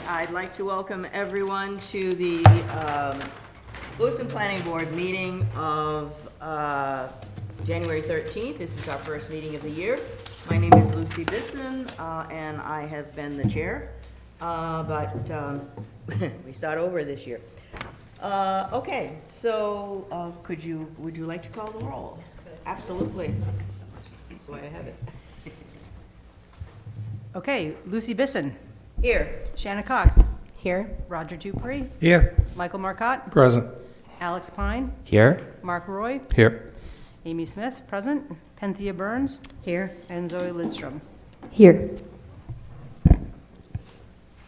I'd like to welcome everyone to the Lewiston Planning Board meeting of January 13th. This is our first meeting of the year. My name is Lucy Bisson, and I have been the chair, but we start over this year. Okay, so would you like to call the roll? Yes, absolutely. Do I have it? Okay, Lucy Bisson. Here. Shanna Cox. Here. Roger Dupree. Here. Michael Marcotte. Present. Alex Pine. Here. Mark Roy. Here. Amy Smith, present. Penthea Burns. Here. And Zoe Lidstrom. Here.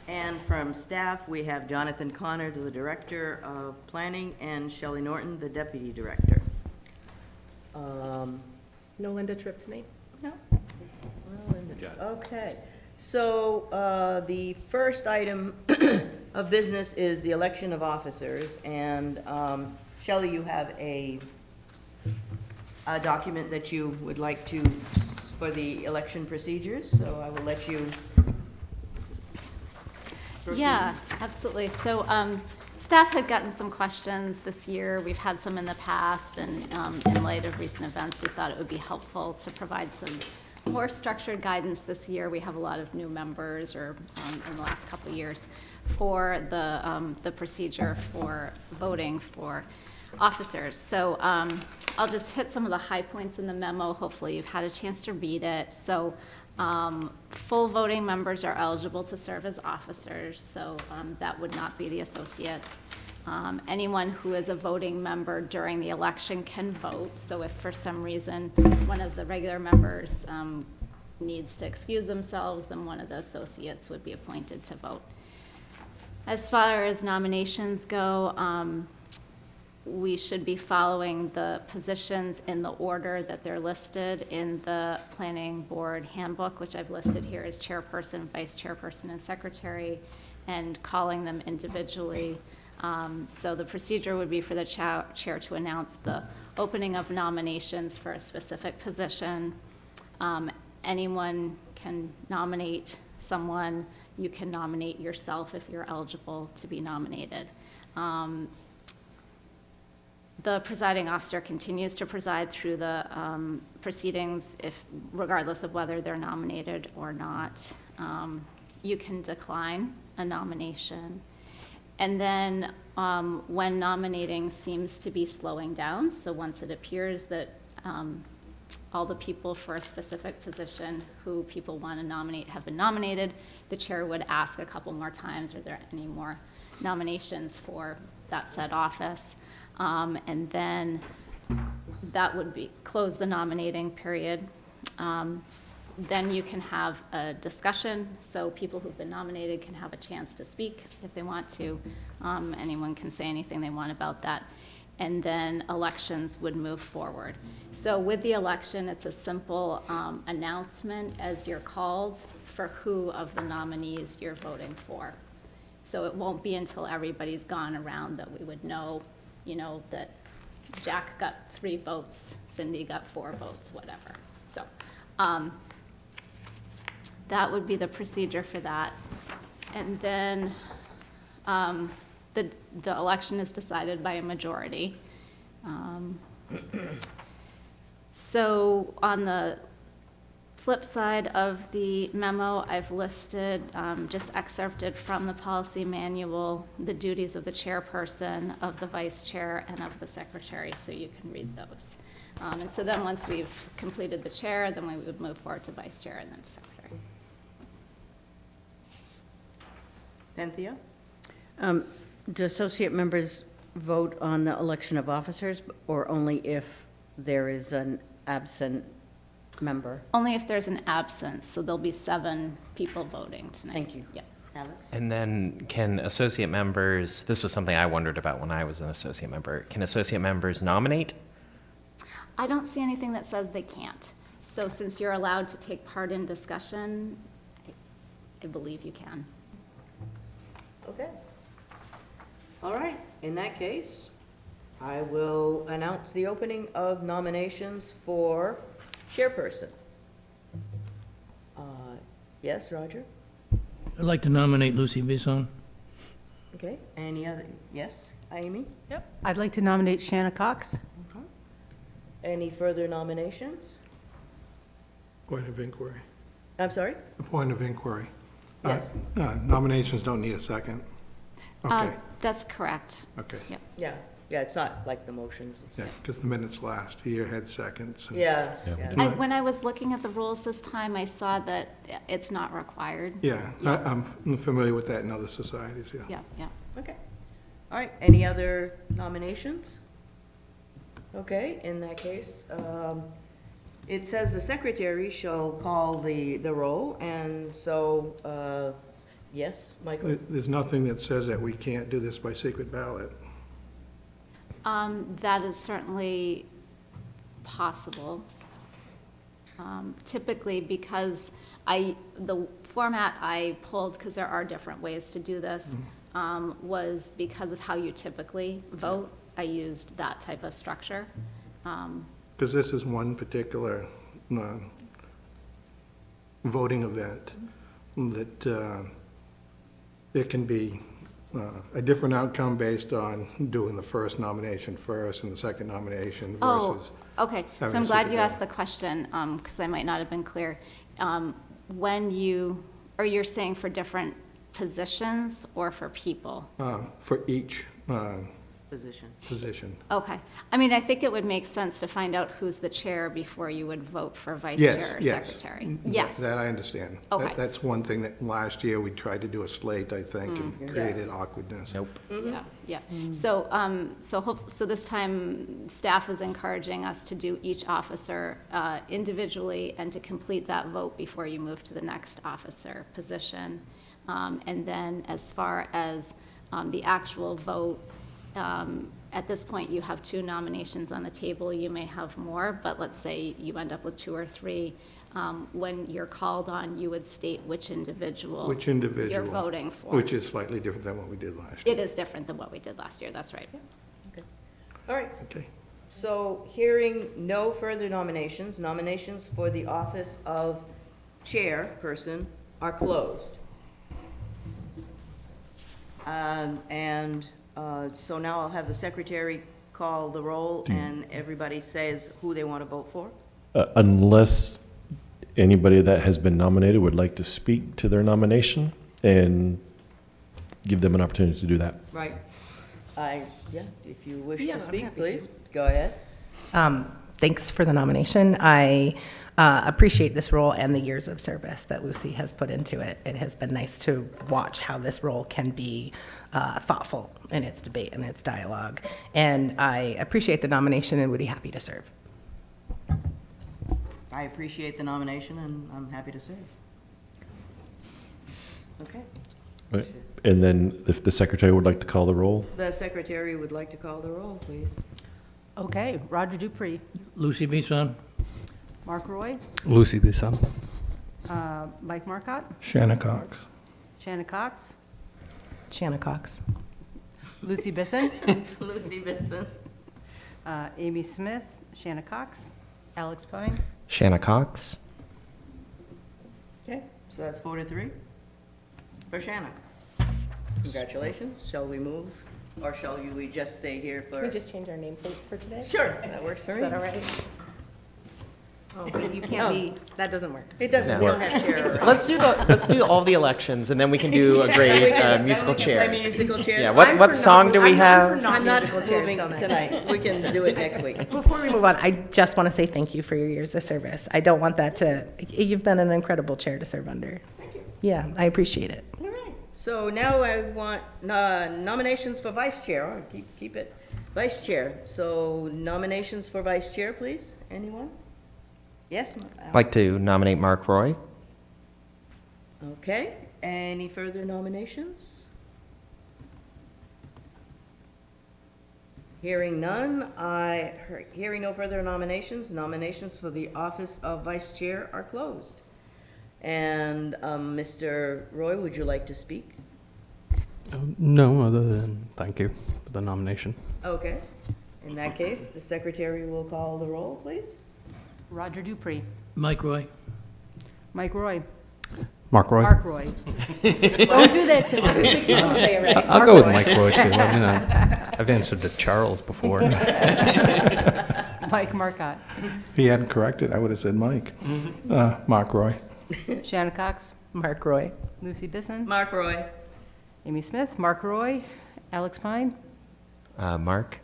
And from staff, we have Jonathan Connor, the Director of Planning, and Shelley Norton, the Deputy Director. No Linda Tripp tonight? No? Well, okay. So the first item of business is the election of officers. And Shelley, you have a document that you would like to, for the election procedures. So I will let you proceed. Yeah, absolutely. So staff had gotten some questions this year. We've had some in the past, and in light of recent events, we thought it would be helpful to provide some more structured guidance this year. We have a lot of new members, or in the last couple of years, for the procedure for voting for officers. So I'll just hit some of the high points in the memo. Hopefully you've had a chance to read it. So full voting members are eligible to serve as officers, so that would not be the associates. Anyone who is a voting member during the election can vote, so if for some reason one of the regular members needs to excuse themselves, then one of the associates would be appointed to vote. As far as nominations go, we should be following the positions in the order that they're listed in the Planning Board handbook, which I've listed here as chairperson, vice chairperson, and secretary, and calling them individually. So the procedure would be for the chair to announce the opening of nominations for a specific position. Anyone can nominate someone. You can nominate yourself if you're eligible to be nominated. The presiding officer continues to preside through the proceedings, regardless of whether they're nominated or not. You can decline a nomination. And then when nominating seems to be slowing down, so once it appears that all the people for a specific position who people want to nominate have been nominated, the chair would ask a couple more times, are there any more nominations for that said office? And then that would close the nominating period. Then you can have a discussion, so people who've been nominated can have a chance to speak if they want to. Anyone can say anything they want about that. And then elections would move forward. So with the election, it's a simple announcement as you're called for who of the nominees you're voting for. So it won't be until everybody's gone around that we would know, that Jack got 3 votes, Cindy got 4 votes, whatever. So that would be the procedure for that. And then the election is decided by a majority. So on the flip side of the memo, I've listed, just excerpted from the policy manual, the duties of the chairperson, of the vice chair, and of the secretary, so you can read those. And so then once we've completed the chair, then we would move forward to vice chair and then to secretary. Penthea? Do associate members vote on the election of officers, or only if there is an absent member? Only if there's an absence, so there'll be 7 people voting tonight. Thank you. Yeah. Alex? And then can associate members, this was something I wondered about when I was an associate member, can associate members nominate? I don't see anything that says they can't. So since you're allowed to take part in discussion, I believe you can. Okay. All right. In that case, I will announce the opening of nominations for chairperson. Yes, Roger? I'd like to nominate Lucy Bisson. Okay, any other, yes, Amy? Yep. I'd like to nominate Shanna Cox. Any further nominations? Point of inquiry. I'm sorry? A point of inquiry. Yes. Nominations don't need a second. Okay, That's correct. okay. Yep. Yeah, it's not like the motions. It's Yeah, because the minutes last year had seconds. and- Yeah, Yeah. yeah. When I was looking at the rules this time, I saw that it's not required. Yeah, Yeah. I'm familiar with that in other societies, yeah. Yeah, yeah. Okay. All right, any other nominations? Okay, in that case, it says the secretary shall call the roll, and so, yes, Michael? There's nothing that says that we can't do this by secret ballot. That is certainly possible. Typically, because the format I pulled, because there are different ways to do this, was because of how you typically vote. I used that type of structure. Because this is one particular voting event that there can be a different outcome based on doing the first nomination first and the second nomination versus. Okay, so having I'm a glad secret you ballot. asked the question, because I might not have been clear. When you're saying for different positions or for people? For each Position. position. Okay. I mean, I think it would make sense to find out who's the chair before you would vote for vice Yes, chair or yes. secretary. Yes. That I understand. Okay. That's one thing that last year we tried to do a slate, I think, Mm. and created Yes. awkwardness. Nope. Yeah, yeah. So this time, staff is encouraging us to do each officer individually and to complete that vote before you move to the next officer position. And then as far as the actual vote, at this point, you have 2 nominations on the table. You may have more, but let's say you end up with 2 or 3. When you're called on, you would state which individual. Which individual. You're voting for. Which is slightly different than what we did last year. It is different than what we did last year, that's right. All right, Okay. so hearing no further nominations, nominations for the office of chairperson are closed. So now I'll have the secretary call the roll, and everybody says who they want to vote for. Unless anybody that has been nominated would like to speak to their nomination, and give them an opportunity to do that. Right. Yeah, if you wish Yeah, to I'm speak, happy please, go ahead. Thanks for the nomination. I appreciate this role and the years of service that Lucy has put into it. It has been nice to watch how this role can be thoughtful in its debate and its dialogue. And I appreciate the nomination and would be happy to serve. I appreciate the nomination, and I'm happy to serve. Okay. Right. And then if the secretary would like to call the roll? The secretary would like to call the roll, please. Okay, Roger Dupree, Lucy Bisson. Mark Roy, Lucy Bisson. Mike Marcotte, Shanna Cox. Shanna Cox, Shanna Cox. Lucy Bisson, Lucy Bisson. Amy Smith, Shanna Cox, Alex Pine. Shanna Cox? Okay, so that's 4-3 for Shanna. Congratulations. Shall we move, or shall we just stay here for? Can we just change our nameplates for today? Sure, that works for Is me. that all right? Oh, but you can't be, that doesn't work. It doesn't, we don't have chair. Let's do all the elections, and then we can do a great musical Play chairs. musical chairs. Yeah, I'm what for song do we have? I'm not non-musical chairs moving tonight. We can do it next week. Before we move on, I just want to say thank you for your years of service. I don't want that to, you've been an incredible chair to serve under. Thank you. Yeah, I appreciate it. All right, so now I want nominations for vice chair. Oh, keep it vice chair. So nominations for vice chair, please. Anyone? Yes? I'd like to nominate Mark Roy. Okay, any further nominations? Hearing none, hearing no further nominations, nominations for the office of vice chair are closed. And Mr. Roy, would you like to speak? No, other than thank you for the nomination. Okay, in that case, the secretary will call the roll, please. Roger Dupree, Mike Roy. Mike Roy, Mark Roy. Mark Roy. Don't do that to me. I'll go with Mike Roy, too. I mean, I've answered to Charles before. Mike Marcotte. If he hadn't corrected, I would have said Mike. Mark Roy. Shannon Cox. Mark Roy. Lucy Bisson. Mark Roy. Amy Smith. Mark Roy. Alex Pine. Mark?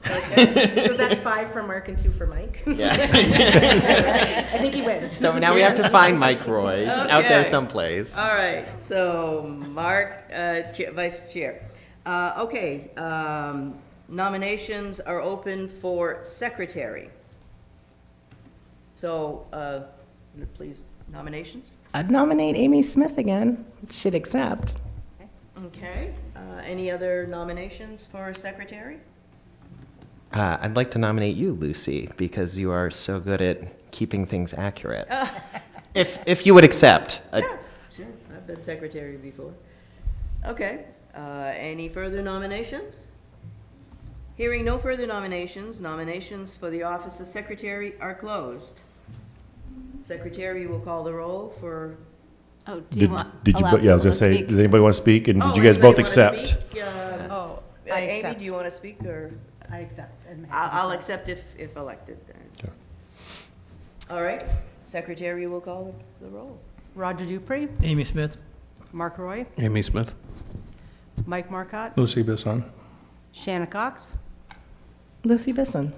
So that's 5 for Mark and 2 for Mike. Yeah. I think he wins. So now we have to find Mike Roy's out there Okay. someplace. All right, so Mark, Vice Chair. Okay, nominations are open for secretary. So, please, nominations? I'd nominate Amy Smith again. Should accept. Okay, any other nominations for secretary? I'd like to nominate you, Lucy, because you are so good at keeping things accurate. If you would accept. Sure, I've been secretary before. Okay, any further nominations? Hearing no further nominations, nominations for the office of secretary are closed. Secretary will call the roll for. Oh, do you want? Did you, allow yeah, I was people gonna to say, speak? does anybody want to speak? And did you Oh, guys both anybody wanna accept? speak? Oh, I Amy, accept. do you want to speak, or? I accept. I'll accept if elected. Sure. All right, secretary will call the roll. Roger Dupree. Amy Smith. Mark Roy. Amy Smith. Mike Marcotte. Lucy Bisson. Shannon Cox. Lucy Bisson.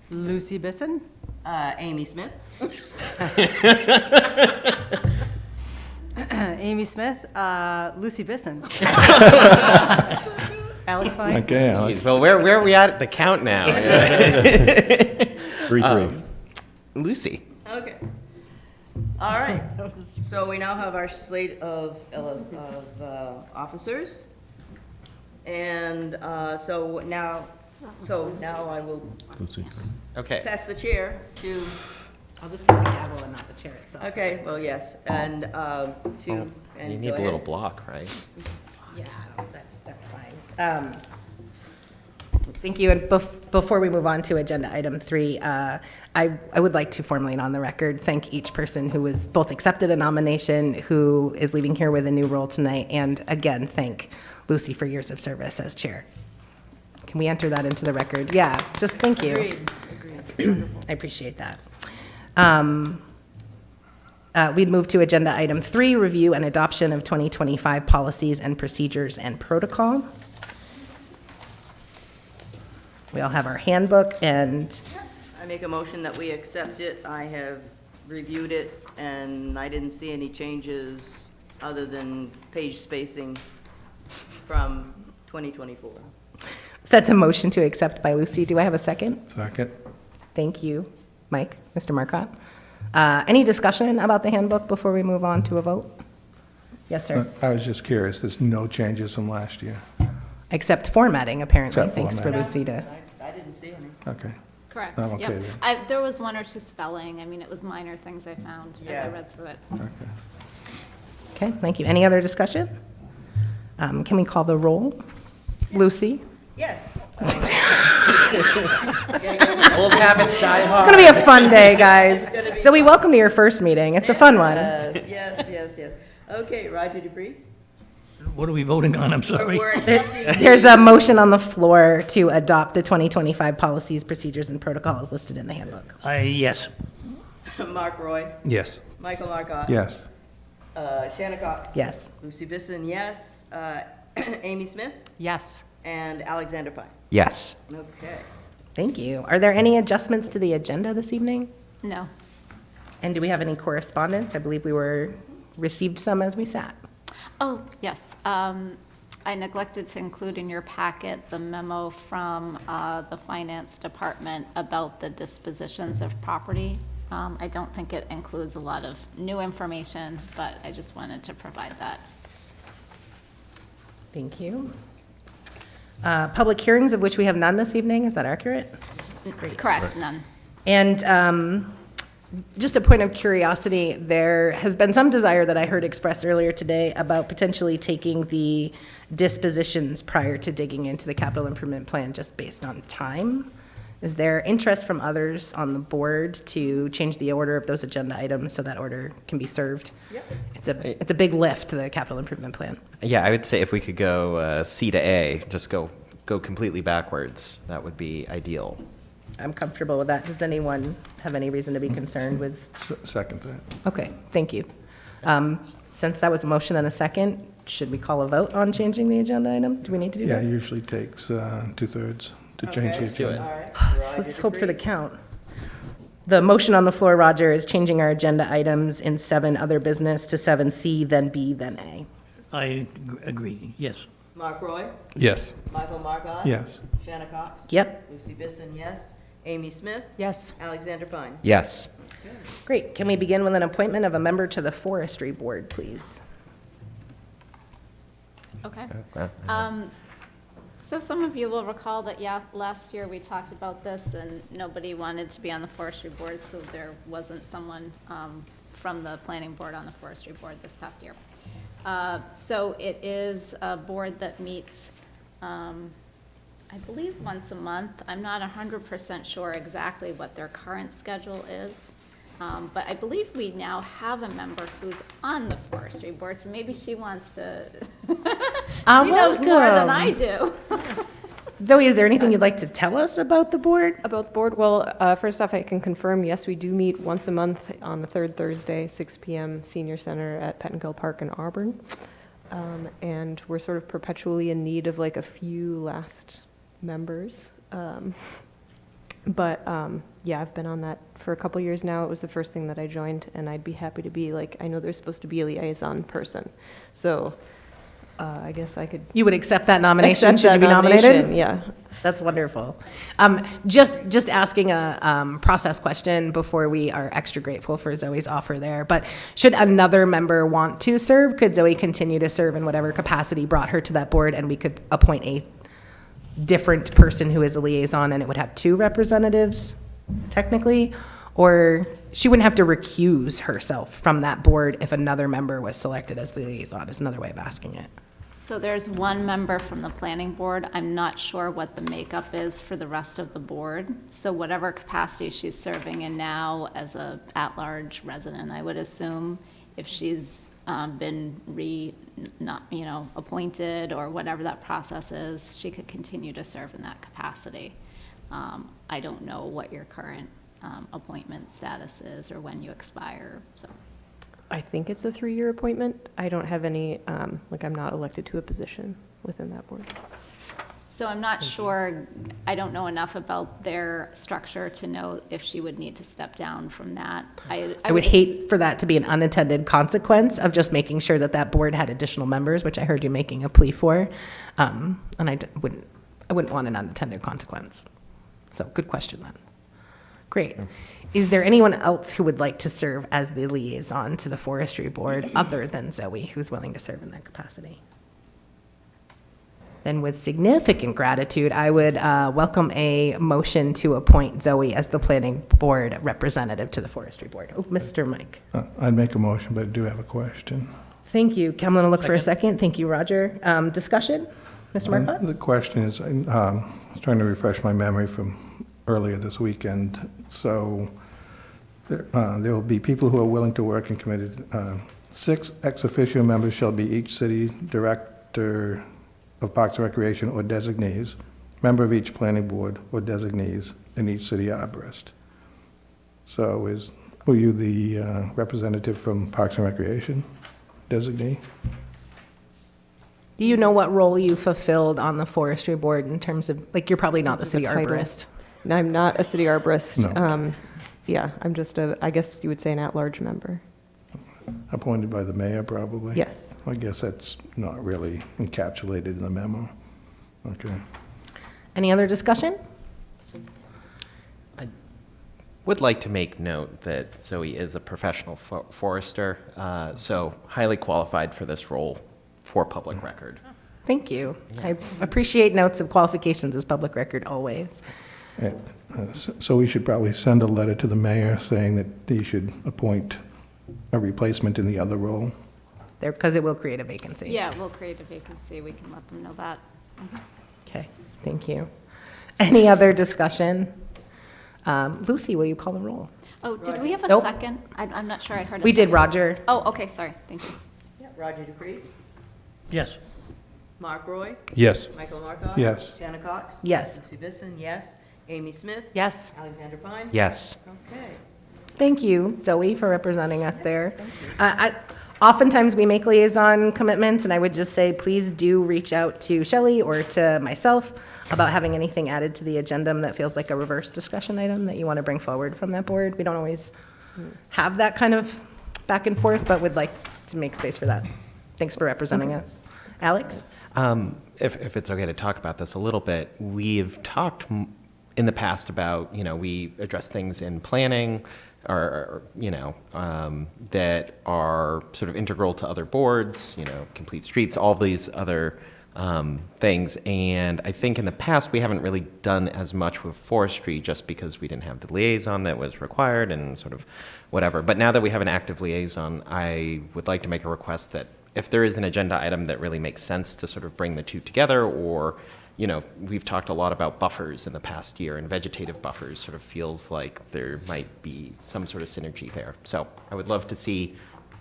Lucy Bisson. Amy Smith. Amy Smith. Lucy Bisson. Alex Pine. Okay, Jeez, Alex. well, where are we at the count now? 3-3. Lucy. Okay. All right, so we now have our slate of officers. And so now I will Lucy. Okay. pass the chair to, I'll just take the gavel and not the chair itself. okay, well, yes, and to. You and need go a little ahead. Oh, block, right? Yeah, that's fine. Thank you, and before we move on to agenda item 3, I would like to formally and on the record thank each person who was both accepted a nomination, who is leaving here with a new role tonight, and again, thank Lucy for years of service as chair. Can we enter that into the record? Yeah, just thank you. Agreed. I appreciate that. We'd move to agenda item 3, review and adoption of 2025 policies and procedures and protocol. We all have our handbook, and I make a motion that we accept it. I have reviewed it, and I didn't see any changes other than page spacing from 2024. that's a motion to accept by Lucy. Do I have a second? Second. Thank you, Mike, Mr. Marcotte. Any discussion about the handbook before we move on to a vote? Yes, sir. I was just curious, there's no changes from last year. Except formatting, apparently. Except Thanks for formatting. Lucy to. I didn't see any. Okay. Correct. I'm okay Yep. then. There was 1 or 2 spelling. I mean, it was minor things I found as Yeah. I read through it. Okay. Okay, thank you. Any other discussion? Can we call the roll? Lucy? Yes. Old habits die hard. It's going to be a fun day, guys. So we welcome to your first meeting. It's a fun one. Yes. Okay, Roger Dupree. What are we voting on? I'm sorry. We're accepting. There's a motion on the floor to adopt the 2025 policies, procedures, and protocols listed in the handbook. Yes. Mark Roy, Yes. Michael Marcotte. Yes. Shannon Cox. Yes. Lucy Bisson, yes. Amy Smith Yes. and Alexander Pine. Yes. Okay. Thank you. Are there any adjustments to the agenda this evening? No. And do we have any correspondence? I believe we received some as we sat. Oh, yes. I neglected to include in your packet the memo from the Finance Department about the dispositions of property. I don't think it includes a lot of new information, but I just wanted to provide that. Thank you. Public hearings, of which we have none this evening, is that accurate? Great. Correct, none. And just a point of curiosity, there has been some desire that I heard expressed earlier today about potentially taking the dispositions prior to digging into the capital improvement plan just based on time. Is there interest from others on the board to change the order of those agenda items so that order can be served? Yep. It's a big lift, the capital improvement plan. Yeah, I would say if we could go C to A, just go completely backwards, that would be ideal. I'm comfortable with that. Does anyone have any reason to be concerned with? Second that. Okay, thank you. Since that was a motion and a second, should we call a vote on changing the agenda item? Do we need to do Yeah, that? it usually takes two-thirds to change the Okay. do it. agenda. All right. Let's hope for the count. The motion on the floor, Roger, is changing our agenda items in 7 other business to 7C, then B, then A. I agree, yes. Mark Roy, Yes. Michael Marcotte. Yes. Shanna Cox. Yep, Lucy Bisson, yes. Amy Smith, Yes. Alexander Pine. Yes. great. Can we begin with an appointment of a member to the Forestry Board, please? Okay. Okay. So some of you will recall that, yeah, last year we talked about this and nobody wanted to be on the forestry board, so there wasn't someone from the planning board on the forestry board this past year. So it is a board that meets, I believe, once a month. I'm not 100% sure exactly what their current schedule is. But I believe we now have a member who's on the forestry board, so maybe she wants to, she knows more than I do. Zoe, is there anything you'd like to tell us about the board? About the board, well, first off, I can confirm, yes, we do meet once a month on the third Thursday, 6 PM, Senior Center at Pettingill Park in Auburn. And we're sort of perpetually in need of like a few last members. But yeah, I've been on that for a couple years now. It was the first thing that I joined, and I'd be happy to be, like, I know there's supposed to be a liaison person. So I guess I could You would accept that nomination, accept should you that be nominated? nomination, yeah. That's wonderful. Just asking a process question before we are extra grateful for Zoe's offer there, but should another member want to serve, could Zoe continue to serve in whatever capacity brought her to that board, and we could appoint a different person who is a liaison, and it would have 2 representatives, technically? Or she wouldn't have to recuse herself from that board if another member was selected as the liaison, is another way of asking it. So there's one member from the planning board. I'm not sure what the makeup is for the rest of the board. So whatever capacity she's serving in now as a at-large resident, I would assume, if she's been appointed or whatever that process is, she could continue to serve in that capacity. I don't know what your current appointment status is or when you expire, so. I think it's a 3-year appointment. I don't have any, like, I'm not elected to a position within that board. So I'm not sure, I don't know enough about their structure to know if she would need to step down from that. I would hate for that to be an unintended consequence of just making sure that that board had additional members, which I heard you making a plea for. And I wouldn't want an unintended consequence. So good question then. Great. Is there anyone else who would like to serve as the liaison to the forestry board other than Zoe, who's willing to serve in that capacity? Then with significant gratitude, I would welcome a motion to appoint Zoe as the planning board representative to the forestry board. Oh, Mr. Mike. I'd make a motion, but I do have a question. Thank you. I'm going to look for a second. Thank you, Roger. Discussion? Mr. Marcotte? The question is, I was trying to refresh my memory from earlier this weekend. So there will be people who are willing to work and committed. 6 ex officio members shall be each city director of Parks and Recreation or designees, member of each planning board or designees, and each city arborist. So were you the representative from Parks and Recreation, designee? Do you know what role you fulfilled on the forestry board in terms of, like, you're probably not the city title. arborist? No, I'm not a city arborist. No. Yeah, I'm just I guess you would say an at-large member. Appointed by the mayor, probably? Yes. I guess that's not really encapsulated in the memo. Okay. Any other discussion? Would like to make note that Zoe is a professional forester, so highly qualified for this role for public record. Thank you. I appreciate notes of qualifications as public record always. So we should probably send a letter to the mayor saying that he should appoint a replacement in the other role. There, because it will create a vacancy. Yeah, we'll create a vacancy. We can let them know that. Okay, thank you. Any other discussion? Lucy, will you call the roll? Oh, did we have a Nope. second? I'm not sure I heard a We did, second. Roger. Oh, okay, sorry, thank you. Roger Dupree, Yes. Mark Roy, Yes. Michael Markov. Yes. Shanna Cox. Yes. Lucy Bisson, yes. Amy Smith. Yes. Alexander Pine. Yes. Okay. Thank you, Zoe, for representing us there. Oftentimes, we make liaison commitments, and I would just say, please do reach out to Shelley or to myself about having anything added to the agenda that feels like a reverse discussion item that you want to bring forward from that board. We don't always have that kind of back and forth, but would like to make space for that. Thanks for representing us. Alex? If it's okay to talk about this a little bit, we've talked in the past about, we address things in planning or that are sort of integral to other boards, complete streets, all of these other things. And I think in the past, we haven't really done as much with forestry just because we didn't have the liaison that was required and sort of whatever. But now that we have an active liaison, I would like to make a request that if there is an agenda item that really makes sense to sort of bring the two together, or, we've talked a lot about buffers in the past year, and vegetative buffers sort of feels like there might be some sort of synergy there. So I would love to see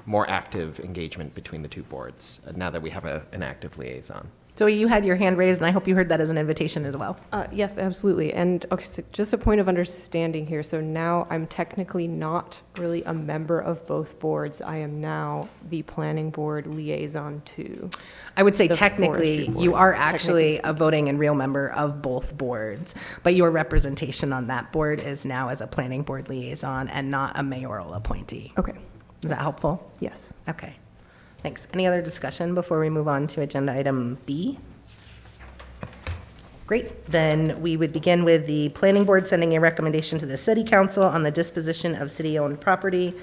more active engagement between the two boards now that we have an active liaison. Zoe, you had your hand raised, and I hope you heard that as an invitation as well. Yes, absolutely. And okay, so just a point of understanding here. So now I'm technically not really a member of both boards. I am now the planning board liaison to. I would say the technically, Forestry you Board. are actually a voting and real member of both boards, but your representation on that board is now as a planning board liaison and not a mayoral appointee. Okay. Is that helpful? Yes. Okay. Thanks. Any other discussion before we move on to agenda item B? Great. Then we would begin with the planning board sending a recommendation to the city council on the disposition of city-owned property.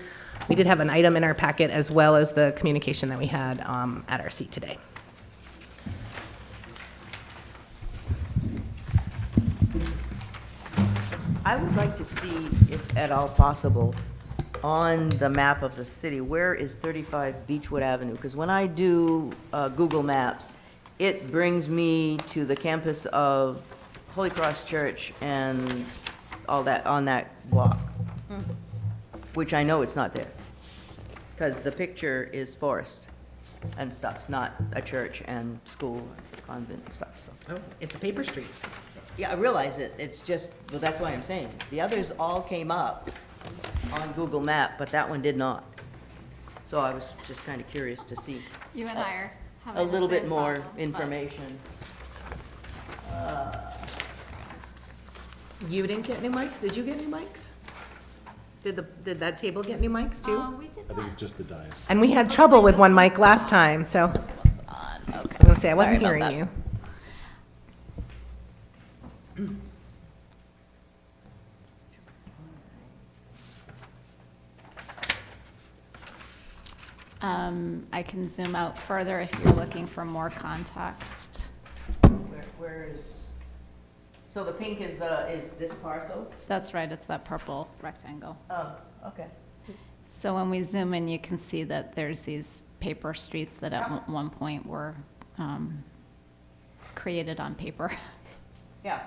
We did have an item in our packet as well as the communication that we had at our seat today. I would like to see, if at all possible, on the map of the city, where is 35 Beechwood Avenue? Because when I do Google Maps, it brings me to the campus of Holy Cross Church and all that, on that block, which I know it's not there, because the picture is forest and stuff, not a church and school, convent and stuff, so. Oh, it's a paper street. Yeah, I realize it, it's just, well, that's why I'm saying, the others all came up on Google Map, but that one did not. So I was just kind of curious to see You and I are a having the little bit same more problem, but- information. You didn't get new mics? Did you get new mics? Did that table get new mics too? We did I think not. it's just the dais. And we had trouble with one mic last time, so I This one's on, okay. was gonna say, I Sorry wasn't about hearing that. you. I can zoom out further if you're looking for more context. Where is, so the pink is this parcel? That's right, it's that purple rectangle. Oh, okay. So when we zoom in, you can see that there's these paper streets that at one point were created on paper. Yeah,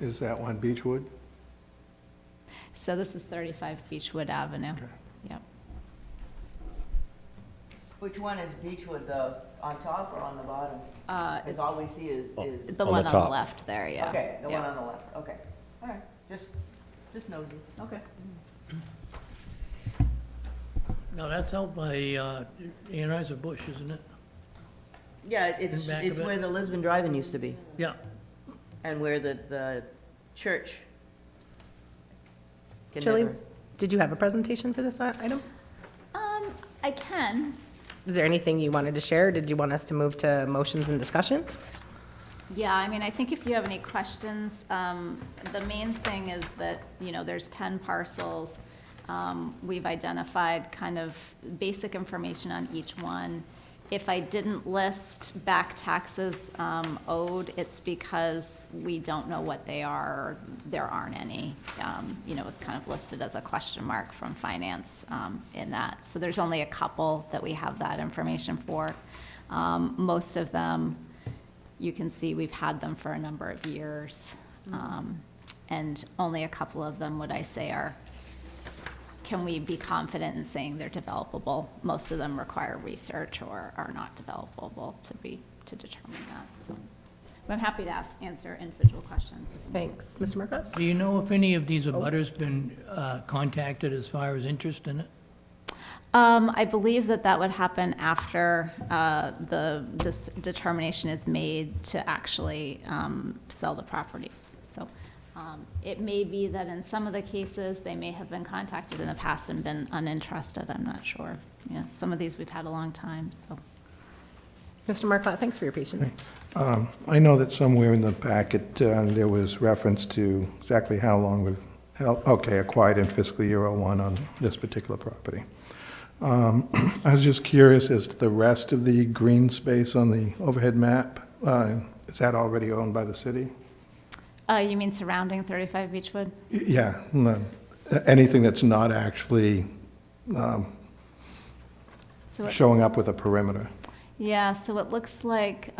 Is that one Beechwood? So this is 35 Beechwood Avenue. Okay. Yep. which one is Beechwood, the, on top or on the bottom? It's Because all we see is, the On the one on the top. left there, yeah. okay, the one Yeah. on the left, okay. All right, just nosy, okay. No, that's out by Anheuser-Busch, isn't it? Yeah, it's, In back it's of it? where the Lisbon Drive-In used to be, Yeah. and where the church can Chili, never. did you have a presentation for this item? I can. Is there anything you wanted to share? Did you want us to move to motions and discussions? Yeah, I mean, I think if you have any questions, the main thing is that, you know, there's 10 parcels. We've identified kind of basic information on each one. If I didn't list back taxes owed, it's because we don't know what they are, or there aren't any. You know, it's kind of listed as a question mark from finance in that. So there's only a couple that we have that information for. Most of them, you can see we've had them for a number of years. And only a couple of them would I say can we be confident in saying they're developable? Most of them require research or are not developable to determine that, so. But I'm happy to answer individual questions. Thanks. Mr. Marcotte? Do you know if any of these abutters been contacted as far as interest in it? I believe that would happen after the determination is made to actually sell the properties. So it may be that in some of the cases, they may have been contacted in the past and been uninterested. I'm not sure. Yeah, some of these we've had a long time, so. Mr. Marcotte, thanks for your patience. I know that somewhere in the packet, there was reference to exactly how long we've acquired in fiscal year '01 on this particular property. I was just curious as to the rest of the green space on the overhead map. Is that already owned by the city? You mean surrounding 35 Beechwood? Yeah, anything that's not actually So showing up with a perimeter. yeah, so it looks like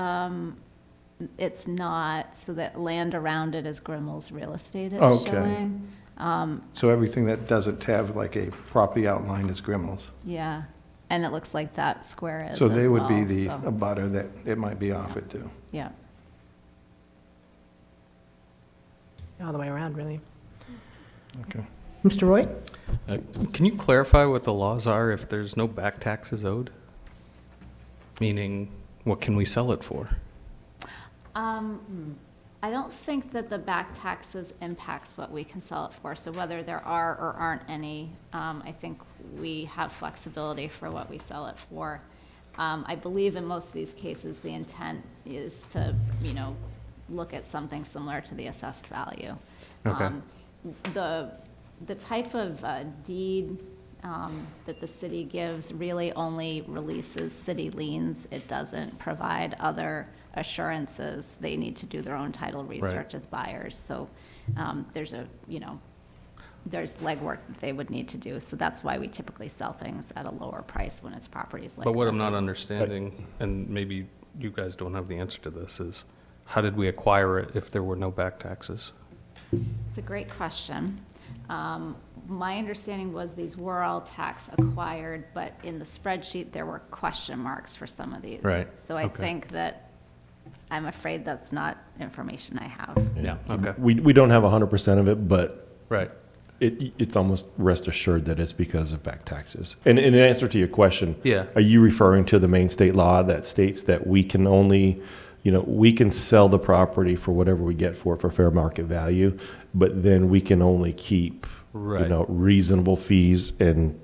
it's not, so that land around it is Grimmel's real estate it's Okay. showing. So everything that doesn't have like a property outline is Grimmel's. Yeah, and it looks like that square is So they as would be well, the so, abutter that it might be offered to. yeah. All the way around, really. Okay. Mr. Roy? Can you clarify what the laws are if there's no back taxes owed? Meaning, what can we sell it for? I don't think that the back taxes impacts what we can sell it for, so whether there are or aren't any, I think we have flexibility for what we sell it for. I believe in most of these cases, the intent is to, look at something similar to the assessed value. Okay. The type of deed that the city gives really only releases city liens. It doesn't provide other assurances. They need to do their own title research as buyers. So there's there's legwork that they would need to do. So that's why we typically sell things at a lower price when it's properties like this. But what I'm not understanding, and maybe you guys don't have the answer to this, is how did we acquire it if there were no back taxes? It's a great question. My understanding was these were all tax acquired, but in the spreadsheet, there were question marks for some of these. Right, So I okay. think that, I'm afraid that's not information I have. Yeah, okay, We don't have 100% of it, but right. it's almost rest assured that it's because of back taxes. And in answer to your question, Yeah. are you referring to the main state law that states that we can only, we can sell the property for whatever we get for fair market value, but then we can only keep, Right. reasonable fees and,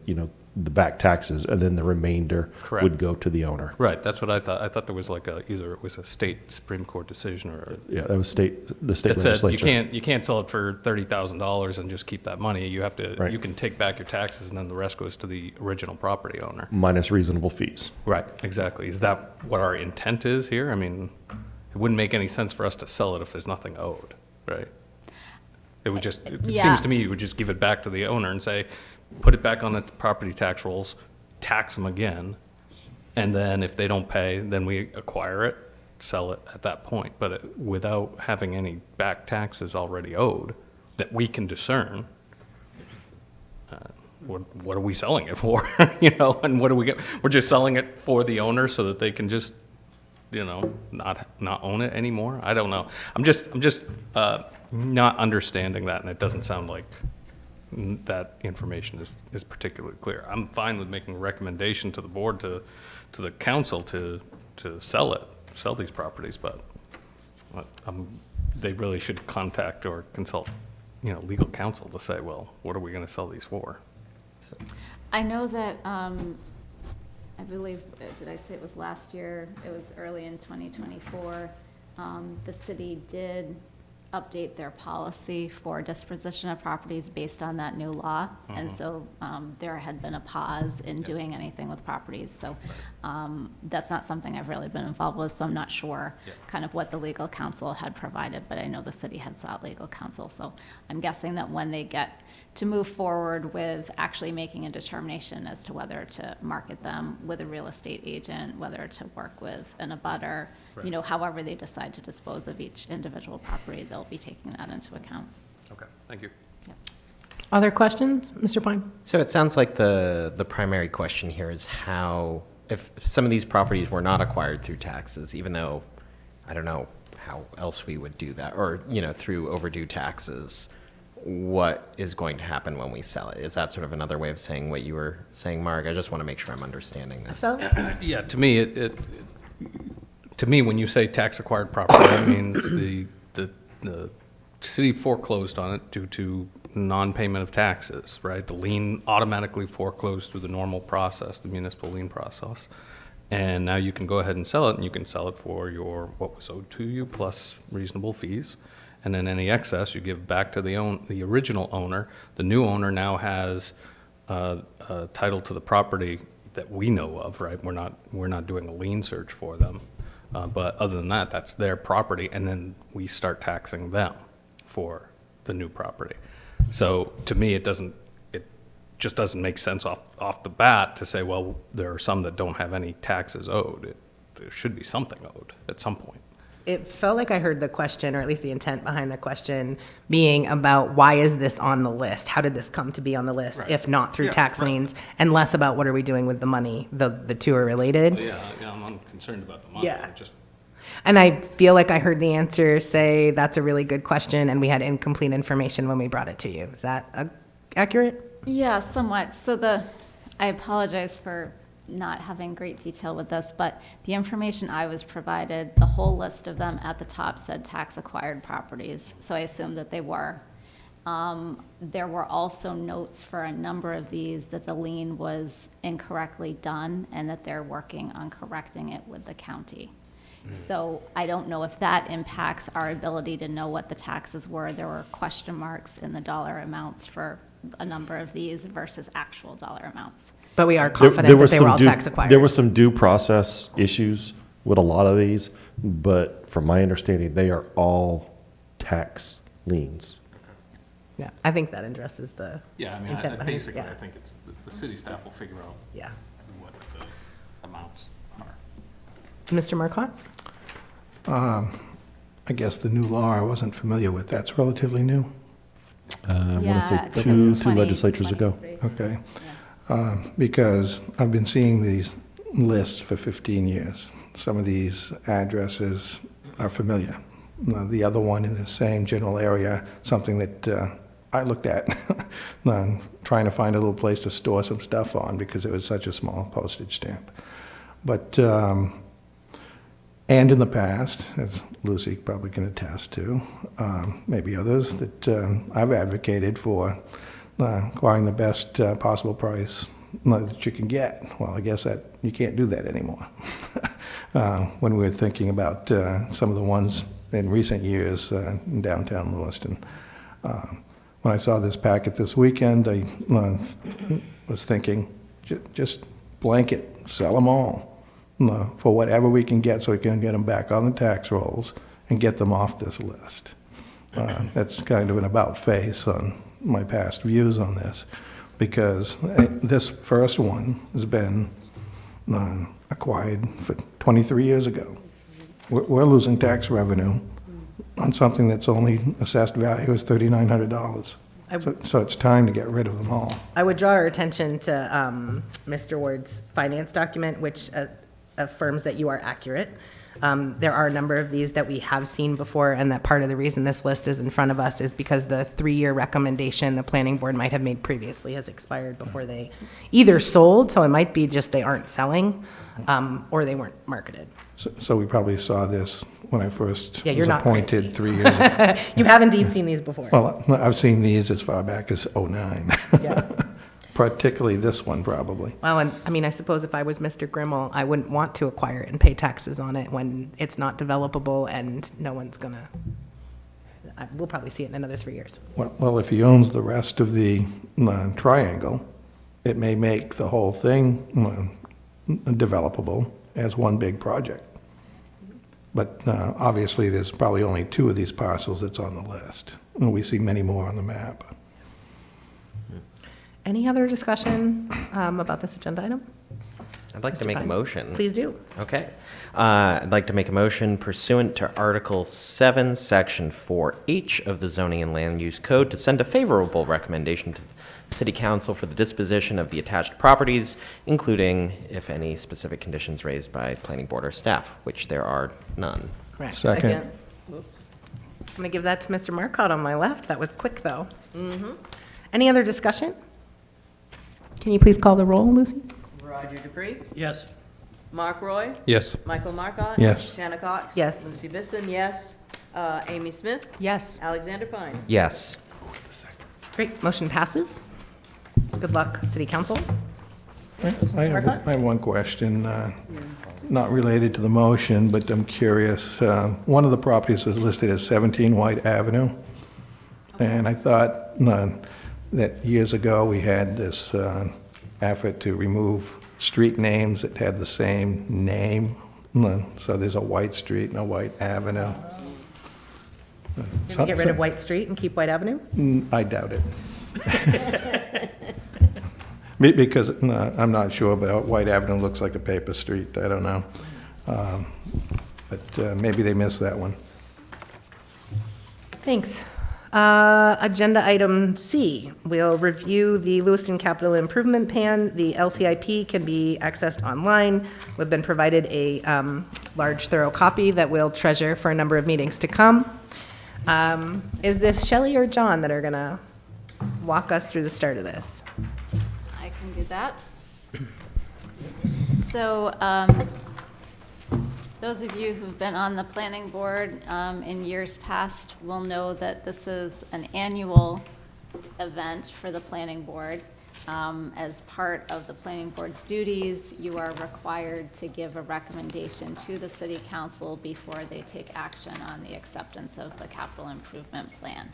the back taxes, and then the remainder Correct. would go to the owner. Right, that's what I thought. I thought there was like either it was a state Supreme Court decision or Yeah, that was the state that says legislature. you can't sell it for $30,000 and just keep that money. You have to, Right. you can take back your taxes and then the rest goes to the original property owner. Minus reasonable fees. Right, exactly. Is that what our intent is here? I mean, it wouldn't make any sense for us to sell it if there's nothing owed, right? It would just, it Yeah. seems to me you would just give it back to the owner and say, put it back on the property tax rolls, tax them again, and then if they don't pay, then we acquire it, sell it at that point. But without having any back taxes already owed that we can discern, what are we selling it for? And what do we get? We're just selling it for the owner so that they can just, not own it anymore? I don't know. I'm just not understanding that, and it doesn't sound like that information is particularly clear. I'm fine with making a recommendation to the board, to the council to sell these properties, but they really should contact or consult, legal counsel to say, well, what are we going to sell these for? I know that, I believe, did I say it was last year? It was early in 2024. The city did update their policy for disposition of properties based on that new law. And so there had been a pause in doing anything with properties. So that's not something I've really been involved with, so I'm not sure kind of what the legal counsel had provided, but I know the city had sought legal counsel. So I'm guessing that when they get to move forward with actually making a determination as to whether to market them with a real estate agent, whether to work with an abutter, however they decide to dispose of each individual property, they'll be taking that into account. Okay, thank you. Other questions, Mr. Pine? So it sounds like the primary question here is how, if some of these properties were not acquired through taxes, even though, I don't know how else we would do that, or, through overdue taxes, what is going to happen when we sell it? Is that sort of another way of saying what you were saying, Mark? I just want to make sure I'm understanding this. Yeah, to me, to me, when you say tax acquired property, that means the city foreclosed on it due to non-payment of taxes, right? The lien automatically foreclosed through the normal process, the municipal lien process. And now you can go ahead and sell it, and you can sell it for what was owed to you plus reasonable fees. And then any excess you give back to the original owner. The new owner now has a title to the property that we know of, right? We're not doing a lien search for them. But other than that, that's their property, and then we start taxing them for the new property. So to me, it just doesn't make sense off the bat to say, well, there are some that don't have any taxes owed. There should be something owed at some point. It felt like I heard the question, or at least the intent behind the question, being about why is this on the list? How did this come to be on the list, Right. if not through Yeah, tax right. liens? And less about what are we doing with the money. The two are related. Yeah, I'm unconcerned about the money. Yeah. Just And I feel like I heard the answer say, that's a really good question, and we had incomplete information when we brought it to you. Is that accurate? Yeah, somewhat. So I apologize for not having great detail with this, but the information I was provided, the whole list of them at the top said tax acquired properties, so I assumed that they were. There were also notes for a number of these that the lien was incorrectly done and that they're working on correcting it with the county. So I don't know if that impacts our ability to know what the taxes were. There were question marks in the dollar amounts for a number of these versus actual dollar amounts. But we are confident that they were all tax acquired. There were some due process issues with a lot of these, but from my understanding, they are all tax liens. Yeah, I think that addresses the Yeah, I mean, intent behind it. basically, Yeah. I think it's, the city staff will figure out Yeah. what the amounts are. Mr. Marcotte? I guess the new law I wasn't familiar with, that's relatively new. I want to say Yeah, I think two it's 20, legislatures ago. 23. Okay. Because I've been seeing these lists for 15 years. Some of these addresses are familiar. The other one in the same general area, something that I looked at, trying to find a little place to store some stuff on because it was such a small postage stamp. But, and in the past, as Lucy probably can attest to, maybe others, that I've advocated for acquiring the best possible price that you can get. Well, I guess that you can't do that anymore. When we were thinking about some of the ones in recent years in downtown Lewiston. When I saw this packet this weekend, I was thinking, just blanket, sell them all for whatever we can get so we can get them back on the tax rolls and get them off this list. That's kind of an about-face on my past views on this, because this first one has been acquired for 23 years ago. We're losing tax revenue on something that's only assessed value is $3,900. So it's time to get rid of them all. I would draw our attention to Mr. Ward's finance document, which affirms that you are accurate. There are a number of these that we have seen before, and that part of the reason this list is in front of us is because the 3-year recommendation the planning board might have made previously has expired before they either sold, so it might be just they aren't selling, or they weren't marketed. So we probably saw this when I first Yeah, you're was not appointed crazy. 3 years ago. You have indeed seen these before. Well, I've seen these as far back as '09. Yeah. Particularly this one, probably. Well, and I mean, I suppose if I was Mr. Grimmel, I wouldn't want to acquire it and pay taxes on it when it's not developable and no one's gonna, we'll probably see it in another 3 years. Well, if he owns the rest of the triangle, it may make the whole thing developable as one big project. But obviously, there's probably only 2 of these parcels that's on the list. And we see many more on the map. Any other discussion about this agenda item? I'd like to Mr. make a Pine? motion. Please do. Okay. I'd like to make a motion pursuant to Article 7, Section 4H of the Zoning and Land Use Code to send a favorable recommendation to the City Council for the disposition of the attached properties, including, if any, specific conditions raised by Planning Board or staff, which there are none. Correct. Second. I'm going to give that to Mr. Marcotte on my left. That was quick, though. Any other discussion? Can you please call the roll, Lucy? Roger Dupree, Yes. Mark Roy, Yes. Michael Marcotte. Yes. Shanna Cox. Yes. Lucy Bisson, yes. Amy Smith, Yes. Alexander Pine. Yes. Great, motion passes. Good luck, City Council. I have one question, not related to the motion, but I'm curious. One of the properties was listed as 17 White Avenue, and I thought that years ago we had this effort to remove street names that had the same name. So there's a White Street and a White Avenue. Can we get rid of White Street and keep White Avenue? I doubt it. Because I'm not sure, but White Avenue looks like a paper street, I don't know. But maybe they missed that one. Thanks. Agenda item C, we'll review the Lewiston Capital Improvement Plan. The LCIP can be accessed online. We've been provided a large, thorough copy that we'll treasure for a number of meetings to come. Is this Shelley or John that are going to walk us through the start of this? I can do that. So, those of you who've been on the planning board in years past will know that this is an annual event for the planning board. As part of the planning board's duties, you are required to give a recommendation to the city council before they take action on the acceptance of the capital improvement plan.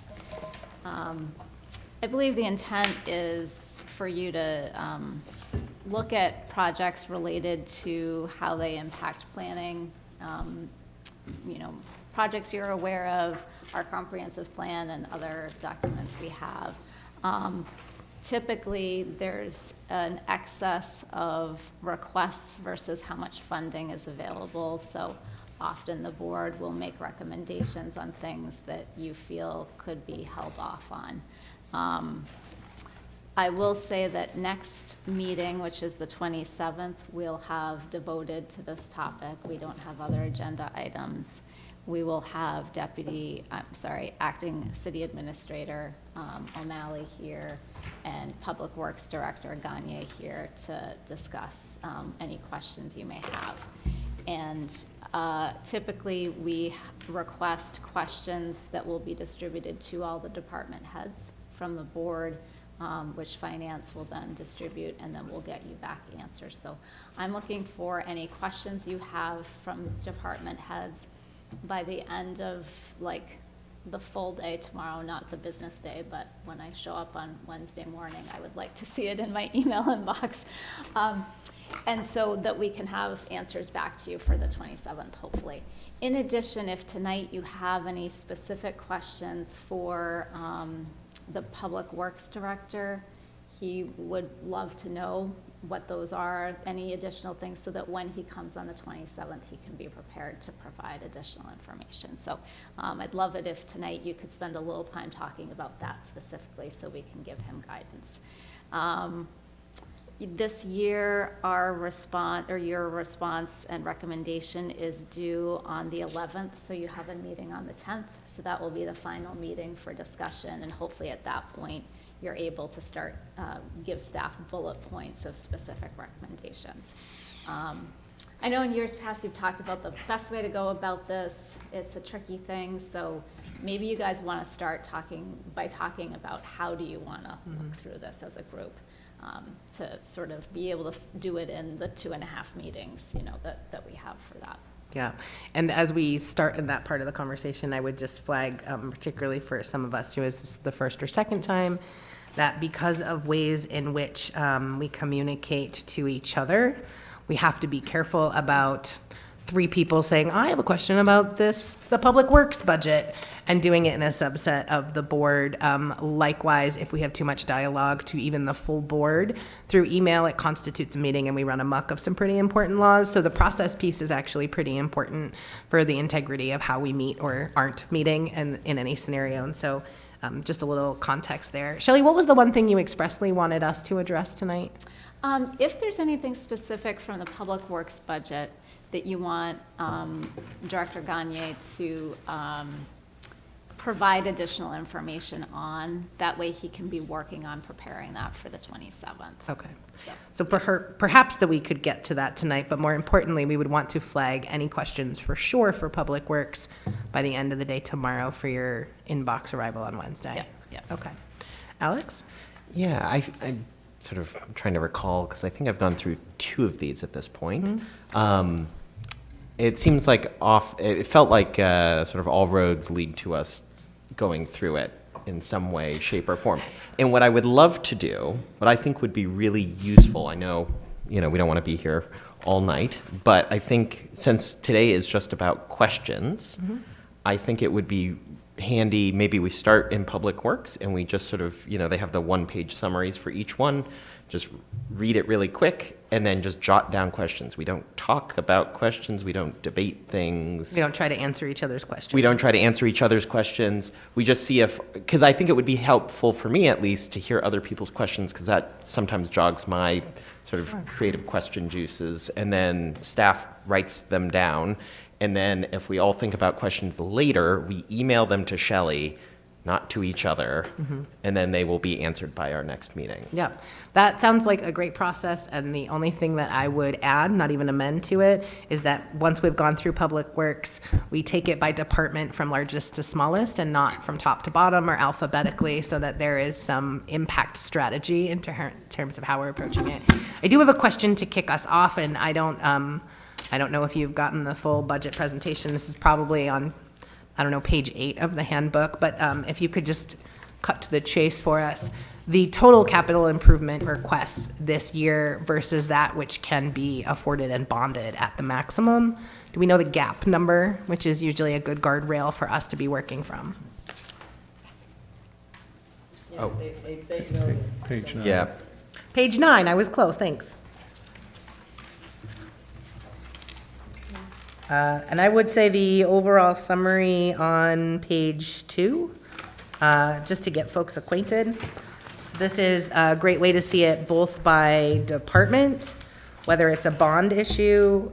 I believe the intent is for you to look at projects related to how they impact planning, projects you're aware of, our comprehensive plan and other documents we have. Typically, there's an excess of requests versus how much funding is available, so often the board will make recommendations on things that you feel could be held off on. I will say that next meeting, which is the 27th, we'll have devoted to this topic. We don't have other agenda items. We will have Acting City Administrator O'Malley here and Public Works Director Gagne here to discuss any questions you may have. And typically, we request questions that will be distributed to all the department heads from the board, which finance will then distribute, and then we'll get you back answers. So I'm looking for any questions you have from department heads by the end of the full day tomorrow, not the business day, but when I show up on Wednesday morning, I would like to see it in my email inbox. And so that we can have answers back to you for the 27th, hopefully. In addition, if tonight you have any specific questions for the Public Works Director, he would love to know what those are, any additional things, so that when he comes on the 27th, he can be prepared to provide additional information. So I'd love it if tonight you could spend a little time talking about that specifically so we can give him guidance. This year, your response and recommendation is due on the 11th, so you have a meeting on the 10th. So that will be the final meeting for discussion, and hopefully at that point, you're able to start, give staff bullet points of specific recommendations. I know in years past, you've talked about the best way to go about this. It's a tricky thing, so maybe you guys want to start talking about how do you want to look through this as a group. To sort of be able to do it in the 2.5 meetings, that we have for that. Yeah, and as we start in that part of the conversation, I would just flag, particularly for some of us who is this the first or second time, that because of ways in which we communicate to each other, we have to be careful about 3 people saying, I have a question about this, the Public Works budget, and doing it in a subset of the board. Likewise, if we have too much dialogue to even the full board, through email, it constitutes a meeting and we run amok of some pretty important laws. So the process piece is actually pretty important for the integrity of how we meet or aren't meeting in any scenario. And so just a little context there. Shelley, what was the one thing you expressly wanted us to address tonight? If there's anything specific from the Public Works budget that you want Director Gagne to provide additional information on, that way he can be working on preparing that for the 27th. Okay. So perhaps that we could get to that tonight, but more importantly, we would want to flag any questions for sure for Public Works by the end of the day tomorrow for your inbox arrival on Wednesday. Yep. Okay. Alex? Yeah, I'm sort of trying to recall, because I think I've gone through 2 of these at this point. It seems like it felt like sort of all roads lead to us going through it in some way, shape, or form. And what I would love to do, what I think would be really useful, I know, we don't want to be here all night, but I think since today is just about questions, I think it would be handy, maybe we start in Public Works and we just sort of, they have the 1-page summaries for each one, just read it really quick and then just jot down questions. We don't talk about questions, we don't debate things. We don't try to answer each other's questions. We don't try to answer each other's questions. We just see because I think it would be helpful for me at least to hear other people's questions, because that sometimes jogs my sort of creative question juices, and then staff writes them down. And then if we all think about questions later, we email them to Shelley, not to each other, and then they will be answered by our next meeting. Yeah, that sounds like a great process, and the only thing that I would add, not even amend to it, is that once we've gone through Public Works, we take it by department from largest to smallest and not from top to bottom or alphabetically, so that there is some impact strategy in terms of how we're approaching it. I do have a question to kick us off, and I don't know if you've gotten the full budget presentation. This is probably on page 8 of the handbook, but if you could just cut to the chase for us. The total capital improvement requests this year versus that which can be afforded and bonded at the maximum. Do we know the gap number, which is usually a good guardrail for us to be working from? It's 8 million. Page 9. Yeah. Page 9, I was close, thanks. And I would say the overall summary on page 2, just to get folks acquainted. So this is a great way to see it both by department, whether it's a bond issue,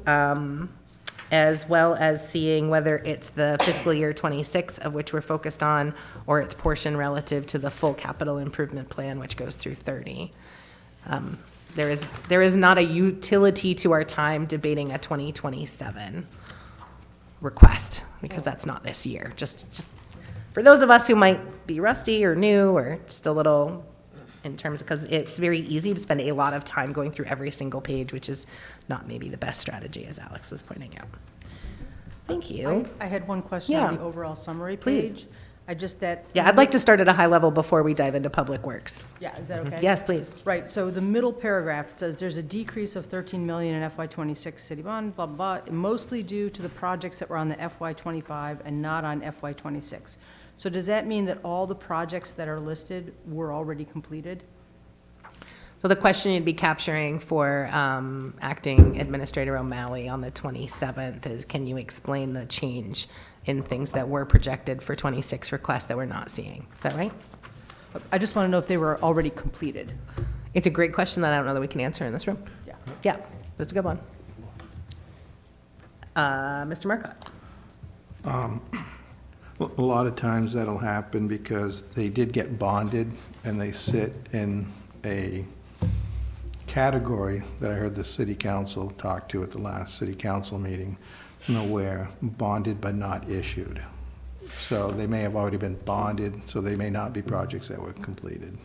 as well as seeing whether it's the fiscal year 26 of which we're focused on, or its portion relative to the full capital improvement plan, which goes through 30. There is not a utility to our time debating a 2027 request, because that's not this year. Just for those of us who might be rusty or new or just a little in terms, because it's very easy to spend a lot of time going through every single page, which is not maybe the best strategy, as Alex was pointing out. Thank you. I had one question on the overall summary Please. page. Yeah, I'd like to start at a high level before we dive into Public Works. Yeah, is that okay? Yes, please. Right, so the middle paragraph, it says there's a decrease of 13 million in FY26 city bond, blah, blah, blah, mostly due to the projects that were on the FY25 and not on FY26. So does that mean that all the projects that are listed were already completed? So the question you'd be capturing for Acting Administrator O'Malley on the 27th is, can you explain the change in things that were projected for 26 requests that we're not seeing? Is that right? I just want to know if they were already completed. It's a great question that I don't know that we can answer in this room. Yeah. Yeah, but it's a good one. Mr. Marcotte? A lot of times that'll happen because they did get bonded and they sit in a category that I heard the city council talk to at the last city council meeting, where bonded but not issued. So they may have already been bonded, so they may not be projects that were completed.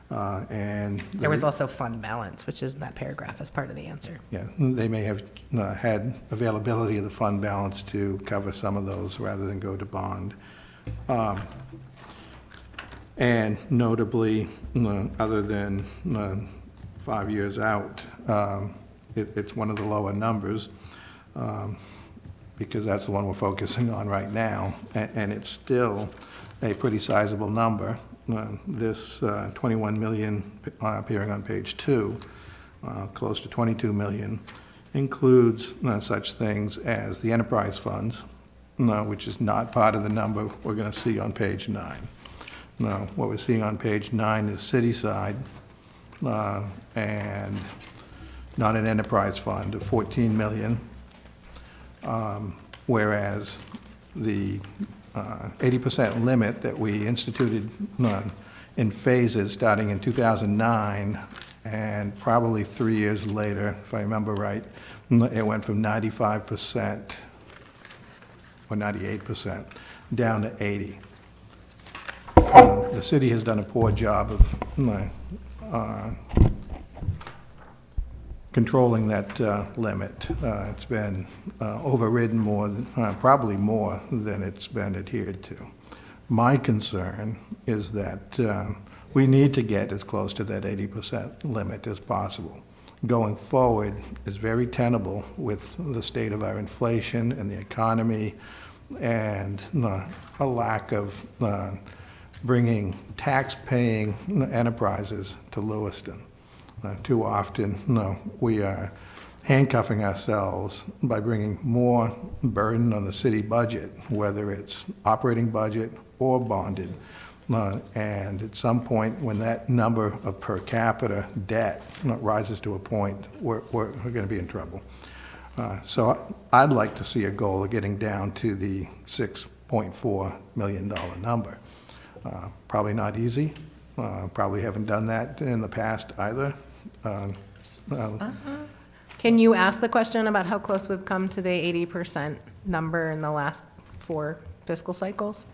And There was also fund balance, which is in that paragraph as part of the answer. yeah, they may have had availability of the fund balance to cover some of those rather than go to bond. And notably, other than 5 years out, it's one of the lower numbers. because that's the one we're focusing on right now, and it's still a pretty sizable number. This 21 million appearing on page 2, close to 22 million, includes such things as the enterprise funds, which is not part of the number we're going to see on page 9. Now, what we're seeing on page 9 is city side, and not an enterprise fund of 14 million, whereas the 80% limit that we instituted in phases starting in 2009, and probably 3 years later, if I remember right, it went from 95% or 98% down to 80. The city has done a poor job of controlling that limit. It's been overridden more, probably more than it's been adhered to. My concern is that we need to get as close to that 80% limit as possible. Going forward is very tenable with the state of our inflation and the economy, and a lack of bringing tax-paying enterprises to Lewiston. Too often, we are handcuffing ourselves by bringing more burden on the city budget, whether it's operating budget or bonded. And at some point, when that number of per capita debt rises to a point, we're going to be in trouble. So I'd like to see a goal of getting down to the $6.4 million number. Probably not easy. Probably haven't done that in the past either. Can you ask the question about how close we've come to the 80% number in the last 4 fiscal cycles?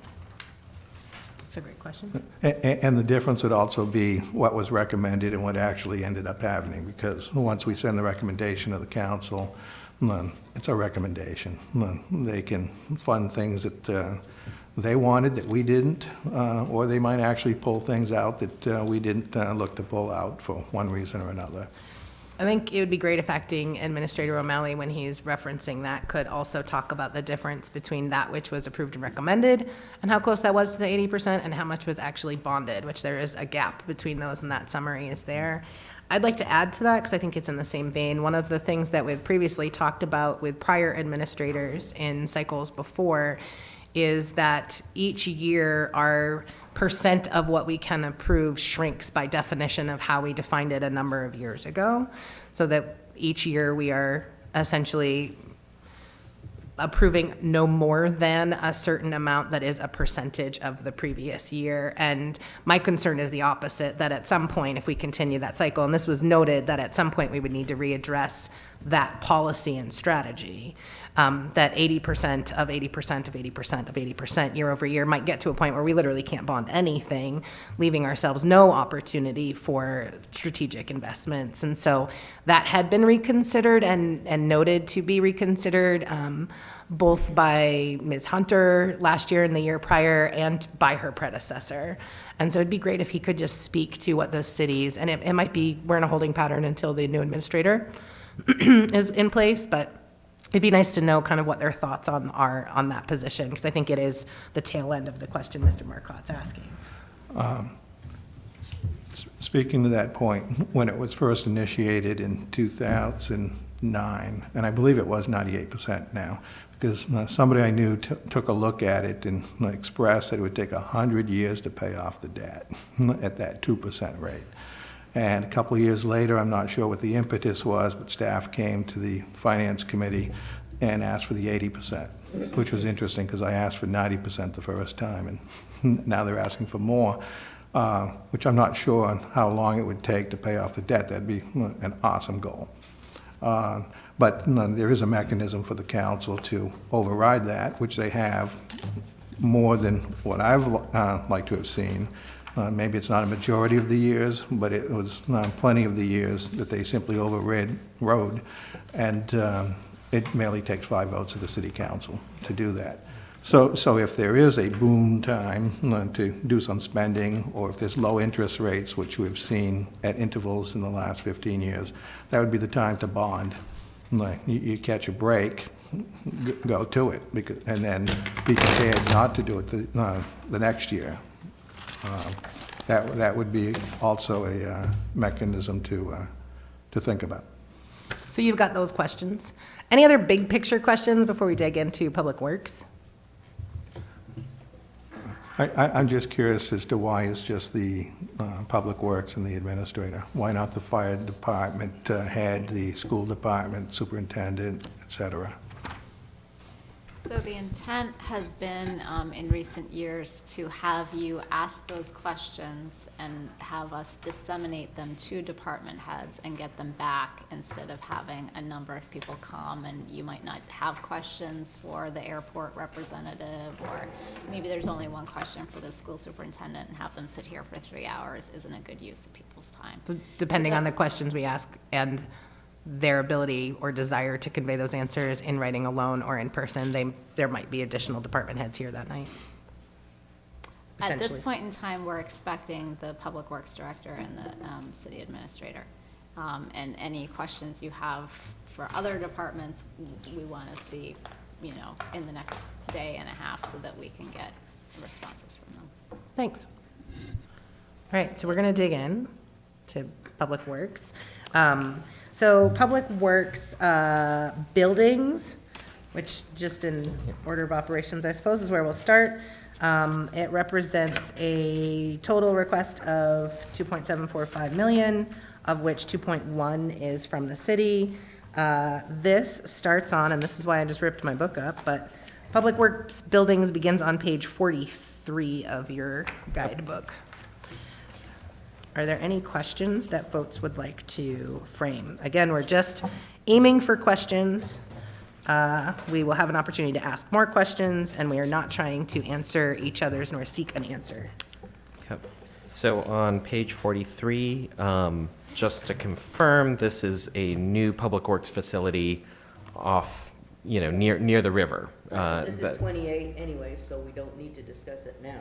That's a great question. And the difference would also be what was recommended and what actually ended up happening, because once we send the recommendation to the council, it's a recommendation. They can fund things that they wanted that we didn't, or they might actually pull things out that we didn't look to pull out for one reason or another. I think it would be great if Acting Administrator O'Malley, when he's referencing that, could also talk about the difference between that which was approved and recommended and how close that was to the 80% and how much was actually bonded, which there is a gap between those, and that summary is there. I'd like to add to that because I think it's in the same vein. One of the things that we've previously talked about with prior administrators in cycles before is that each year our percent of what we can approve shrinks by definition of how we defined it a number of years ago, so that each year we are essentially approving no more than a certain amount that is a percentage of the previous year. And my concern is the opposite, that at some point, if we continue that cycle, and this was noted, that at some point we would need to readdress that policy and strategy, that 80% of 80% of 80% of 80% year over year might get to a point where we literally can't bond anything, leaving ourselves no opportunity for strategic investments. And so that had been reconsidered and noted to be reconsidered, both by Ms. Hunter last year and the year prior and by her predecessor. And so it'd be great if he could just speak to what the cities, and it might be we're in a holding pattern until the new administrator is in place, but it'd be nice to know kind of what their thoughts are on that position, because I think it is the tail end of the question Mr. Marcotte's asking. Speaking to that point, when it was first initiated in 2009, and I believe it was 98% now, because somebody I knew took a look at it and expressed that it would take 100 years to pay off the debt at that 2% rate. And a couple of years later, I'm not sure what the impetus was, but staff came to the Finance Committee and asked for the 80%, which was interesting because I asked for 90% the first time, and now they're asking for more, which I'm not sure on how long it would take to pay off the debt. That'd be an awesome goal. But there is a mechanism for the council to override that, which they have more than what I've liked to have seen. Maybe it's not a majority of the years, but it was plenty of the years that they simply overrode, and it merely takes 5 votes of the city council to do that. So if there is a boom time to do some spending, or if there's low interest rates, which we've seen at intervals in the last 15 years, that would be the time to bond. You catch a break, go to it, and then be prepared not to do it the next year. That would be also a mechanism to think about. So you've got those questions. Any other big picture questions before we dig into Public Works? I'm just curious as to why it's just the Public Works and the administrator. Why not the fire department head, the school department superintendent, et cetera? So the intent has been, in recent years, to have you ask those questions and have us disseminate them to department heads and get them back, instead of having a number of people come and you might not have questions for the airport representative, or maybe there's only one question for the school superintendent, and have them sit here for 3 hours isn't a good use of people's time. So depending on the questions we ask and their ability or desire to convey those answers in writing alone or in person, there might be additional department heads here that night. At this Potentially. point in time, we're expecting the Public Works Director and the City Administrator. And any questions you have for other departments, we want to see, in the next day and a half, so that we can get responses from them. Thanks. All right, so we're going to dig in to Public Works. So Public Works buildings, which just in order of operations, I suppose, is where we'll start. It represents a total request of $2.745 million, of which 2.1 is from the city. This starts on, and this is why I just ripped my book up, but Public Works buildings begins on page 43 of your guidebook. Are there any questions that folks would like to frame? Again, we're just aiming for questions. We will have an opportunity to ask more questions, and we are not trying to answer each other's nor seek an answer. Yep. So on page 43, just to confirm, this is a new public works facility off, near the river. This is 28 anyway, so we don't need to discuss it now.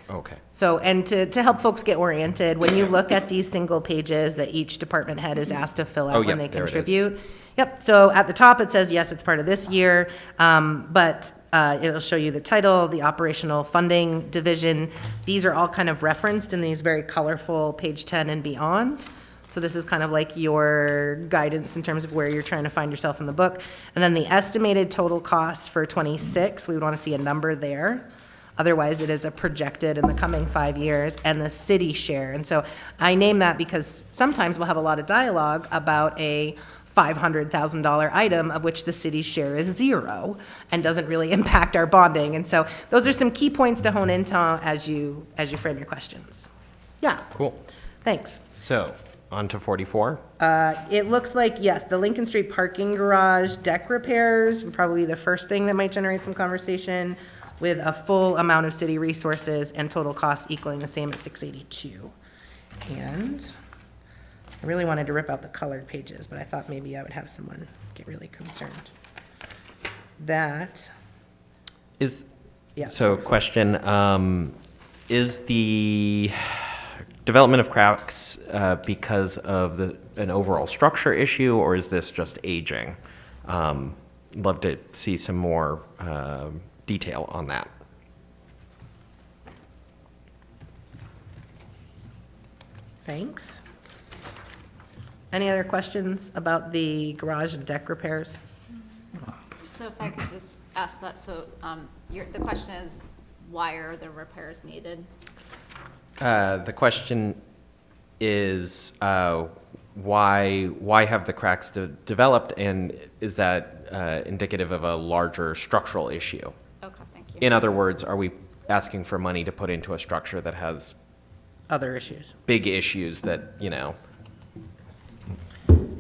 Okay. So, and to help folks get oriented, when you look at these single pages that each department head is asked to fill out when they there it is. contribute. Yep, so at the top it says, yes, it's part of this year, but it'll show you the title, the operational funding division. These are all kind of referenced in these very colorful page 10 and beyond. So this is kind of like your guidance in terms of where you're trying to find yourself in the book. And then the estimated total cost for 26, we would want to see a number there. Otherwise, it is a projected in the coming 5 years, and the city share. And so I name that because sometimes we'll have a lot of dialogue about a $500,000 item of which the city's share is 0 and doesn't really impact our bonding. And so those are some key points to hone into as you frame your questions. Yeah. Cool. Thanks. So on to 44. It looks like, yes, the Lincoln Street parking garage deck repairs would probably be the first thing that might generate some conversation, with a full amount of city resources and total cost equaling the same at $682. And I really wanted to rip out the colored pages, but I thought maybe I would have someone get really concerned. That, Is, yeah. so question, is the development of cracks because of an overall structure issue, or is this just aging? Love to see some more detail on that. Thanks. Any other questions about the garage and deck repairs? So if I could just ask that, so the question is, why are the repairs needed? The question is, why have the cracks developed, and is that indicative of a larger structural issue? Okay, thank you. In other words, are we asking for money to put into a structure that has Other issues. big issues that,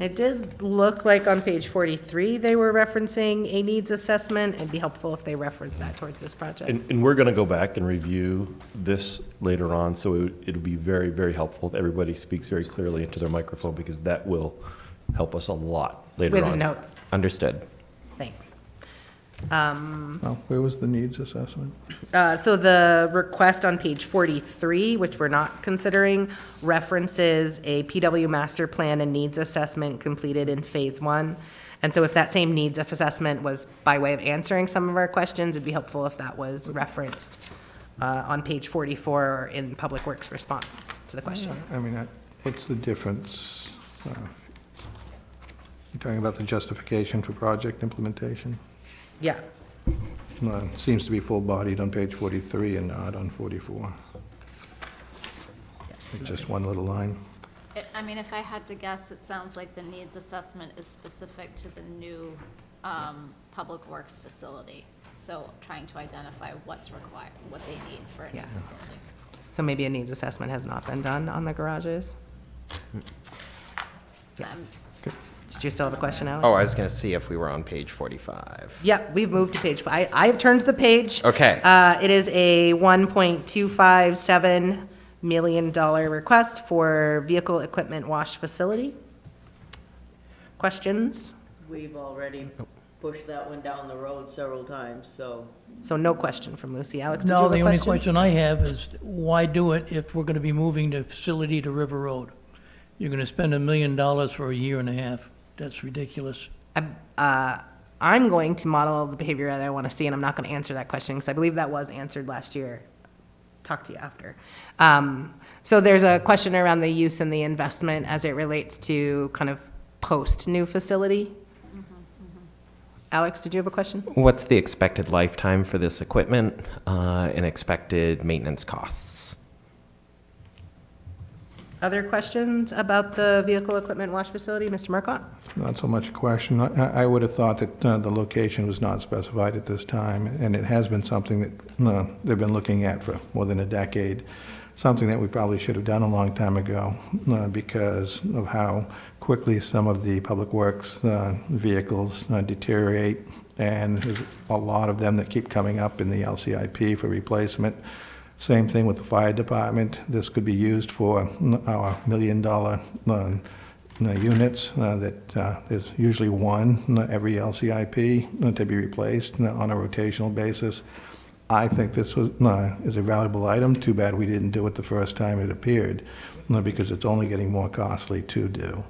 It did look like on page 43, they were referencing a needs assessment. It'd be helpful if they reference that towards this project. And we're going to go back and review this later on, so it'll be very, very helpful if everybody speaks very clearly into their microphone, because that will help us a lot later on. With the notes. understood? Thanks. Well, where was the needs assessment? So the request on page 43, which we're not considering, references a PW master plan and needs assessment completed in phase 1. And so if that same needs assessment was by way of answering some of our questions, it'd be helpful if that was referenced on page 44 or in Public Works response to the question. I mean, what's the difference? You're talking about the justification for project implementation? Yeah. It seems to be full-bodied on page 43 and not on 44. It's just one little line. I mean, if I had to guess, it sounds like the needs assessment is specific to the new Public Works facility. So trying to identify what's required, what they need for a new Yeah. facility. So maybe a needs assessment has not been done on the garages? Yeah. Did you still have a question, Alex? Oh, I was going to see if we were on page 45. Yeah, we've moved to page 5. I have turned the page. Okay. It is a $1.257 million request for vehicle equipment wash facility. Questions? We've already pushed that one down the road several times, so. So no question from Lucy. Alex, did you No, have a the only question? question I have is, why do it if we're gonna be moving the facility to River Road? You're gonna spend $1 million for a year and a half. That's ridiculous. I'm going to model the behavior that I want to see, and I'm not going to answer that question because I believe that was answered last year. Talk to you after. So there's a question around the use and the investment as it relates to kind of post-new facility. Alex, did you have a question? What's the expected lifetime for this equipment and expected maintenance costs? Other questions about the vehicle equipment wash facility? Mr. Marcotte? Not so much a question. I would have thought that the location was not specified at this time, and it has been something that they've been looking at for more than a decade, something that we probably should have done a long time ago because of how quickly some of the public works vehicles deteriorate, and there's a lot of them that keep coming up in the LCIP for replacement. Same thing with the fire department. This could be used for our $1 million units that there's usually one every LCIP to be replaced on a rotational basis. I think this is a valuable item. Too bad we didn't do it the first time it appeared because it's only getting more costly to do.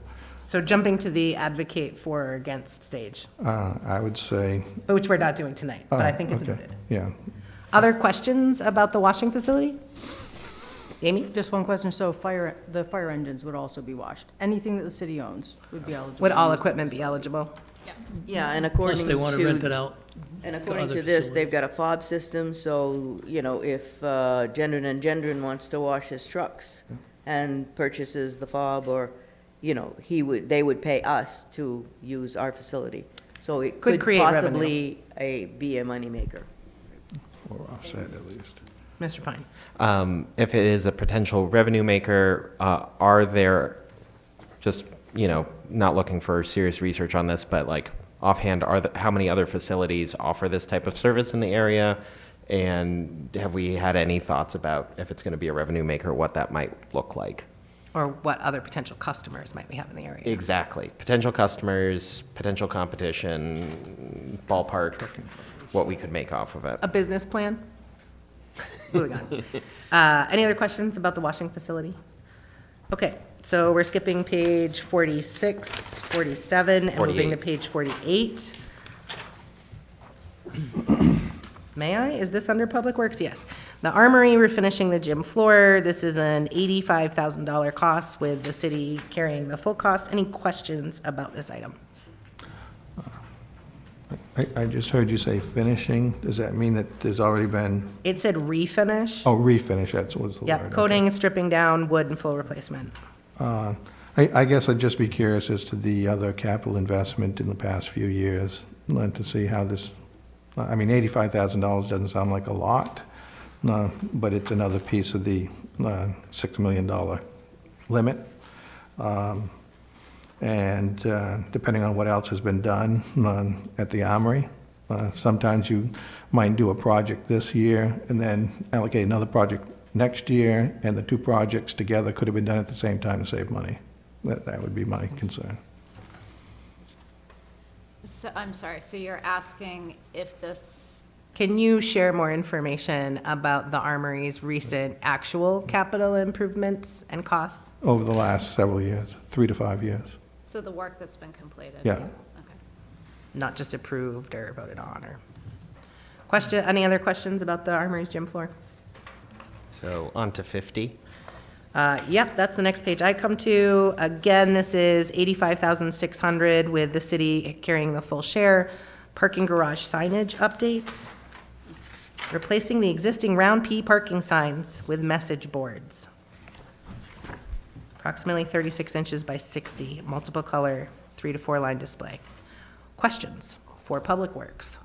So jumping to the advocate for or against stage, I would say. which we're not doing tonight, but I think it's Okay. noted. Yeah. Other questions about the washing facility? Amy? Just one question, so the fire engines would also be washed? Anything that the city owns would be eligible? Would to all use that equipment be facility? eligible? Yeah, and Plus, according they wanna rent it to, out. and according other to this, facilities. they've got a fob system, so, you know, if Gendron and Gendron wants to wash his trucks and purchases the fob, or, you know, they would pay us to use our facility. So it Could could create revenue. possibly be a moneymaker. Or offset at least. Mr. Pine? If it is a potential revenue maker, are there, just, you know, not looking for serious research on this, but like offhand, how many other facilities offer this type of service in the area? And have we had any thoughts about if it's going to be a revenue maker, what that might look like? Or what other potential customers might we have in the area? Exactly. Potential customers, potential competition, ballpark, what we could make off of it. A business plan? Moving on. Any other questions about the washing facility? Okay, so we're skipping page 46, 47, and moving to 48. page 48. May I? Is this under Public Works? Yes. The Armory, refinishing the gym floor. This is an $85,000 cost with the city carrying the full cost. Any questions about this item? I just heard you say finishing. Does that mean that there's already been, It said refinish. oh, refinish, that's what's the word. Yeah, okay. coating, stripping down, wood, and full replacement. I guess I'd just be curious as to the other capital investment in the past few years, to see how this, I mean, $85,000 doesn't sound like a lot, but it's another piece of the $6 million limit. And depending on what else has been done at the Armory, sometimes you might do a project this year and then allocate another project next year, and the two projects together could have been done at the same time to save money. That would be my concern. So, I'm sorry, so you're asking if this, Can you share more information about the Armory's recent actual capital improvements and costs? Over the last several years, 3 to 5 years. so the work that's been completed? Yeah. Okay. not just approved or voted on or. Any other questions about the Armory's gym floor? So on to 50. Yep, that's the next page I come to. Again, this is 85,600 with the city carrying the full share. Parking garage signage updates. Replacing the existing round P parking signs with message boards. Approximately 36 inches by 60, multiple color, 3 to 4 line display. Questions for Public Works?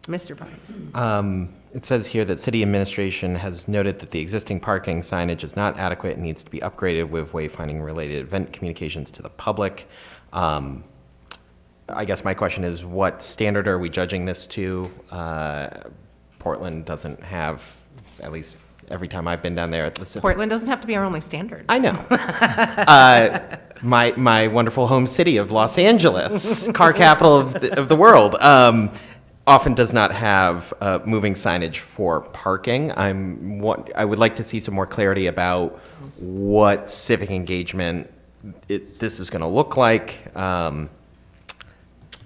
Mr. Pine. It says here that city administration has noted that the existing parking signage is not adequate and needs to be upgraded with wayfinding-related event communications to the public. I guess my question is, what standard are we judging this to? Portland doesn't have, at least every time I've been down there at the city. Portland doesn't have to be our only standard. I know. My wonderful home city of Los Angeles, car capital of the world, often does not have moving signage for parking. I would like to see some more clarity about what civic engagement this is going to look like. I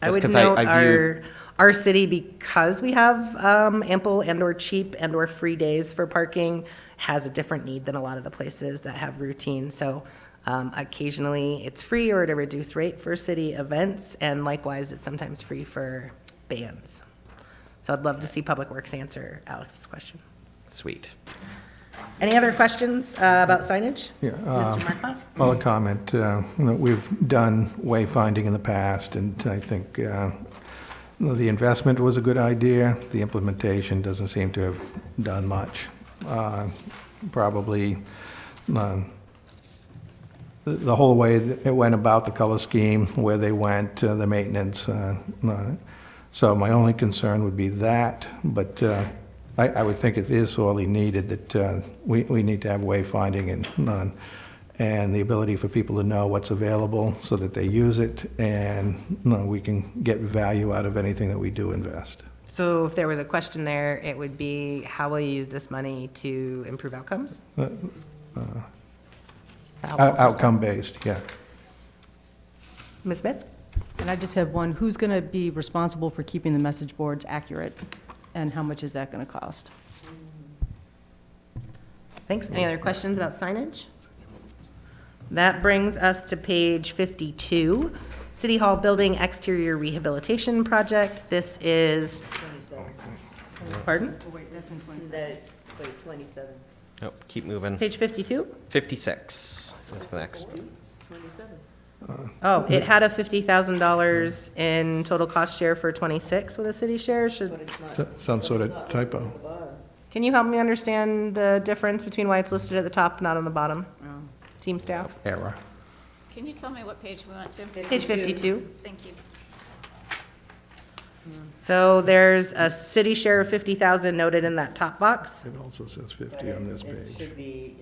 would note our city, because we have ample and/or cheap and/or free days for parking, has a different need than a lot of the places that have routine. So occasionally it's free or at a reduced rate for city events, and likewise it's sometimes free for bands. So I'd love to see Public Works answer Alex's question. Sweet. Any other questions about signage? Yeah, Mr. Marcotte? well, a comment, we've done wayfinding in the past, and I think the investment was a good idea. The implementation doesn't seem to have done much. Probably the whole way that it went about, the color scheme, where they went, the maintenance. So my only concern would be that, but I would think it is sorely needed that we need to have wayfinding and the ability for people to know what's available so that they use it, and we can get value out of anything that we do invest. So if there was a question there, it would be, how will you use this money to improve outcomes? Outcome-based, yeah. Ms. Smith? And I just have one, who's going to be responsible for keeping the message boards accurate? And how much is that going to cost? Thanks. Any other questions about signage? That brings us to page 52, City Hall Building Exterior Rehabilitation Project. This is, pardon? Oh, wait, that's in 27. That's, wait, 27. Nope, keep moving. Page 52? 56 is the next. 27. Oh, it had a $50,000 in total cost share for 26 with a city share. Some sort of typo. Can you help me understand the difference between why it's listed at the top, not on the bottom? Team staff? Error. Can you tell me what page we went to? Page 52. Thank you. So there's a city share of 50,000 noted in that top box. It also says 50 on this It page. should be,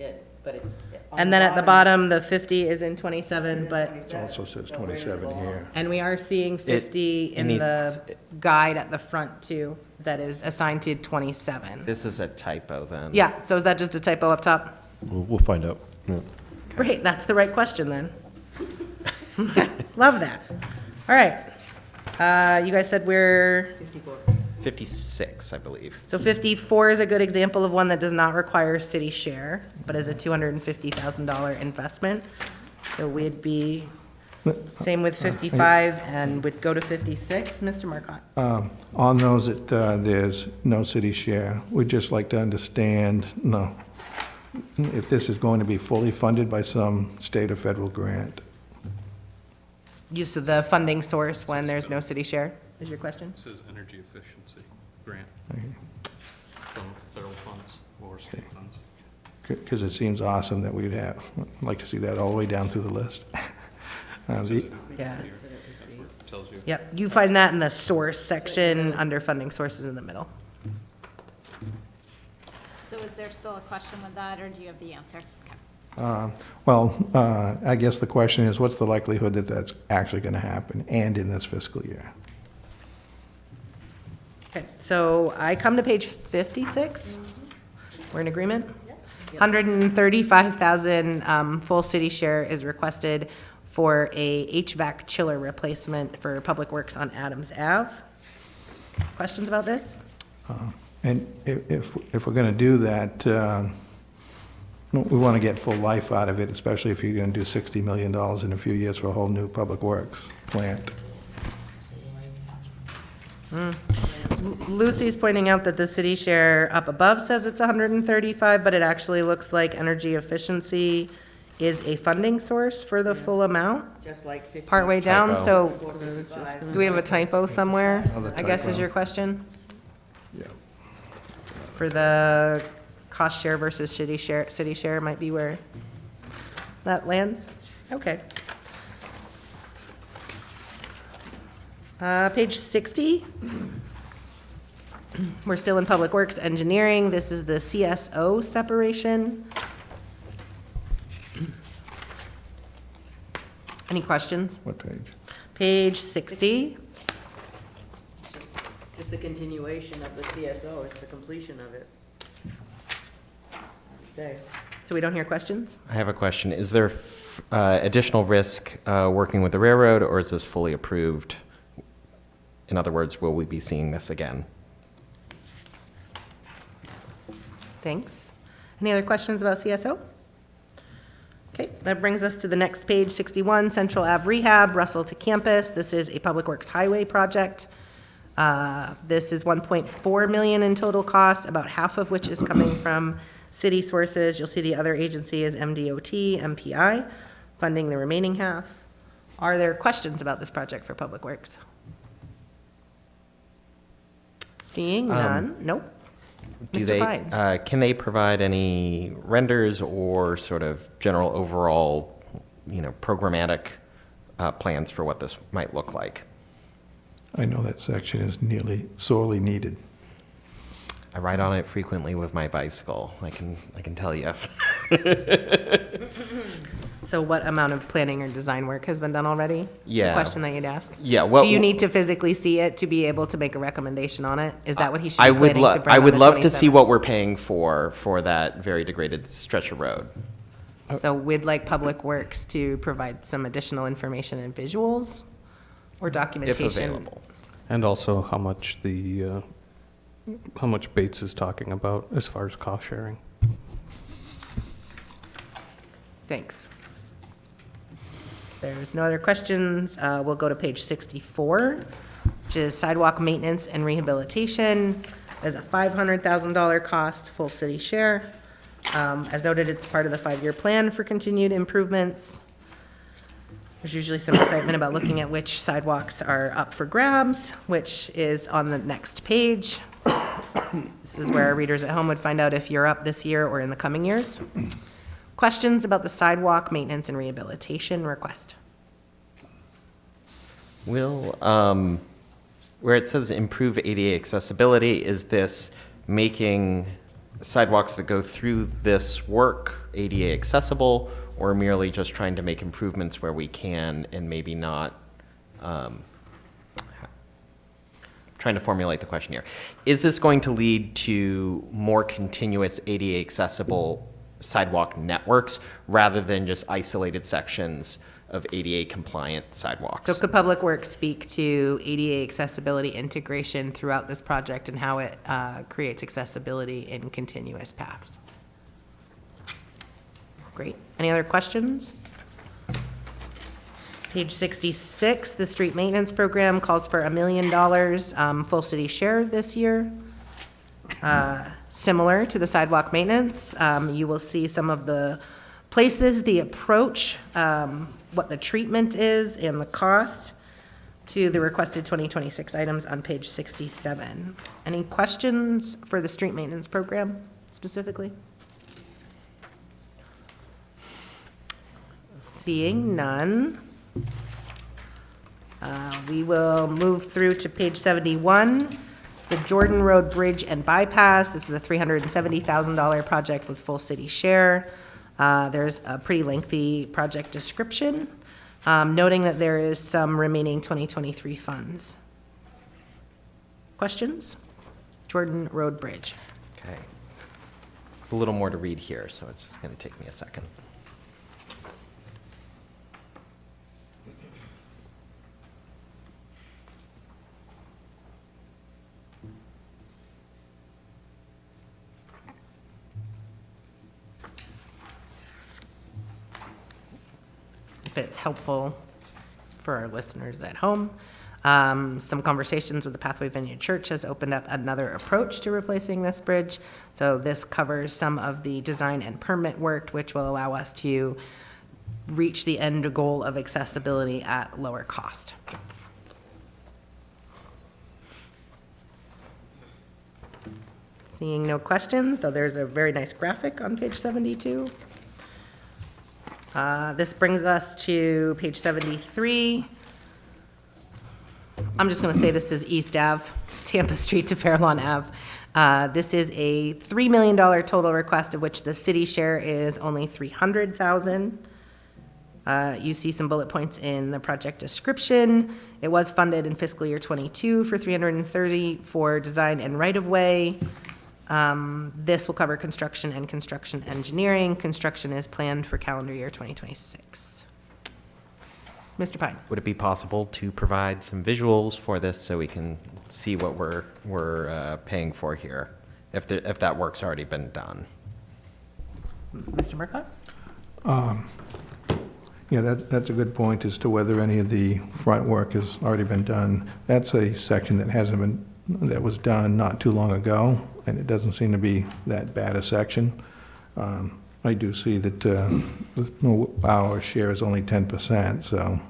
but it's. And then at the bottom, the 50 is in 27, but, It also says 27 here. and we are seeing 50 in the guide at the front too, that is assigned to 27. This is a typo then. Yeah, so is that just a typo up top? We'll find out. Yeah. Great, that's the right question then. Love that. All right. You guys said we're, 56, I believe. so 54 is a good example of one that does not require city share, but is a $250,000 investment. So we'd be, same with 55 and would go to 56. Mr. Marcotte? On those, there's no city share. We'd just like to understand, if this is going to be fully funded by some state or federal grant. Use of the funding source when there's no city share, is your question? This is energy efficiency grant from federal funds or state funds. Because it seems awesome that we'd have, I'd like to see that all the way down through the list. Yeah. That's what it tells you. Yep, you find that in the source section under funding sources in the middle. So is there still a question with that, or do you have the answer? Okay. I guess the question is, what's the likelihood that that's actually going to happen, and in this fiscal year? Okay, so I come to page 56. We're in agreement? 135,000 full city share is requested for a HVAC chiller replacement for Public Works on Adams Ave. Questions about this? And if we're going to do that, we want to get full life out of it, especially if you're going to do $60 million in a few years for a whole new public works plant. Lucy's pointing out that the city share up above says it's 135, but it actually looks like energy efficiency is a funding source for the full amount, Just like 50. partway down, Typo. so 455. do we have a typo somewhere? Another I guess is typo. your question? Yeah. For the cost share versus city share might be where that lands? Okay. Page 60. We're still in Public Works Engineering. This is the CSO separation. Any questions? What page? Page 60. Just the continuation of the CSO, it's the completion of it. I'd say. So we don't hear questions? I have a question. Is there additional risk working with the railroad, or is this fully approved? In other words, will we be seeing this again? Thanks. Any other questions about CSO? Okay, that brings us to the next page, 61, Central Ave Rehab, Russell to Campus. This is a Public Works Highway project. This is 1.4 million in total cost, about half of which is coming from city sources. You'll see the other agency is MDOT, MPI, funding the remaining half. Are there questions about this project for Public Works? Seeing none, nope. Do Mr. they, Pine. can they provide any renders or sort of general overall, programmatic plans for what this might look like? I know that section is sorely needed. I ride on it frequently with my bicycle. I can tell you. So what amount of planning or design work has been done already? Is Yeah. the question that you'd ask. Yeah. Well, Do you need to physically see it to be able to make a recommendation on it? Is that what he should I be would planning to bring I on would the love to see 27th? what we're paying for that very degraded stretch of road. So we'd like Public Works to provide some additional information and visuals or If documentation. available. And also how much how much Bates is talking about as far as cost sharing. Thanks. There's no other questions. We'll go to page 64, which is sidewalk maintenance and rehabilitation. There's a $500,000 cost, full city share. As noted, it's part of the 5-year plan for continued improvements. There's usually some excitement about looking at which sidewalks are up for grabs, which is on the next page. This is where our readers at home would find out if you're up this year or in the coming years. Questions about the sidewalk maintenance and rehabilitation request? Will, where it says improve ADA accessibility, is this making sidewalks that go through this work ADA accessible, or merely just trying to make improvements where we can and maybe not, trying to formulate the question here. Is this going to lead to more continuous ADA accessible sidewalk networks rather than just isolated sections of ADA compliant sidewalks? So could Public Works speak to ADA accessibility integration throughout this project and how it creates accessibility in continuous paths? Great. Any other questions? Page 66, the street maintenance program calls for $1 million full city share this year. Similar to the sidewalk maintenance, you will see some of the places, the approach, what the treatment is, and the cost to the requested 2026 items on page 67. Any questions for the street maintenance program specifically? Seeing none. We will move through to page 71. It's the Jordan Road Bridge and Bypass. This is a $370,000 project with full city share. There's a pretty lengthy project description, noting that there is some remaining 2023 funds. Questions? Jordan Road Bridge. Okay. A little more to read here, so it's just going to take me a second. if it's helpful for our listeners at home. Some conversations with the Pathway Vineyard Church has opened up another approach to replacing this bridge. So this covers some of the design and permit work, which will allow us to reach the end goal of accessibility at lower cost. Seeing no questions, though there's a very nice graphic on page 72. This brings us to page 73. I'm just going to say this is East Ave, Tampa Street to Fairlawn Ave. This is a $3 million total request, of which the city share is only $300,000. You see some bullet points in the project description. It was funded in fiscal year '22 for $330 for design and right-of-way. This will cover construction and construction engineering. Construction is planned for calendar year 2026. Mr. Pine. Would it be possible to provide some visuals for this so we can see what we're paying for here, if that work's already been done? Mr. Murcott? Yeah, that's a good point as to whether any of the front work has already been done. That's a section that was done not too long ago, and it doesn't seem to be that bad a section. I do see that our share is only 10%, so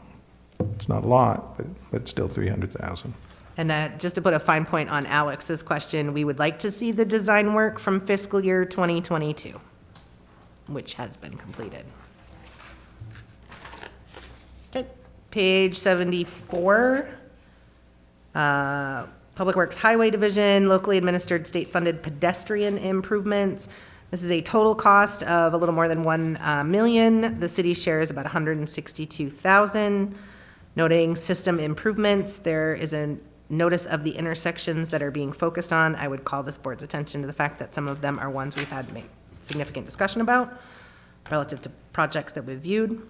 it's not a lot, but it's still $300,000. And just to put a fine point on Alex's question, we would like to see the design work from fiscal year 2022, which has been completed. Okay, page 74. Public Works Highway Division, locally administered state-funded pedestrian improvements. This is a total cost of a little more than $1 million. The city share is about $162,000. Noting system improvements, there is a notice of the intersections that are being focused on. I would call this board's attention to the fact that some of them are ones we've had significant discussion about relative to projects that we've viewed,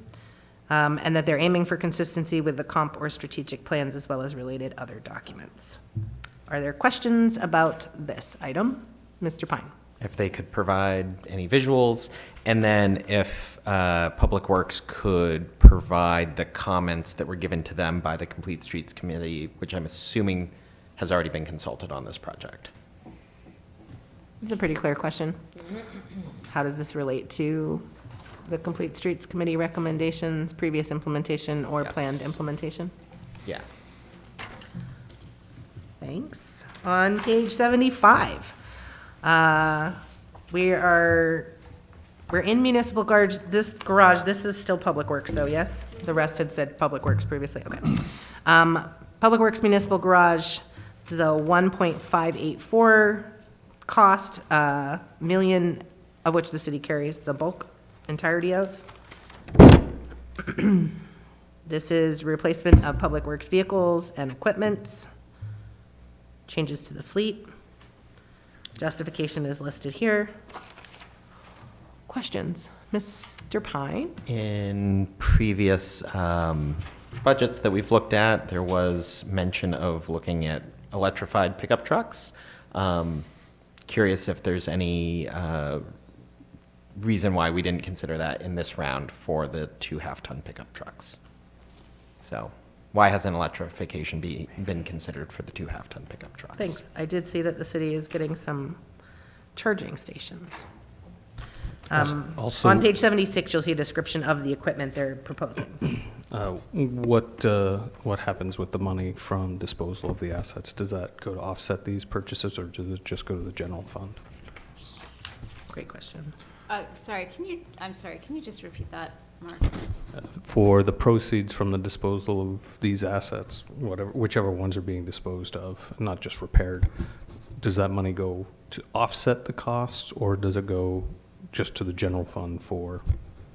and that they're aiming for consistency with the comp or strategic plans as well as related other documents. Are there questions about this item? Mr. Pine. If they could provide any visuals, and then if Public Works could provide the comments that were given to them by the Complete Streets Committee, which I'm assuming has already been consulted on this project. It's a pretty clear question. How does this relate to the Complete Streets Committee recommendations, previous implementation, or Yes. planned implementation? Yeah. Thanks. On page 75, we're in municipal garage. This is still Public Works though, yes? The rest had said Public Works previously, okay. Public Works Municipal Garage, this is a 1.584 cost, million, of which the city carries the bulk entirety of. This is replacement of Public Works vehicles and equipment. Changes to the fleet. Justification is listed here. Questions? Mr. Pine? In previous budgets that we've looked at, there was mention of looking at electrified pickup trucks. Curious if there's any reason why we didn't consider that in this round for the 2 half-ton pickup trucks. So why hasn't electrification been considered for the 2 half-ton pickup trucks? Thanks. I did see that the city is getting some charging stations. Also- On page 76, you'll see a description of the equipment they're proposing. What happens with the money from disposal of the assets? Does that go to offset these purchases, or does it just go to the general fund? Great question. I'm sorry, can you just repeat that, Mark? For the proceeds from the disposal of these assets, whichever ones are being disposed of, not just repaired, does that money go to offset the costs, or does it go just to the general fund for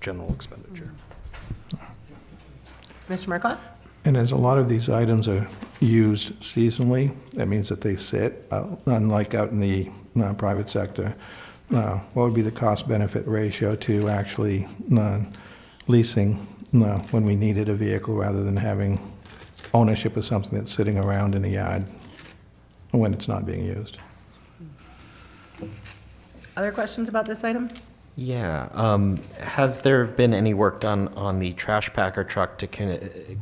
general expenditure? Mr. Marcotte? And as a lot of these items are used seasonally, that means that they sit, unlike out in the private sector. What would be the cost-benefit ratio to actually leasing when we needed a vehicle rather than having ownership of something that's sitting around in a yard when it's not being used? Other questions about this item? Yeah, has there been any work done on the trash packer truck to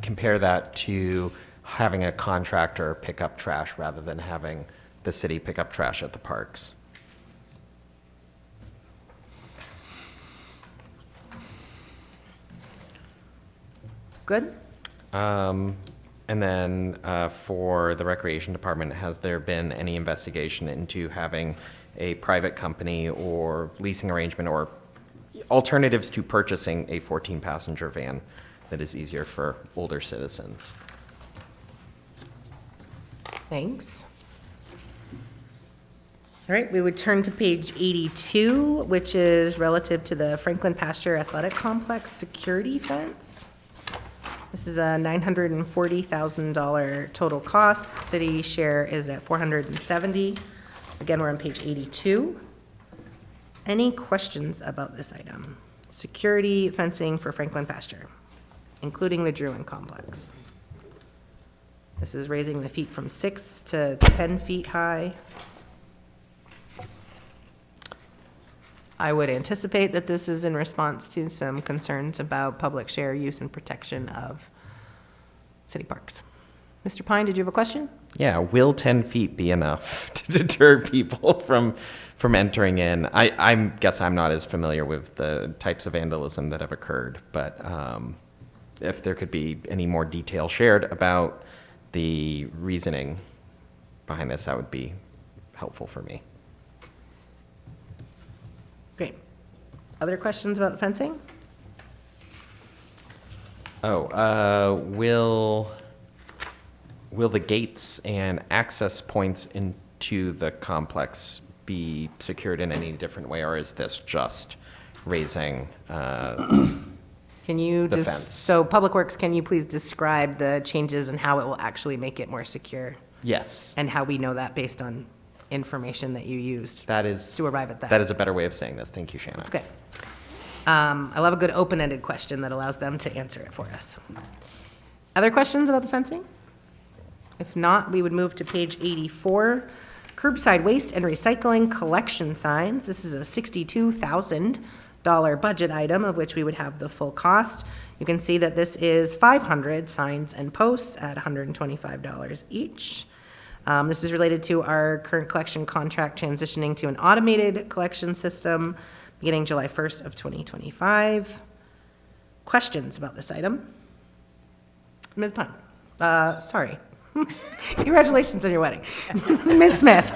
compare that to having a contractor pick up trash rather than having the city pick up trash at the parks? Good? And then for the recreation department, has there been any investigation into having a private company or leasing arrangement or alternatives to purchasing a 14-passenger van that is easier for older citizens? Thanks. All right, we would turn to page 82, which is relative to the Franklin Pasture Athletic Complex security fence. This is a $940,000 total cost. City share is at $470,000. Again, we're on page 82. Any questions about this item? Security fencing for Franklin Pasture, including the Druin complex. This is raising the feet from 6 to 10 feet high. I would anticipate that this is in response to some concerns about public share use and protection of city parks. Mr. Pine, did you have a question? Yeah, will 10 feet be enough to deter people from entering in? I guess I'm not as familiar with the types of vandalism that have occurred, but if there could be any more detail shared about the reasoning behind this, that would be helpful for me. Great. Other questions about the fencing? Will the gates and access points into the complex be secured in any different way, or is this just raising Can you the just, fence? so Public Works, can you please describe the changes and how it will actually make it more secure? Yes, And how we know that based on information that you used that is to arrive at that? that is a better way of saying this. Thank you, Shannon. That's good. I love a good open-ended question that allows them to answer it for us. Other questions about the fencing? If not, we would move to page 84, curbside waste and recycling collection signs. This is a $62,000 budget item, of which we would have the full cost. You can see that this is 500 signs and posts at $125 each. This is related to our current collection contract transitioning to an automated collection system beginning July 1st of 2025. Questions about this item? Ms. Pine, sorry. Congratulations on your wedding. Ms. Smith.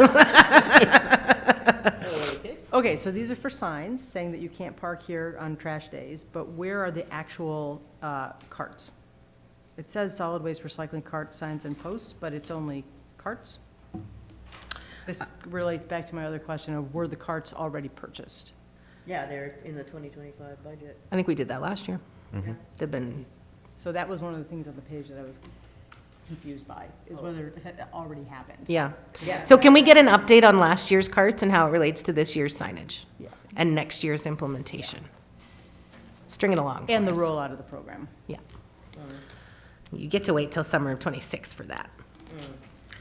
Okay, so these are for signs saying that you can't park here on trash days, but where are the actual carts? It says solid waste recycling cart signs and posts, but it's only carts? This relates back to my other question of were the carts already purchased? Yeah, they're in the 2025 budget. I think we did that last year. They've been, So that was one of the things on the page that I was confused by, is whether it had already happened. yeah. Yeah. So can we get an update on last year's carts and how it relates to this year's signage? Yeah. And next year's implementation? String it along for And the us. rollout of the program. Yeah. You get to wait till summer of '26 for that.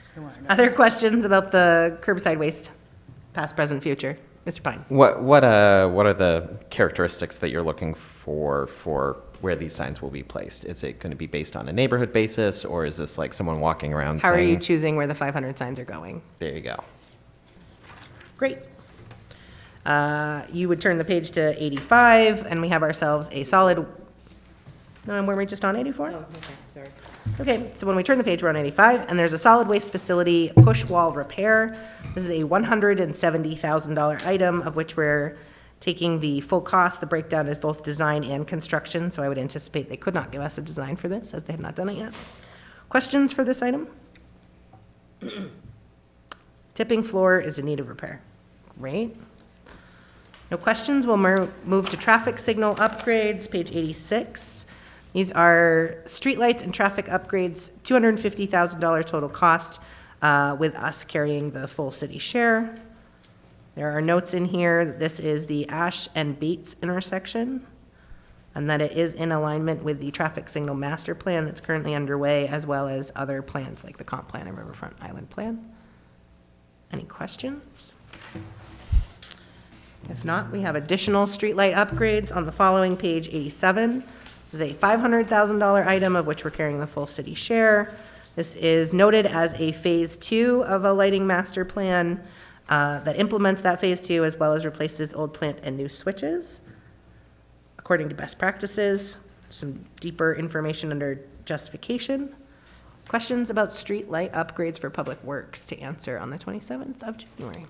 Still want to know. Other questions about the curbside waste, past, present, future? Mr. Pine? What are the characteristics that you're looking for where these signs will be placed? Is it going to be based on a neighborhood basis, or is this like someone walking around How are saying, you choosing where the 500 signs are going? there you go? Great. You would turn the page to 85, and we have ourselves a solid, no, were we just on 84? Oh, okay, sorry. It's okay, so when we turn the page, we're on 85, and there's a solid waste facility push wall repair. This is a $170,000 item, of which we're taking the full cost. The breakdown is both design and construction, so I would anticipate they could not give us a design for this, as they have not done it yet. Questions for this item? Tipping floor is in need of repair. Great. No questions, we'll move to traffic signal upgrades, page 86. These are streetlights and traffic upgrades, $250,000 total cost, with us carrying the full city share. There are notes in here that this is the Ash and Bates intersection, and that it is in alignment with the traffic signal master plan that's currently underway, as well as other plans like the comp plan and Riverfront Island plan. Any questions? If not, we have additional streetlight upgrades on the following page 87. This is a $500,000 item of which we're carrying the full city share. This is noted as a phase 2 of a lighting master plan that implements that phase 2 as well as replaces old plant and new switches according to best practices. Some deeper information under justification. Questions about street light upgrades for public works to answer on the 27th of January.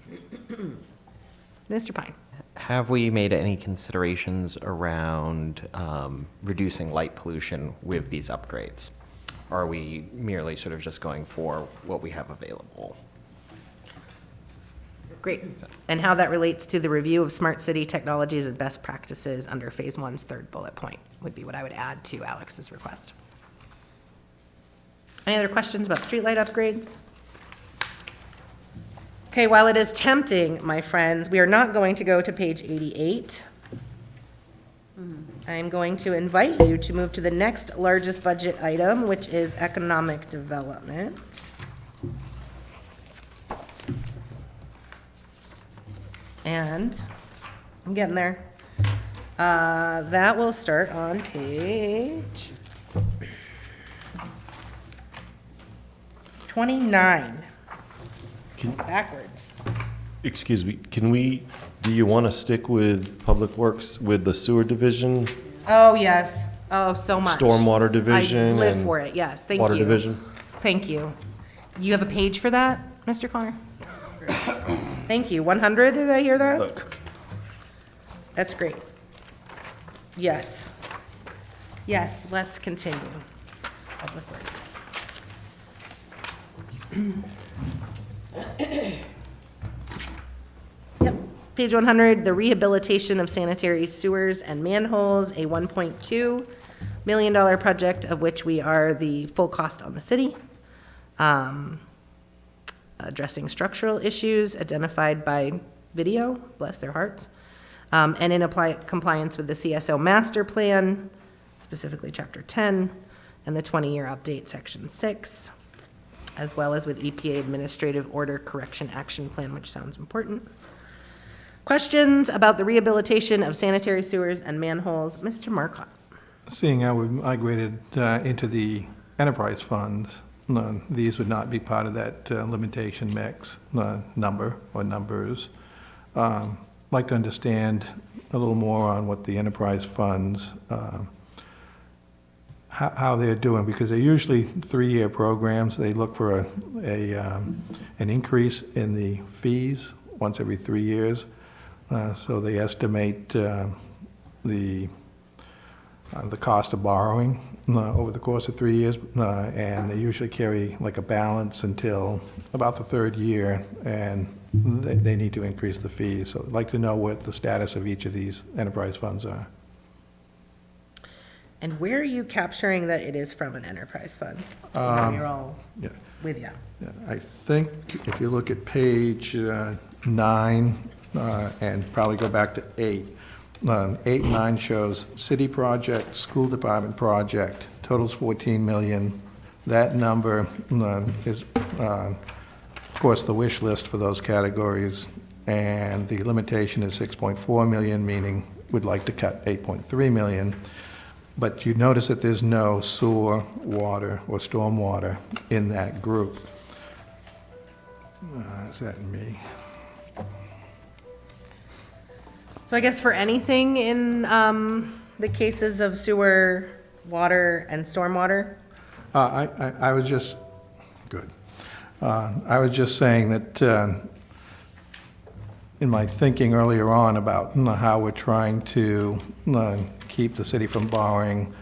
Mr. Pine. Have we made any considerations around reducing light pollution with these upgrades? Or are we merely sort of just going for what we have available? Great. And how that relates to the review of smart city technologies and best practices under phase 1's third bullet point would be what I would add to Alex's request. Any other questions about streetlight upgrades? Okay, while it is tempting, my friends, we are not going to go to page 88. I am going to invite you to move to the next largest budget item, which is economic development. And I'm getting there. That will start on page 29. Backwards. Excuse me, do you want to stick with Public Works with the sewer division? Oh, yes. Oh, so much. Stormwater division I live and for it, yes. Thank you. Water division? Thank you. You have a page for that, Mr. Connor? Thank you. 100, did I hear that? Look, That's great. Yes. Yes, let's continue. Public Works. Yep, page 100, the rehabilitation of sanitary sewers and manholes, a $1.2 million project of which we are the full cost on the city. Addressing structural issues identified by video, bless their hearts, and in compliance with the CSO master plan, specifically chapter 10, and the 20-year update, section 6, as well as with EPA administrative order correction action plan, which sounds important. Questions about the rehabilitation of sanitary sewers and manholes? Mr. Marcotte. Seeing how we've migrated into the enterprise funds, these would not be part of that limitation mix number or numbers. Like to understand a little more on what the enterprise funds, how they're doing, because they're usually 3-year programs. They look for an increase in the fees once every 3 years. So they estimate the cost of borrowing over the course of 3 years, and they usually carry like a balance until about the 3rd year, and they need to increase the fees. So I'd like to know what the status of each of these enterprise funds are. And where are you capturing that it is from an enterprise fund? So now you're all Yeah. with you. Yeah, I think if you look at page 9, and probably go back to 8, 8 and 9 shows city project, school department project, totals 14 million. That number is, of course, the wish list for those categories, and the limitation is 6.4 million, meaning we'd like to cut 8.3 million. But you notice that there's no sewer, water, or stormwater in that group. Is that me? So I guess for anything in the cases of sewer, water, and stormwater? I was just, good. I was just saying that in my thinking earlier on about how we're trying to keep the city from borrowing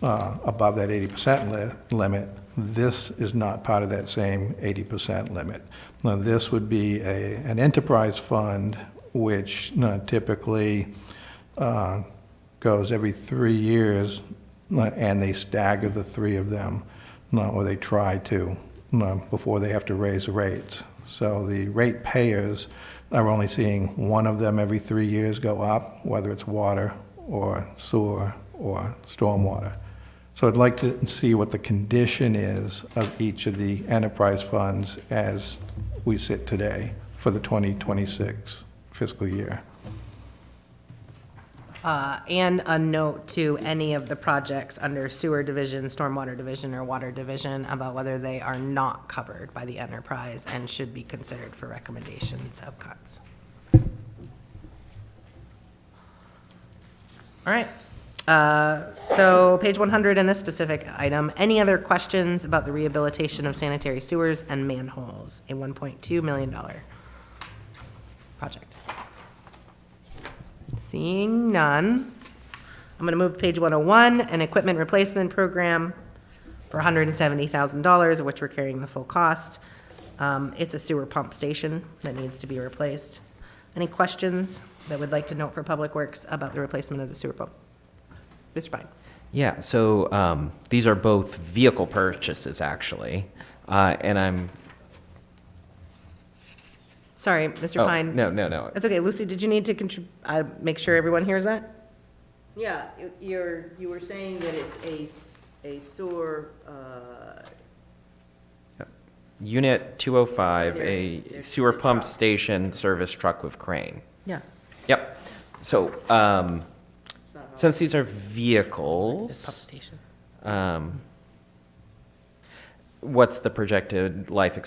above that 80% limit, this is not part of that same 80% limit. Now, this would be an enterprise fund, which typically goes every 3 years, and they stagger the 3 of them, or they try to, before they have to raise rates. So the rate payers are only seeing one of them every 3 years go up, whether it's water or sewer or stormwater. So I'd like to see what the condition is of each of the enterprise funds as we sit today for the 2026 fiscal year. And a note to any of the projects under sewer division, stormwater division, or water division about whether they are not covered by the enterprise and should be considered for recommendations of cuts. All right. So page 100 in this specific item, any other questions about the rehabilitation of sanitary sewers and manholes, a $1.2 million project? Seeing none, I'm going to move to page 101, an equipment replacement program for $170,000, of which we're carrying the full cost. It's a sewer pump station that needs to be replaced. Any questions that would like to note for Public Works about the replacement of the sewer pump? Mr. Pine. Yeah, so these are both vehicle purchases, actually, and I'm... Sorry, Mr. Pine. No. It's okay. Lucy, did you need to make sure everyone hears that? Yeah, you were saying that it's a sewer, Unit 205, There- a there's sewer the pump truck. station service truck with crane. Yeah. Yep. So, it's not all- since these are This pump vehicles, station. what's the projected life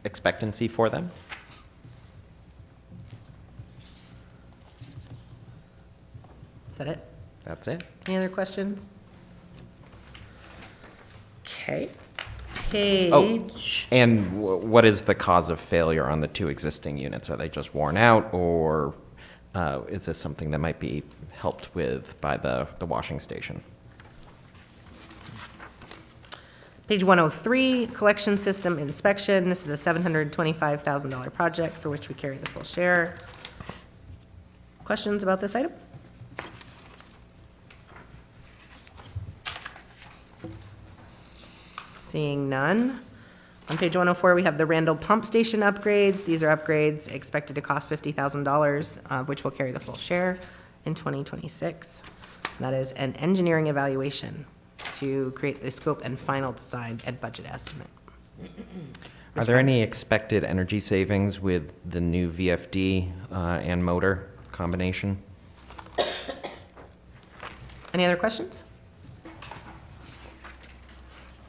expectancy for them? Is that it? That's it. Any other questions? Okay. Oh, Page, and what is the cause of failure on the two existing units? Are they just worn out, or is this something that might be helped with by the washing station? page 103, collection system inspection. This is a $725,000 project for which we carry the full share. Questions about this item? Seeing none. On page 104, we have the Randall Pump Station upgrades. These are upgrades expected to cost $50,000, of which will carry the full share in 2026. That is an engineering evaluation to create the scope and final design and budget estimate. Are there any expected energy savings with the new VFD and motor combination? Any other questions?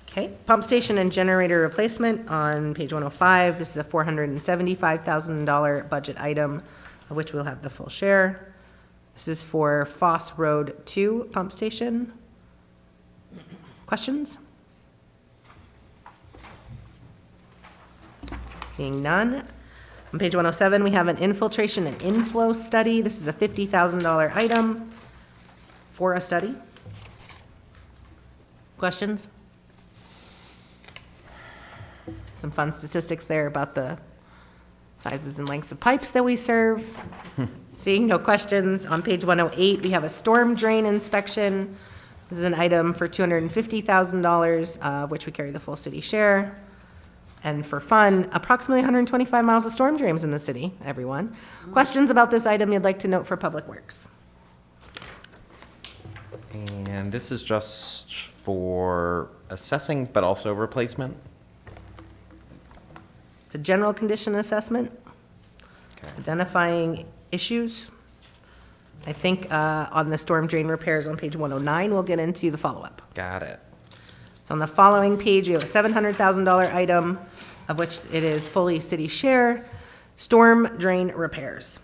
Okay, pump station and generator replacement on page 105. This is a $475,000 budget item, of which we'll have the full share. This is for Foss Road 2 pump station. Questions? Seeing none. On page 107, we have an infiltration and inflow study. This is a $50,000 item for a study. Questions? Some fun statistics there about the sizes and lengths of pipes that we serve. Seeing no questions, on page 108, we have a storm drain inspection. This is an item for $250,000, of which we carry the full city share. And for fun, approximately 125 miles of storm drains in the city, everyone. Questions about this item you'd like to note for Public Works? And this is just for assessing, but also replacement? It's a general condition assessment, Okay. identifying issues. I think on the storm drain repairs on page 109, we'll get into the follow-up. Got it. So on the following page, we have a $700,000 item, of which it is fully city share, storm drain repairs.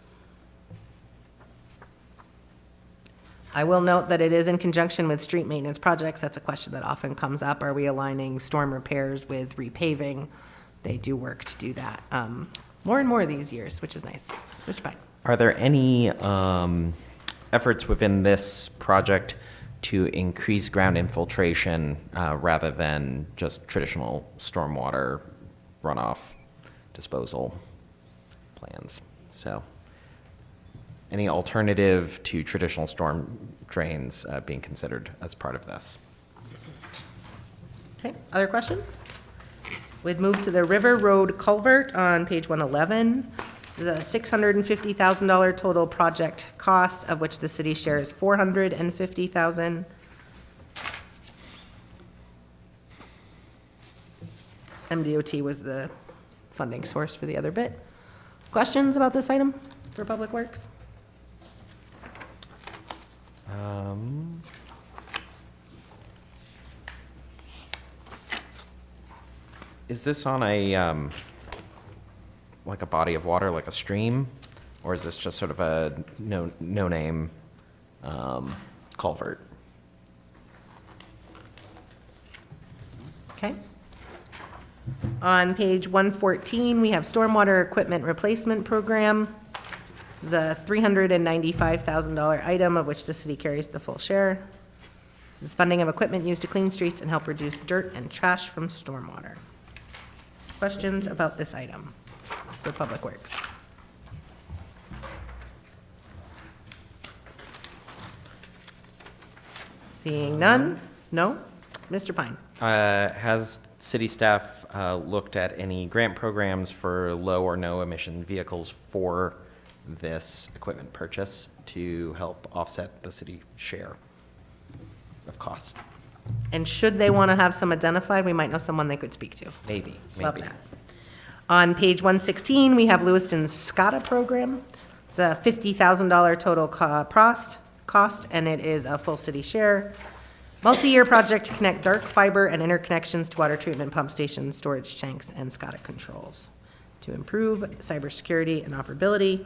I will note that it is in conjunction with street maintenance projects. That's a question that often comes up. Are we aligning storm repairs with repaving? They do work to do that more and more these years, which is nice. Mr. Pine. Are there any efforts within this project to increase ground infiltration rather than just traditional stormwater runoff disposal plans? So, any alternative to traditional storm drains being considered as part of this? Okay, other questions? We'd move to the River Road Culvert on page 111. This is a $650,000 total project cost, of which the city share is $450,000. MDOT was the funding source for the other bit. Questions about this item for Public Works? Is this on a, like a body of water, like a stream? Or is this just sort of a no-name culvert? Okay. On page 114, we have stormwater equipment replacement program. This is a $395,000 item of which the city carries the full share. This is funding of equipment used to clean streets and help reduce dirt and trash from stormwater. Questions about this item for Public Works? Seeing none? No? Mr. Pine? Has city staff looked at any grant programs for low or no emission vehicles for this equipment purchase to help offset the city share of cost? And should they want to have some identified, we might know someone they could speak to. Maybe. Love that. On page 116, we have Lewiston's SCADA program. It's a $50,000 total cost, and it is a full city share. Multi-year project to connect dark fiber and interconnections to water treatment pump stations, storage tanks, and SCADA controls to improve cybersecurity and operability.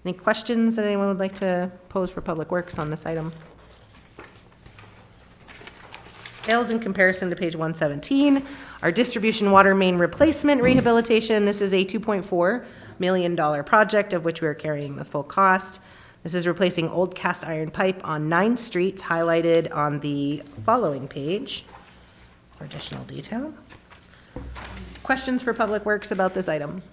Any questions that anyone would like to pose for Public Works on this item? Sales in comparison to page 117, our distribution water main replacement rehabilitation. This is a $2.4 million project of which we are carrying the full cost. This is replacing old cast iron pipe on 9 streets highlighted on the following page for additional detail. Questions for Public Works about this item?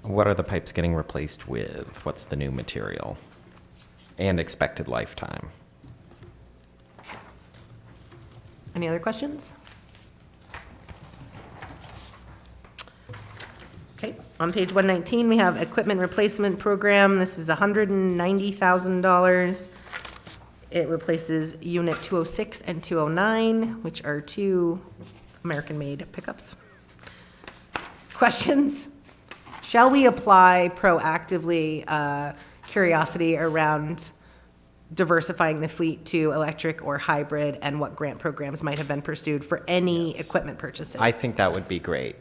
What are the pipes getting replaced with? What's the new material? And expected lifetime? Any other questions? Okay, on page 119, we have equipment replacement program. This is $190,000. It replaces Unit 206 and 209, which are 2 American-made pickups. Questions? Shall we apply proactively curiosity around diversifying the fleet to electric or hybrid, and what grant programs might have been pursued for any equipment purchases? I think that would be great.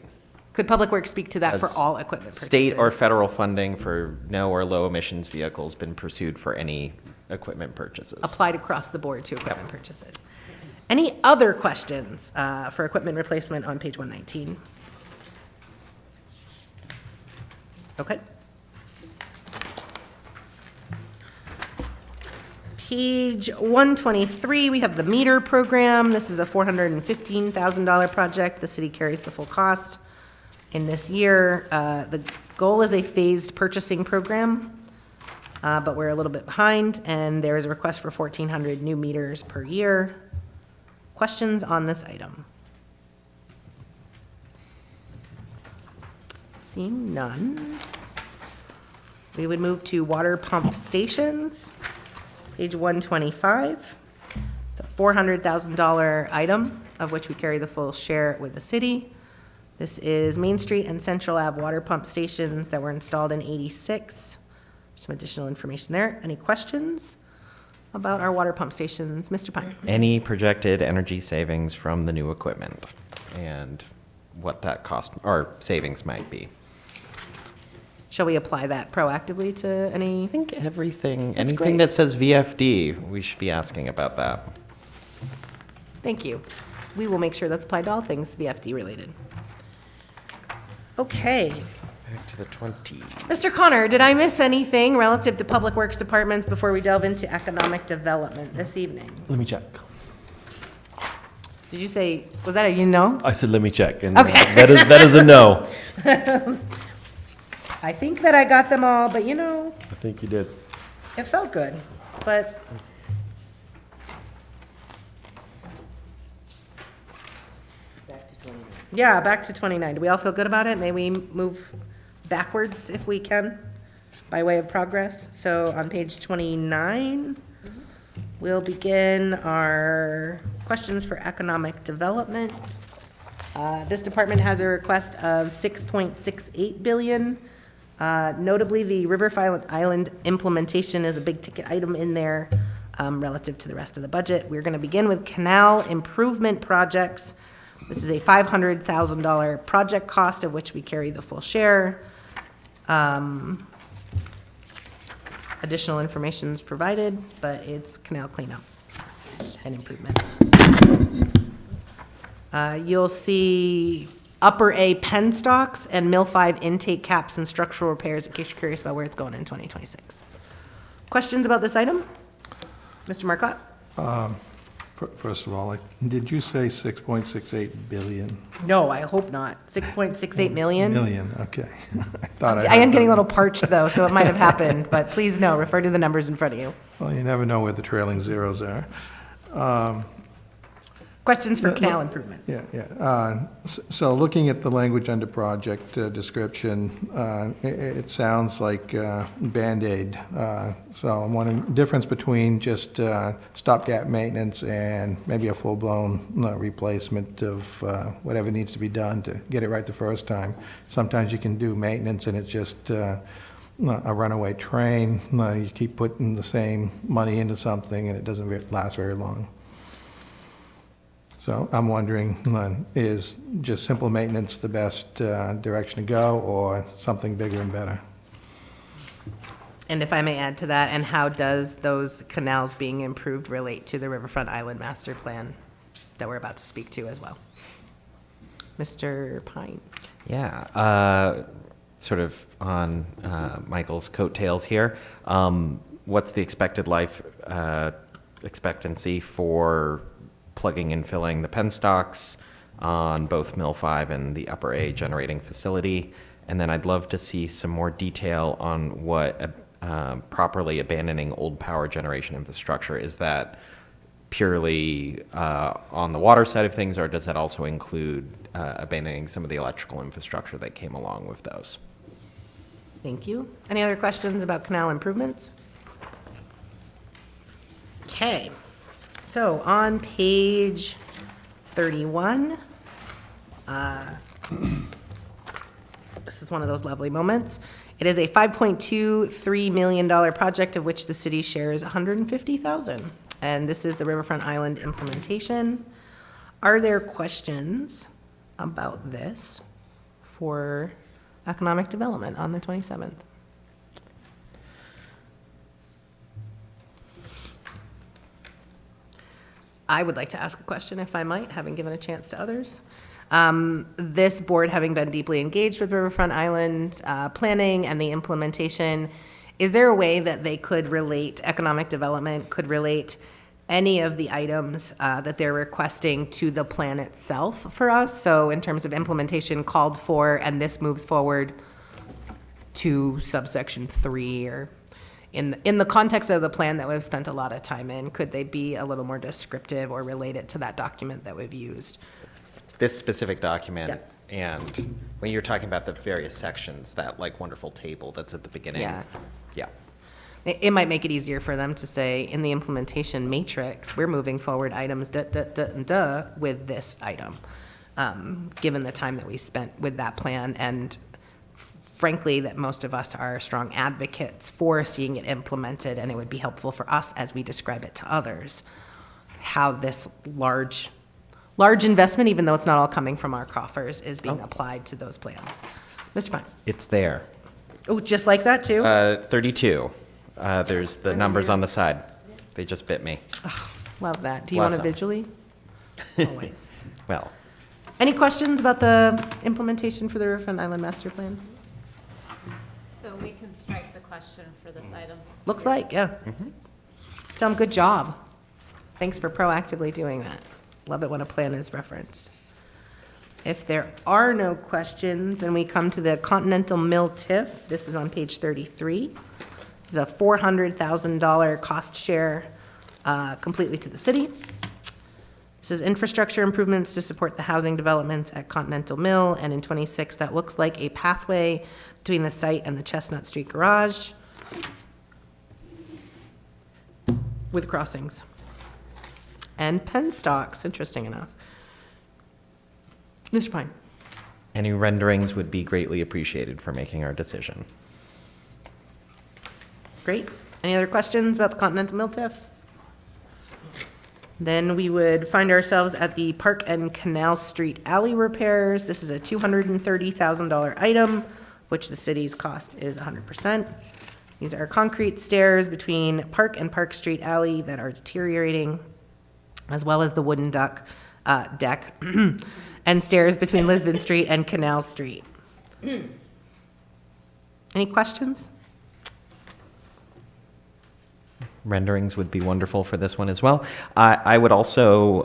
Could Public Works speak to that for Has all equipment purchases? State or federal funding for no or low emissions vehicles been pursued for any equipment purchases? Applied across the board to equipment purchases. Any other questions for equipment replacement on page 119? Okay. Page 123, we have the meter program. This is a $415,000 project. The city carries the full cost in this year. The goal is a phased purchasing program, but we're a little bit behind, and there is a request for 1,400 new meters per year. Questions on this item? Seeing none, we would move to water pump stations. Page 125. It's a $400,000 item, of which we carry the full share with the city. This is Main Street and Central Ave water pump stations that were installed in '86. Some additional information there. Any questions about our water pump stations? Mr. Pine? Any projected energy savings from the new equipment and what that cost or savings might be? Shall we apply that proactively to any? I think anything great. that says VFD, we should be asking about that. Thank you. We will make sure that's applied to all things VFD related. Okay. Back to the 20s. Mr. Connor, did I miss anything relative to Public Works departments before we delve into economic development this evening? Let me check. Did you say, was that a you know? I said, let me check, and Okay. that is a no. I think that I got them all, but you know, I think you did. it felt good, but. Yeah, back to 29. Do we all feel good about it? May we move backwards if we can, by way of progress? So on page 29, we'll begin our questions for economic development. This department has a request of $6.68 billion Notably, the River Island implementation is a big ticket item in there relative to the rest of the budget. We're going to begin with canal improvement projects. This is a $500,000 project cost, of which we carry the full share. Additional information is provided, but it's canal cleanup and improvement. You'll see upper A penstocks and Mill 5 intake caps and structural repairs, in case you're curious about where it's going in 2026. Questions about this item? Mr. Marcotte? First of all, did you say 6.68 billion? No, I hope not. 6.68 million? Million, okay. I thought I am heard getting a that. little parched, though, so it might have happened, but please no, refer to the numbers in front of you. Well, you never know where the trailing zeros are. Questions for canal improvements? Yeah. So looking at the language under project description, it sounds like Band-Aid. So I'm wondering, difference between just stopgap maintenance and maybe a full-blown replacement of whatever needs to be done to get it right the first time. Sometimes you can do maintenance and it's just a runaway train. You keep putting the same money into something and it doesn't last very long. So I'm wondering, is just simple maintenance the best direction to go, or something bigger and better? And if I may add to that, and how does those canals being improved relate to the Riverfront Island Master Plan that we're about to speak to as well? Mr. Pine? Yeah, sort of on Michael's coattails here. What's the expected life expectancy for plugging and filling the penstocks on both Mill 5 and the Upper A generating facility? And then I'd love to see some more detail on what properly abandoning old power generation infrastructure. Is that purely on the water side of things, or does that also include abandoning some of the electrical infrastructure that came along with those? Thank you. Any other questions about canal improvements? Okay. So on page 31, this is one of those lovely moments. It is a $5.23 million project, of which the city shares $150,000. And this is the Riverfront Island implementation. Are there questions about this for economic development on the 27th? I would like to ask a question, if I might, having given a chance to others. This board, having been deeply engaged with Riverfront Island planning and the implementation, is there a way that they could relate, economic development could relate any of the items that they're requesting to the plan itself for us? So in terms of implementation called for, and this moves forward to subsection 3, or in the context of the plan that we've spent a lot of time in, could they be a little more descriptive or relate it to that document that we've used? This specific document, Yep. and when you're talking about the various sections, that like wonderful table that's at the beginning. Yeah. Yeah. It might make it easier for them to say, in the implementation matrix, we're moving forward items with this item, given the time that we spent with that plan, and frankly, that most of us are strong advocates for seeing it implemented, and it would be helpful for us as we describe it to others, how this large investment, even though it's not all coming from our coffers, is being applied to those plans. Mr. Pine? It's there. Oh, just like that, too? 32. There's the numbers on the side. They just bit me. Love that. Do you want Bless to 'em. visually? Always. Well, Any questions about the implementation for the Riverfront Island Master Plan? So we can strike the question for this item. Looks like, yeah. Tell them, good job. Thanks for proactively doing that. Love it when a plan is referenced. If there are no questions, then we come to the Continental Mill TIF. This is on page 33. This is a $400,000 cost share completely to the city. This is infrastructure improvements to support the housing developments at Continental Mill, and in 26, that looks like a pathway between the site and the Chestnut Street Garage with crossings. And penstocks, interesting enough. Mr. Pine? any renderings would be greatly appreciated for making our decision. Great. Any other questions about the Continental Mill TIF? Then we would find ourselves at the Park and Canal Street alley repairs. This is a $230,000 item, which the city's cost is 100%. These are concrete stairs between Park and Park Street alley that are deteriorating, as well as the wooden deck, and stairs between Lisbon Street and Canal Street. Any questions? Renderings would be wonderful for this one as well. I would also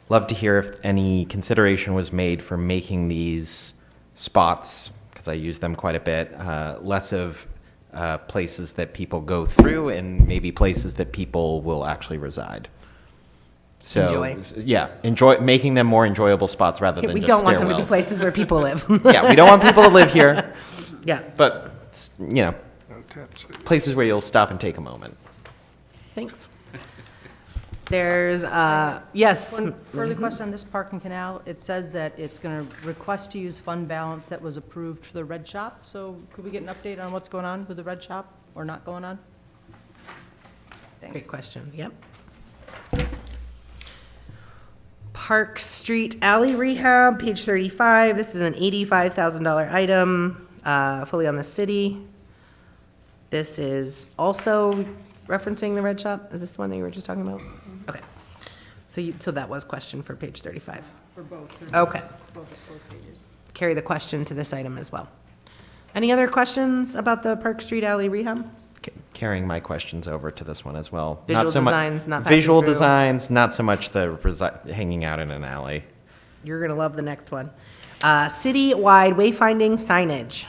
love to hear if any consideration was made for making these spots, because I use them quite a bit, less of places that people go through and maybe places that people will actually reside. So, Enjoy. Yeah, making them more enjoyable spots rather than We just don't want them to be stairwells. places where people live. Yeah, we don't want people to live here, Yeah, but, places where you'll stop and take a moment. thanks. There's, yes. One further question on this Park and Canal, it says that it's going to request to use fund balance that was approved for the Red Shop, so could we get an update on what's going on with the Red Shop, or not going on? Great Thanks. question, yep. Park Street Alley Rehab, page 35. This is an $85,000 item, fully on the city. This is also referencing the Red Shop. Is this the one that you were just talking about? Okay. So that was question for page 35. For both. Okay. Both pages. Carry the question to this item as well. Any other questions about the Park Street Alley Rehab? Carrying my questions over to this one as well. Visual so mu- designs, not passing Visual through. designs, not so much the hanging out in an alley. You're going to love the next one. City-wide wayfinding signage.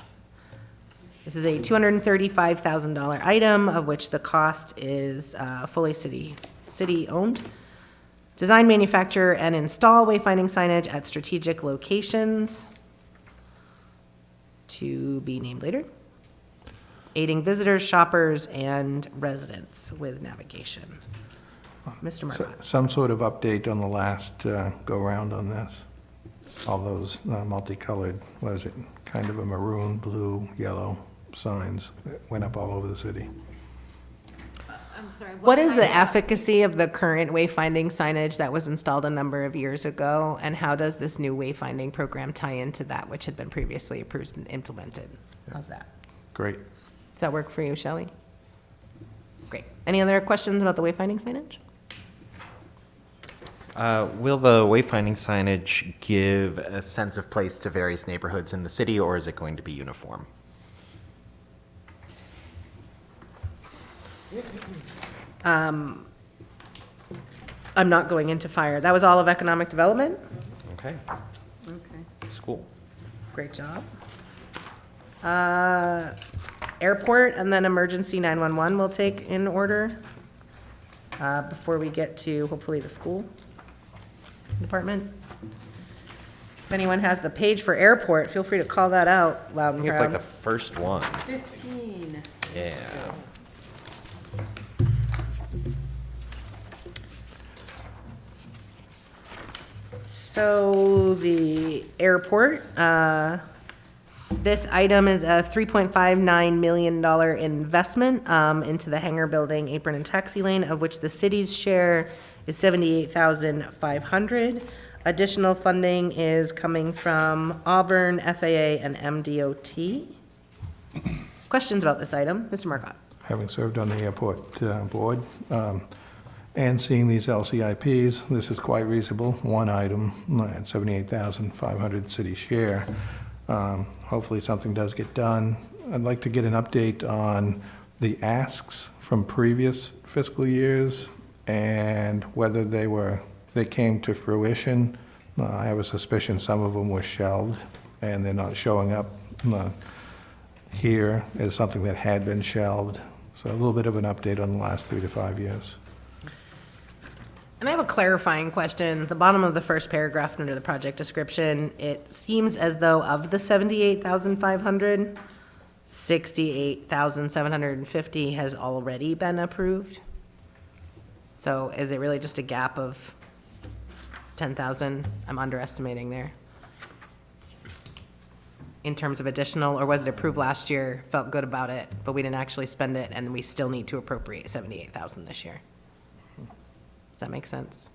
This is a $235,000 item, of which the cost is fully city-owned. Design, manufacture, and install wayfinding signage at strategic locations, to be named later, aiding visitors, shoppers, and residents with navigation. Mr. Marcotte. Some sort of update on the last go-round on this? All those multicolored, what is it, kind of a maroon, blue, yellow signs that went up all over the city. I'm sorry. What is the efficacy of the current wayfinding signage that was installed a number of years ago? And how does this new wayfinding program tie into that which had been previously approved and implemented? How's that? Great. Does that work for you, Shelley? Great. Any other questions about the wayfinding signage? Will the wayfinding signage give a sense of place to various neighborhoods in the city, or is it going to be uniform? I'm not going into fire. That was all of economic development. Okay, Okay. school. Great job. Airport and then emergency 911 we'll take in order before we get to hopefully the school department. If anyone has the page for airport, feel free to call that out loud I and think it's like the proud. first one. 15. Yeah. So the airport, this item is a $3.59 million investment into the hangar building, apron and taxi lane, of which the city's share is $78,500. Additional funding is coming from Auburn, FAA, and MDOT. Questions about this item? Mr. Marcotte. Having served on the airport board and seeing these LCIPs, this is quite reasonable. One item at $78,500 city share. Hopefully something does get done. I'd like to get an update on the asks from previous fiscal years and whether they came to fruition. I have a suspicion some of them were shelved and they're not showing up here as something that had been shelved. So a little bit of an update on the last 3 to 5 years. And I have a clarifying question. At the bottom of the first paragraph under the project description, it seems as though of the 78,500, 68,750 has already been approved. So is it really just a gap of 10,000? I'm underestimating there. in terms of additional, or was it approved last year, felt good about it, but we didn't actually spend it, and we still need to appropriate 78,000 this year? Does that make sense?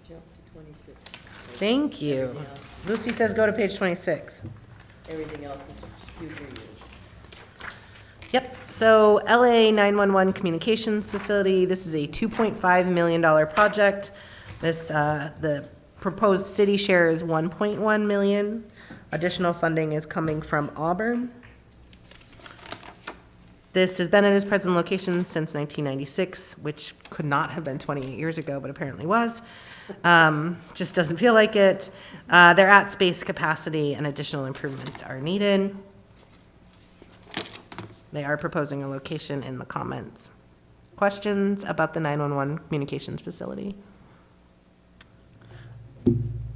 Jump to 26. Thank you. Lucy says go to page 26. Everything else is future years. Yep, so LA 911 Communications Facility, this is a $2.5 million project. This, the proposed city share is 1.1 million. Additional funding is coming from Auburn. This has been at its present location since 1996, which could not have been 28 years ago, but apparently was. Just doesn't feel like it. They're at space capacity and additional improvements are needed. They are proposing a location in the comments. Questions about the 911 communications facility?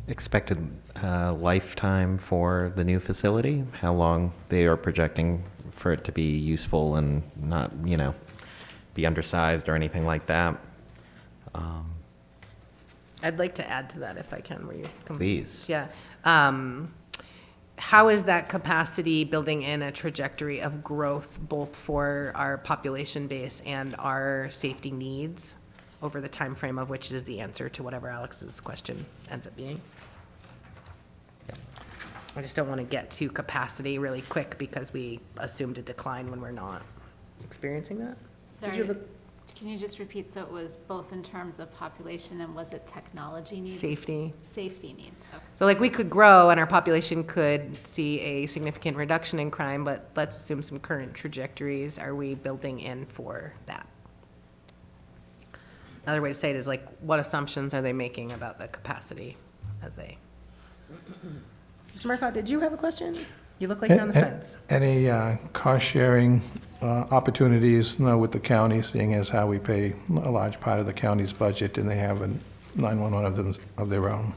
Expected lifetime for the new facility? How long they are projecting for it to be useful and not, be undersized or anything like that? I'd like to add to that if I can, were you? Please. Yeah. How is that capacity building in a trajectory of growth, both for our population base and our safety needs over the time frame of which is the answer to whatever Alex's question ends up being? I just don't want to get to capacity really quick because we assumed a decline when we're not experiencing that. Sorry, you have can you just repeat, so it was both in terms of population and was it technology needs? Safety. Safety needs, okay. So like we could grow and our population could see a significant reduction in crime, but let's assume some current trajectories. Are we building in for that? Another way to say it is like, what assumptions are they making about the capacity as they? Mr. Marcotte, did you have a question? You look like you're on the fence. Any cost-sharing opportunities with the county, seeing as how we pay a large part of the county's budget, and they have a 911 of them of their own?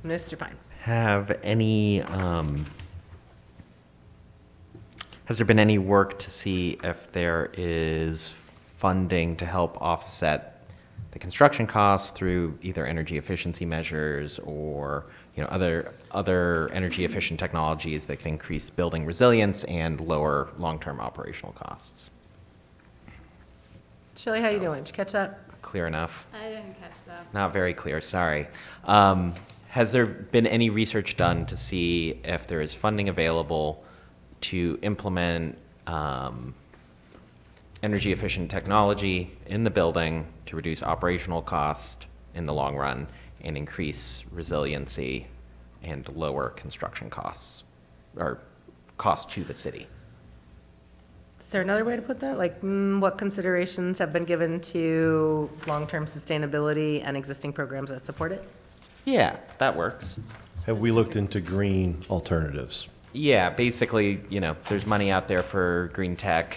Mr. Pine. Has there been any work to see if there is funding to help offset the construction costs through either energy efficiency measures or other energy efficient technologies that can increase building resilience and lower long-term operational costs? Shelley, how you doing? Did you catch that? Clear enough? I didn't catch that. Not very clear, sorry. Has there been any research done to see if there is funding available to implement energy efficient technology in the building to reduce operational cost in the long run and increase resiliency and lower construction costs or cost to the city? Is there another way to put that? Like, what considerations have been given to long-term sustainability and existing programs that support it? Yeah, that works. Have we looked into green alternatives? Yeah, basically, there's money out there for green tech.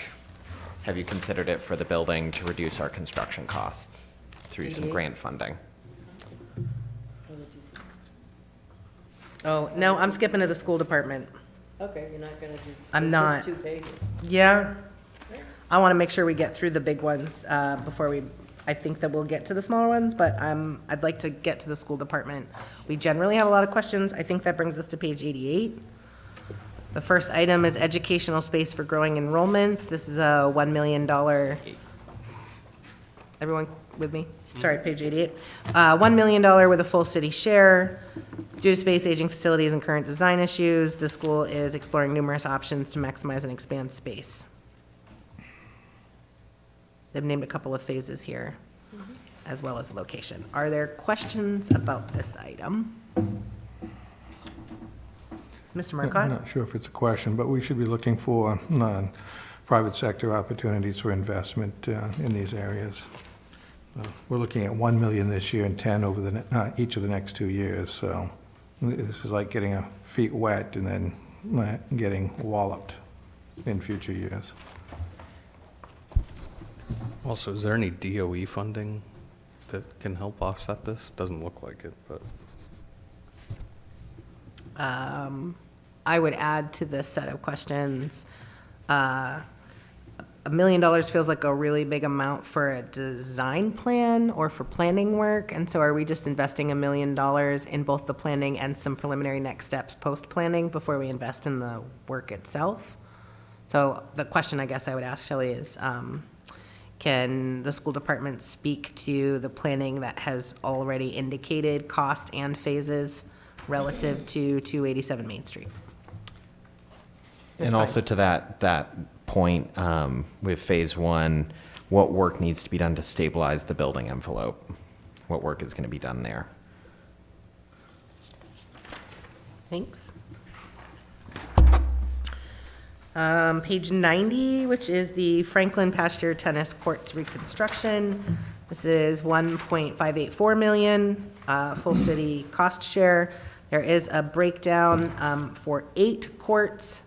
Have you considered it for the building to reduce our construction costs through some grant funding? Oh, no, I'm skipping to the school department. Okay, you're not gonna do. I'm it's not. just 2 pages. Yeah. I want to make sure we get through the big ones before I think that we'll get to the smaller ones, but I'd like to get to the school department. We generally have a lot of questions. I think that brings us to page 88. The first item is educational space for growing enrollments. This is a $1 million. Everyone with me? Sorry, page 88. $1 million with a full city share. Due to space, aging facilities, and current design issues, the school is exploring numerous options to maximize and expand space. They've named a couple of phases here, as well as the location. Are there questions about this item? Mr. I'm Marcotte? not sure if it's a question, but we should be looking for private sector opportunities for investment in these areas. We're looking at 1 million this year and 10 over each of the next 2 years. So this is like getting our feet wet and then getting walloped in future years. Also, is there any DOE funding that can help offset this? Doesn't look like it, but. I would add to this set of questions, $1 million feels like a really big amount for a design plan or for planning work. And so are we just investing $1 million in both the planning and some preliminary next steps post-planning before we invest in the work itself? So the question I guess I would ask Shelley is, can the school department speak to the planning that has already indicated cost and phases relative to 287 Main Street? And also to that point, with phase one, what work needs to be done to stabilize the building envelope? What work is going to be done there? Thanks. Page 90, which is the Franklin Pasture Tennis Courts reconstruction. This is 1.584 million, full city cost share. There is a breakdown for 8 courts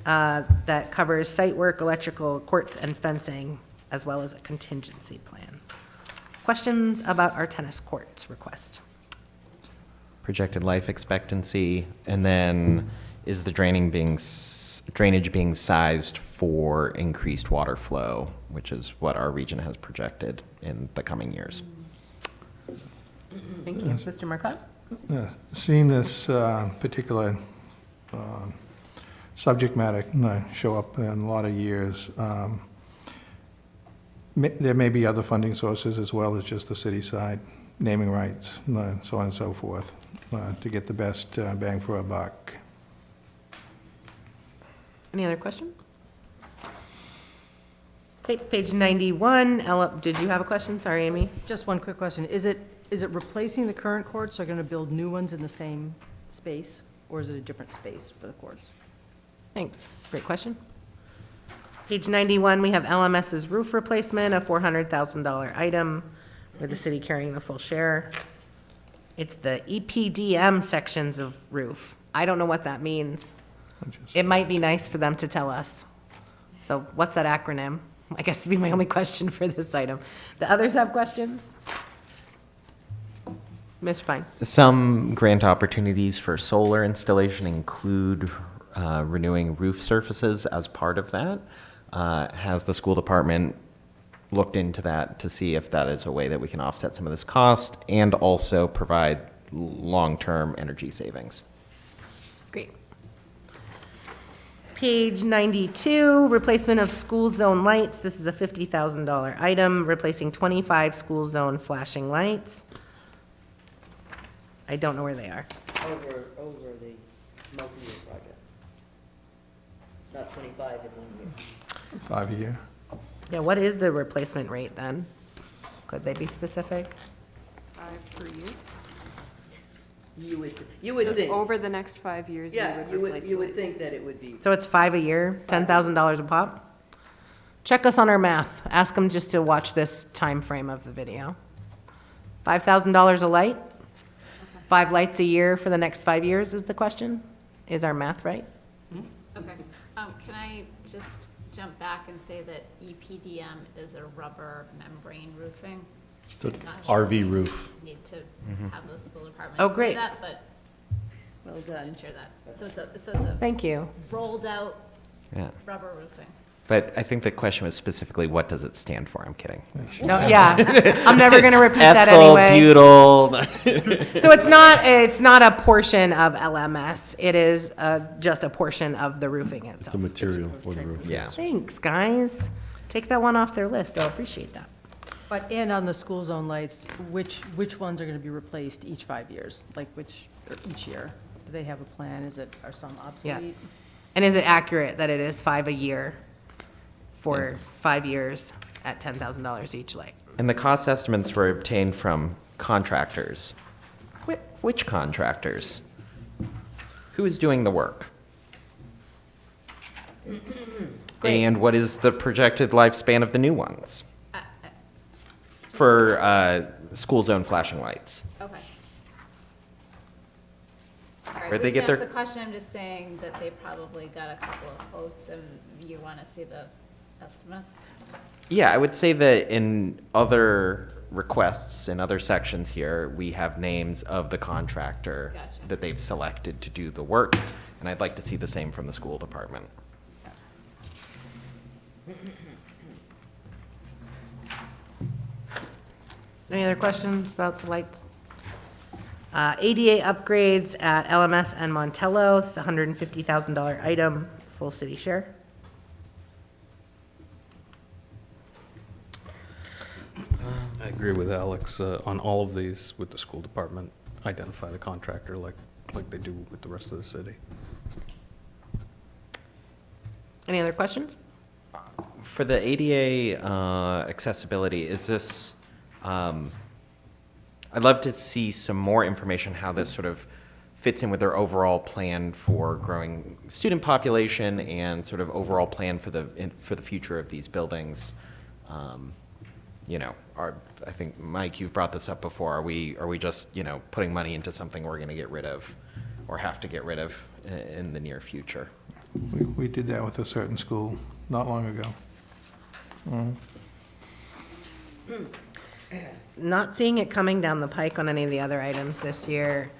that covers site work, electrical, courts, and fencing, as well as a contingency plan. Questions about our tennis courts request? Projected life expectancy, and then is the drainage being sized for increased water flow, which is what our region has projected in the coming years. Thank you. Mr. Marcotte? Seeing this particular subject matter show up in a lot of years, there may be other funding sources as well as just the city side, naming rights, so on and so forth, to get the best bang for our buck. Any other question? Okay, page 91. Ella, did you have a question? Sorry, Amy. Just one quick question. Is it replacing the current courts, or going to build new ones in the same space? Or is it a different space for the courts? Thanks. Great question. Page 91, we have LMS's roof replacement, a $400,000 item, with the city carrying the full share. It's the EPDM sections of roof. I don't know what that means. It might be nice for them to tell us. So what's that acronym? I guess would be my only question for this item. The others have questions? Ms. Pine. Some grant opportunities for solar installation include renewing roof surfaces as part of that. Has the school department looked into that to see if that is a way that we can offset some of this cost and also provide long-term energy savings? Great. Page 92, replacement of school zone lights. This is a $50,000 item, replacing 25 school zone flashing lights. I don't know where they are. Over the multi-year project. Not 25 in 1 year. 5 year. Yeah, what is the replacement rate then? Could they be specific? 5 per year? You would Just think. over the next 5 years, we Yeah, would you replace would, you the would lights. think that it would be. So it's 5 a year, $10,000 a pop? Check us on our math. Ask them just to watch this time frame of the video. $5,000 a light? 5 lights a year for the next 5 years is the question? Is our math right? Okay. Can I just jump back and say that EPDM is a rubber membrane roofing? So I'm not sure RV we roof. Need to have the school department Oh, say great. that, but well done. Share that. So it's a Thank you. rolled out Yeah. rubber roofing. But I think the question was specifically, what does it stand for? I'm kidding. No, yeah, I'm never gonna repeat that Ethyl anyway. butyl. So it's not a portion of LMS. It is just a portion of the roofing It's itself. a material for the roof. Yeah. Thanks, guys. Take that one off their list. They'll appreciate that. But, and on the school zone lights, which ones are going to be replaced each 5 years? Like each year? Do they have a plan? Are some obsolete? And is it accurate that it is 5 a year for 5 years at $10,000 each light? And the cost estimates were obtained from contractors. Which contractors? Who is doing the work? Great. And what is the projected lifespan of the new ones? For school zone flashing lights. Okay. All right, Where'd they we get can ask their- the question, I'm just saying that they probably got a couple of quotes and you want to see the estimates? Yeah, I would say that in other requests, in other sections here, we have names of the contractor Gotcha. that they've selected to do the work, and I'd like to see the same from the school department. Any other questions about the lights? ADA upgrades at LMS and Montello, it's a $150,000 item, full city share. I agree with Alex on all of these with the school department. Identify the contractor like they do with the rest of the city. Any other questions? For the ADA accessibility, is this, I'd love to see some more information how this sort of fits in with their overall plan for growing student population and sort of overall plan for the future of these buildings. You know, I think, Mike, you've brought this up before. Are we just, you know, putting money into something we're going to get rid of or have to get rid of in the near future? We did that with a certain school not long ago. Not seeing it coming down the pike on any of the other items this year.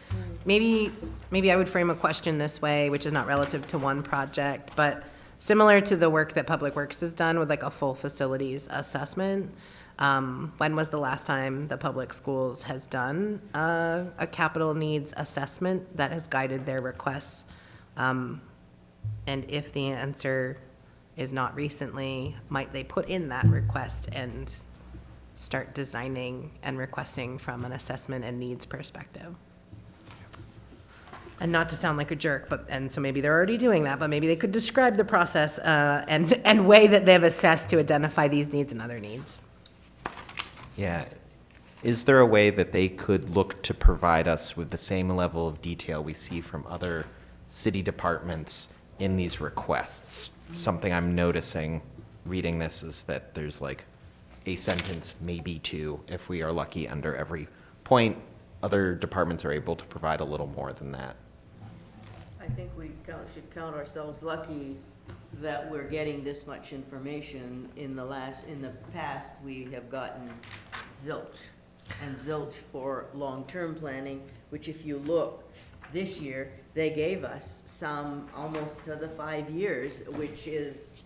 Maybe I would frame a question this way, which is not relative to one project, but similar to the work that Public Works has done with like a full facilities assessment. When was the last time the public schools has done a capital needs assessment that has guided their requests? And if the answer is not recently, might they put in that request and start designing and requesting from an assessment and needs perspective? And not to sound like a jerk, and so maybe they're already doing that, but maybe they could describe the process and way that they've assessed to identify these needs and other needs. Yeah. Is there a way that they could look to provide us with the same level of detail we see from other city departments in these requests? Something I'm noticing reading this is that there's like a sentence, maybe two, if we are lucky, under every point. Other departments are able to provide a little more than that. I think we should count ourselves lucky that we're getting this much information. In the past, we have gotten zilch, and zilch for long-term planning, which if you look, this year, they gave us some almost to the 5 years, which is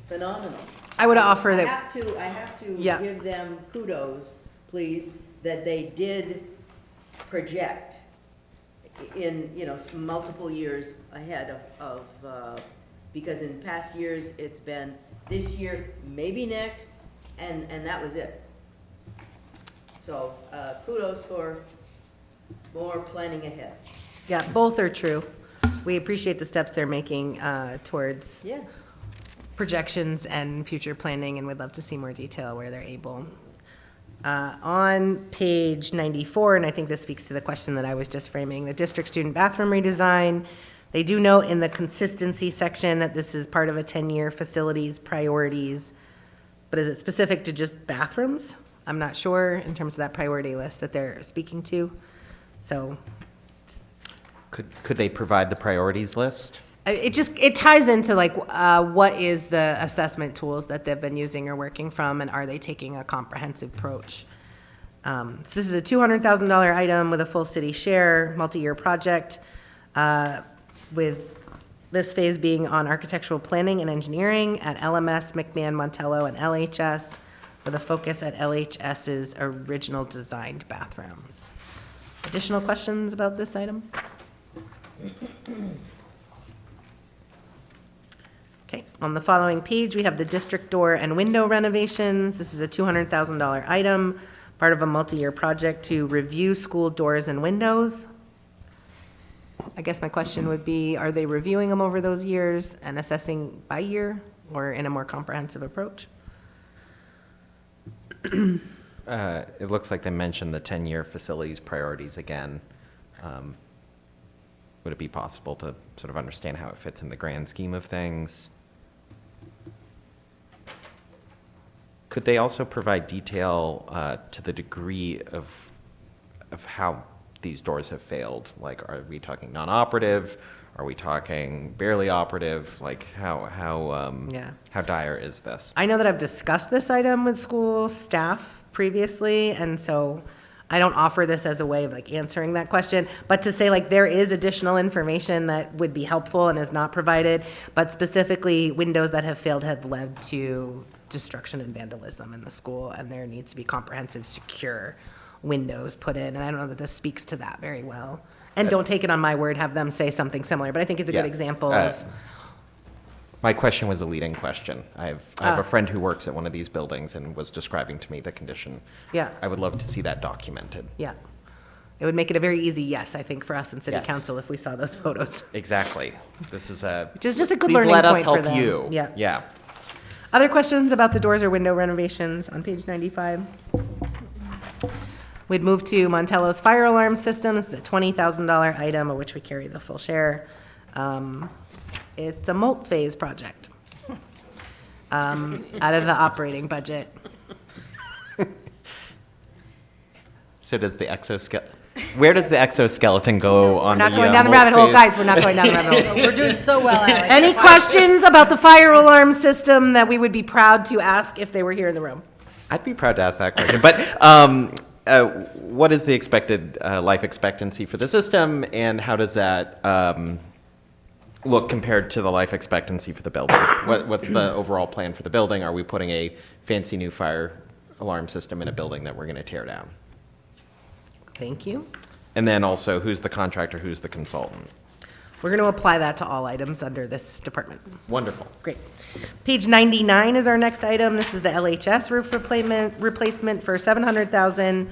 phenomenal. I would offer that. I have to Yeah. give them kudos, please, that they did project in, you know, multiple years ahead of because in past years, it's been this year, maybe next, and that was it. So kudos for more planning ahead. Yeah, both are true. We appreciate the steps they're making towards Yes. projections and future planning, and we'd love to see more detail where they're able. On page 94, and I think this speaks to the question that I was just framing, the district student bathroom redesign. They do note in the consistency section that this is part of a 10-year facilities priorities, but is it specific to just bathrooms? I'm not sure in terms of that priority list that they're speaking to. So Could they provide the priorities list? it ties into like what is the assessment tools that they've been using or working from, and are they taking a comprehensive approach? So this is a $200,000 item with a full city share, multi-year project, with this phase being on architectural planning and engineering at LMS, McMahon, Montello, and LHS, with a focus at LHS's original designed bathrooms. Additional questions about this item? Okay, on the following page, we have the district door and window renovations. This is a $200,000 item, part of a multi-year project to review school doors and windows. I guess my question would be, are they reviewing them over those years and assessing by year, or in a more comprehensive approach? It looks like they mentioned the 10-year facilities priorities again. Would it be possible to sort of understand how it fits in the grand scheme of things? Could they also provide detail to the degree of how these doors have failed? Like, are we talking non-operative? Are we talking barely operative? Like, how dire is this? I know that I've discussed this item with school staff previously, and so I don't offer this as a way of like answering that question, but to say like there is additional information that would be helpful and is not provided, but specifically windows that have failed have led to destruction and vandalism in the school, and there needs to be comprehensive, secure windows put in, and I don't know that this speaks to that very well. And don't take it on my word, have them say something similar, but I think it's a good Yeah. example of, My question was a leading question. I have a friend who works at one of these buildings and was describing to me the condition. yeah, I would love to see that documented. yeah. It would make it a very easy yes, I think, for us in city Yes. council if we saw those photos. Exactly. This is a. Which is just a good Please learning let us point for help them. you. Yeah. Yeah. Other questions about the doors or window renovations on page 95? We'd move to Montello's fire alarm system. This is a $20,000 item of which we carry the full share. It's a multi-phase project out of the operating budget. So does the exoskeleton, where does the exoskeleton go on the? We're not going down the rabbit hole, multi-phase? guys, we're not going down the rabbit hole. We're doing so well, Alex. Any questions about the fire alarm system that we would be proud to ask if they were here in the room? I'd be proud to ask that question, but what is the expected life expectancy for the system, and how does that look compared to the life expectancy for the building? What's the overall plan for the building? Are we putting a fancy new fire alarm system in a building that we're going to tear down? Thank you. And then also, who's the contractor, who's the consultant? We're going to apply that to all items under this department. Wonderful. Great. Page 99 is our next item. This is the LHS roof replacement for $700,000,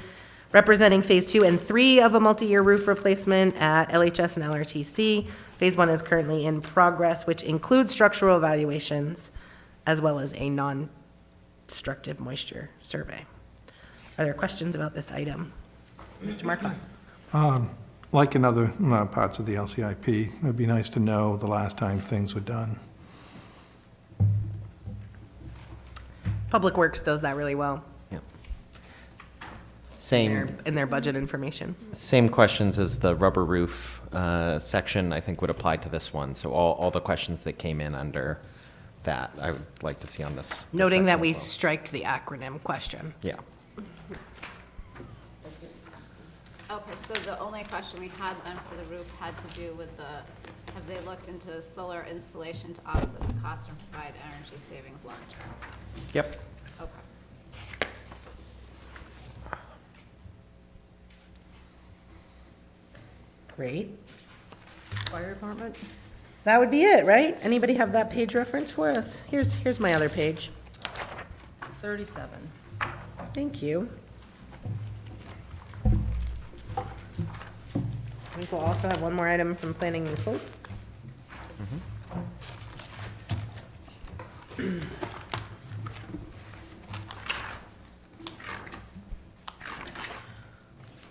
representing Phase 2 and 3 of a multi-year roof replacement at LHS and LRTC. Phase 1 is currently in progress, which includes structural evaluations as well as a non-destructive moisture survey. Are there questions about this item? Mr. Markon? Like in other parts of the LCIP, it would be nice to know the last time things were done. Public Works does that really well Same. in their budget information. Same questions as the rubber roof section, I think would apply to this one. So all the questions that came in under that, I would like to see on this. Noting that section we as well. striked the acronym question. Yeah. Okay, so the only question we had then for the roof had to do with have they looked into solar installation to offset the cost and provide energy savings long term? Yep. Okay. Great. Fire department? That would be it, right? Anybody have that page reference for us? Here's my other page. 37. Thank you. I think we'll also have one more item from planning and code.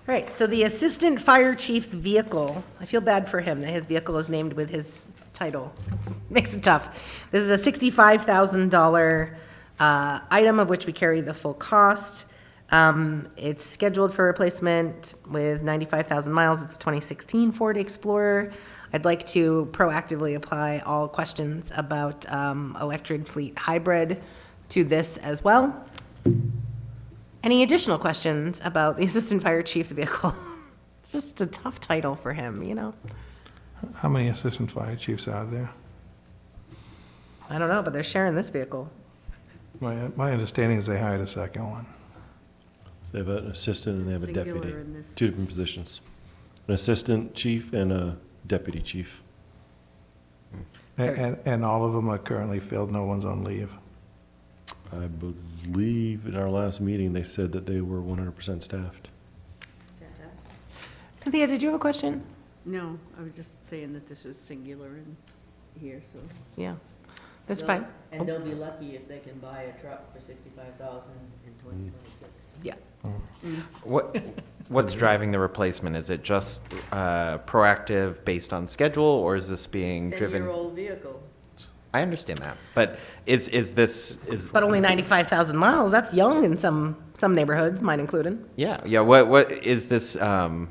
All right, so the Assistant Fire Chief's vehicle, I feel bad for him that his vehicle is named with his title. Makes it tough. This is a $65,000 item of which we carry the full cost. It's scheduled for replacement with 95,000 miles. It's 2016 Ford Explorer. I'd like to proactively apply all questions about electric fleet hybrid to this as well. Any additional questions about the Assistant Fire Chief's vehicle? It's just a tough title for him, you know? How many assistant fire chiefs are there? I don't know, but they're sharing this vehicle. My understanding is they hired a second one. They have an assistant and they have a Singular deputy. in this. Two different positions. An assistant chief and a deputy chief. And all of them are currently filled, no one's on leave. I believe in our last meeting, they said that they were 100% staffed. Cynthia, did you have a question? No, I was just saying that this was singular in here, so. Yeah. Mr. Pine? And they'll be lucky if they can buy a truck for $65,000 in 2026. Yeah. What's driving the replacement? Is it just proactive based on schedule, or is this being driven? 10-year-old vehicle. I understand that, but is this? But only 95,000 miles, that's young in some neighborhoods, mine included. Yeah. What is this?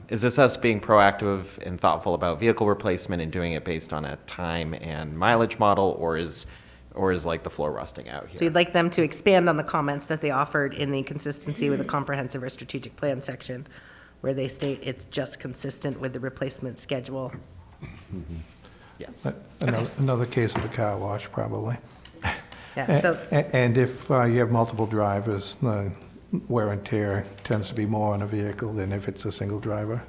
Is this us being proactive and thoughtful about vehicle replacement and doing it based on a time and mileage model, or is like the floor rusting out here? So you'd like them to expand on the comments that they offered in the consistency with the comprehensive or strategic plan section, where they state it's just consistent with the replacement schedule. Yes. Another case of the car wash, probably. Yeah, so, And if you have multiple drivers, the wear and tear tends to be more on a vehicle than if it's a single driver.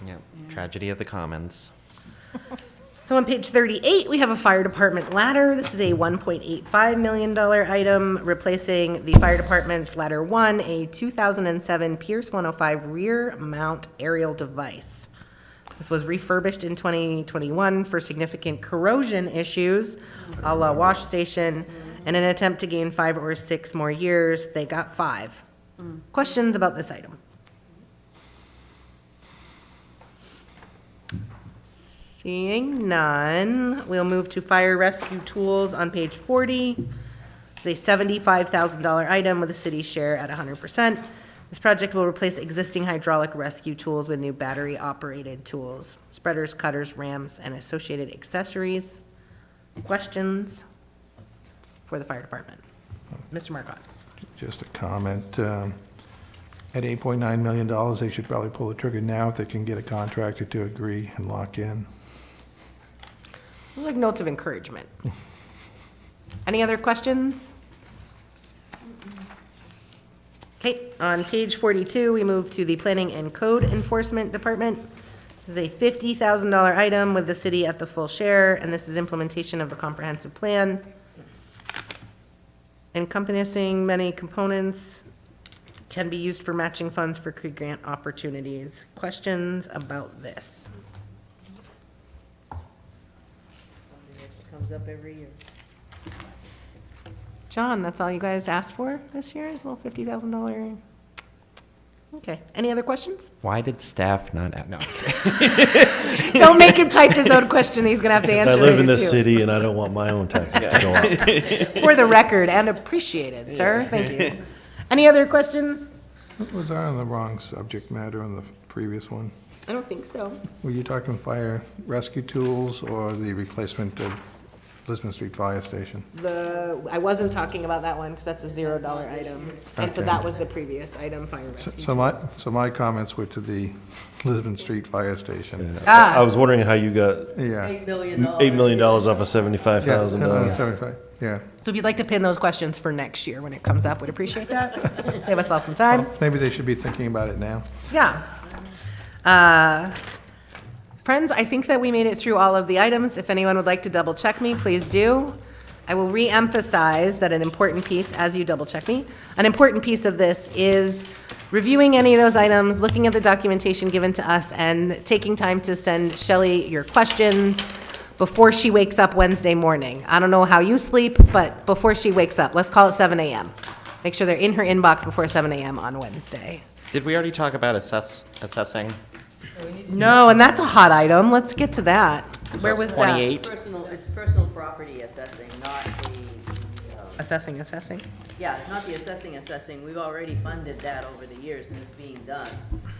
Yeah, tragedy of the commons. so on page 38, we have a fire department ladder. This is a $1.85 million item, replacing the fire department's ladder 1, a 2007 Pierce 105 rear mount aerial device. This was refurbished in 2021 for significant corrosion issues, a la wash station. In an attempt to gain 5 or 6 more years, they got 5. Questions about this item? Seeing none, we'll move to fire rescue tools on page 40. It's a $75,000 item with the city's share at 100%. This project will replace existing hydraulic rescue tools with new battery-operated tools, spreaders, cutters, rams, and associated accessories. Questions for the fire department? Mr. Marcotte. Just a comment. At $8.9 million, they should probably pull the trigger now if they can get a contractor to agree and lock in. Those are like notes of encouragement. Any other questions? Okay, on page 42, we move to the Planning and Code Enforcement Department. This is a $50,000 item with the city at the full share, and this is implementation of the comprehensive plan, encompassing many components, can be used for matching funds for grant opportunities. Questions about this? Something that comes up every year. John, that's all you guys asked for this year, is a little $50,000? Okay, any other questions? Why did staff not, no, I'm kidding. Don't make him type his own question, he's gonna have to answer I live in later, this too. city and I don't want my own taxes to go up. For the record, and appreciated, sir, thank you. Any other questions? Was I on the wrong subject matter on the previous one? I don't think so. Were you talking fire rescue tools or the replacement of Lisbon Street Fire Station? I wasn't talking about that one, because that's a $0 item, and so Okay. that was the previous item, fire rescue. So my comments were to the Lisbon Street Fire Station. Ah. I was wondering how you got Yeah. $8 million. $8 million off of Yeah, $75,000. 75, yeah. So if you'd like to pin those questions for next year when it comes up, would appreciate that. Save us all some time. Maybe they should be thinking about it now. Yeah. Friends, I think that we made it through all of the items. If anyone would like to double check me, please do. I will re-emphasize that an important piece, as you double check me, an important piece of this is reviewing any of those items, looking at the documentation given to us, and taking time to send Shelley your questions before she wakes up Wednesday morning. I don't know how you sleep, but before she wakes up, let's call it 7 a.m. Make sure they're in her inbox before 7 a.m. on Wednesday. Did we already talk about assessing? No, and that's a hot item. Let's get to that. Where was that? 28? It's personal property assessing, not Assessing. yeah, not the assessing. We've already funded that over the years and it's being done.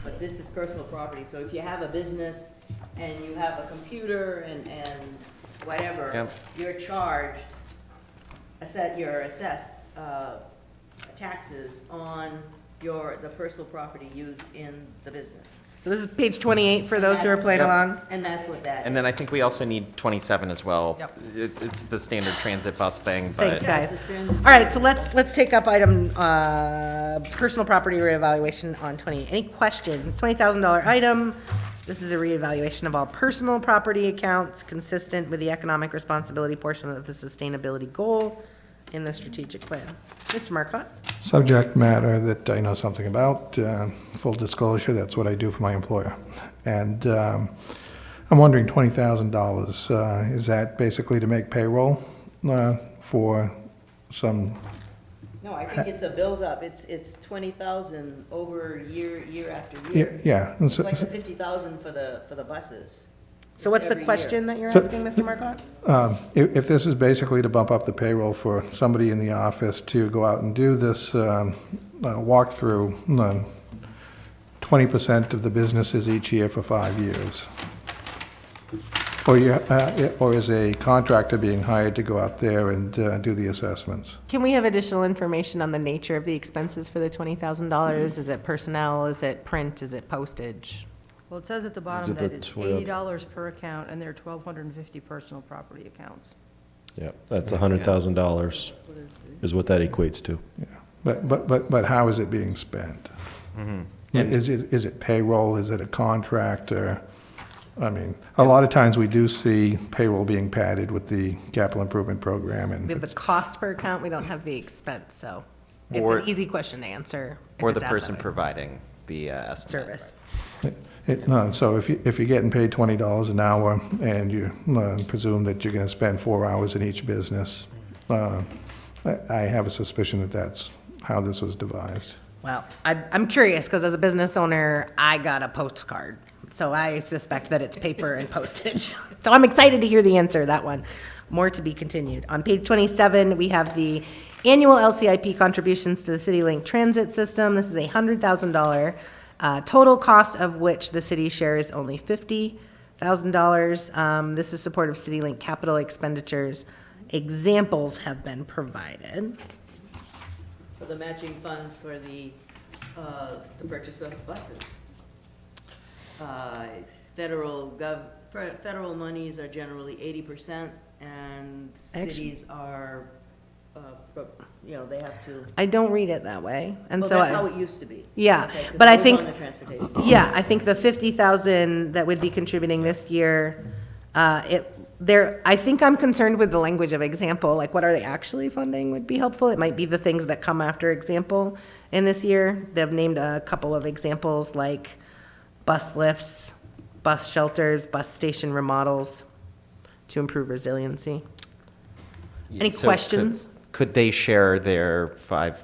But this is personal property, so if you have a business and you have a computer and whatever, Yep. you're charged, you're assessed taxes on the personal property used in the business. So this is page 28 for those who are playing Yep. along. And that's what that is. And then I think we also need 27 as well. Yep. It's the standard transit bus thing, but. Thanks, guys. it's a standard- All right, so let's take up item, personal property reevaluation on 20. Any questions? $20,000 item. This is a reevaluation of all personal property accounts consistent with the economic responsibility portion of the sustainability goal in the strategic plan. Mr. Marcotte? Subject matter that I know something about, full disclosure, that's what I do for my employer. And I'm wondering, $20,000, is that basically to make payroll for some, No, I think it's a buildup. It's 20,000 over year after year. yeah. It's like the 50,000 for the buses. So what's the Every year. question that you're So- asking, Mr. Marcotte? If this is basically to bump up the payroll for somebody in the office to go out and do this walkthrough, 20% of the businesses each year for 5 years. Or is a contractor being hired to go out there and do the assessments? Can we have additional information on the nature of the expenses for the $20,000? Is it personnel? Is it print? Is it postage? Well, it says at the bottom it that the it's 12? $80 per account, and there are 1,250 personal property accounts. Yeah, that's $100,000 is what that equates to. Yeah. But how is it being spent? Is it payroll? Is it a contract? Or, I mean, a lot of times we do see payroll being padded with the capital improvement program, and We have the cost per account, we don't have the expense, so it's Or- an easy question to answer. if Or it's the asked that person way. providing the estimate. Service. No, so if you're getting paid $20 an hour and you presume that you're going to spend 4 hours in each business, I have a suspicion that that's how this was devised. Well, I'm curious, because as a business owner, I got a postcard, so I suspect that it's paper and postage. So I'm excited to hear the answer to that one. More to be continued. On page 27, we have the annual LCIP contributions to the CityLink transit system. This is a $100,000 total cost, of which the city shares only $50,000. This is support of CityLink capital expenditures. Examples have been provided. So the matching funds for the purchase of buses. Federal monies are generally 80%, and cities are, they have to, I don't read it that way, and well, so that's how it used to be. Yeah, Okay, 'cause but I was think- on the transportation. Yeah, I think the 50,000 that would be contributing this year, I think I'm concerned with the language of example, like what are they actually funding would be helpful. It might be the things that come after example in this year. They've named a couple of examples like bus lifts, bus shelters, bus station remodels to improve resiliency. Any So questions? Could they share their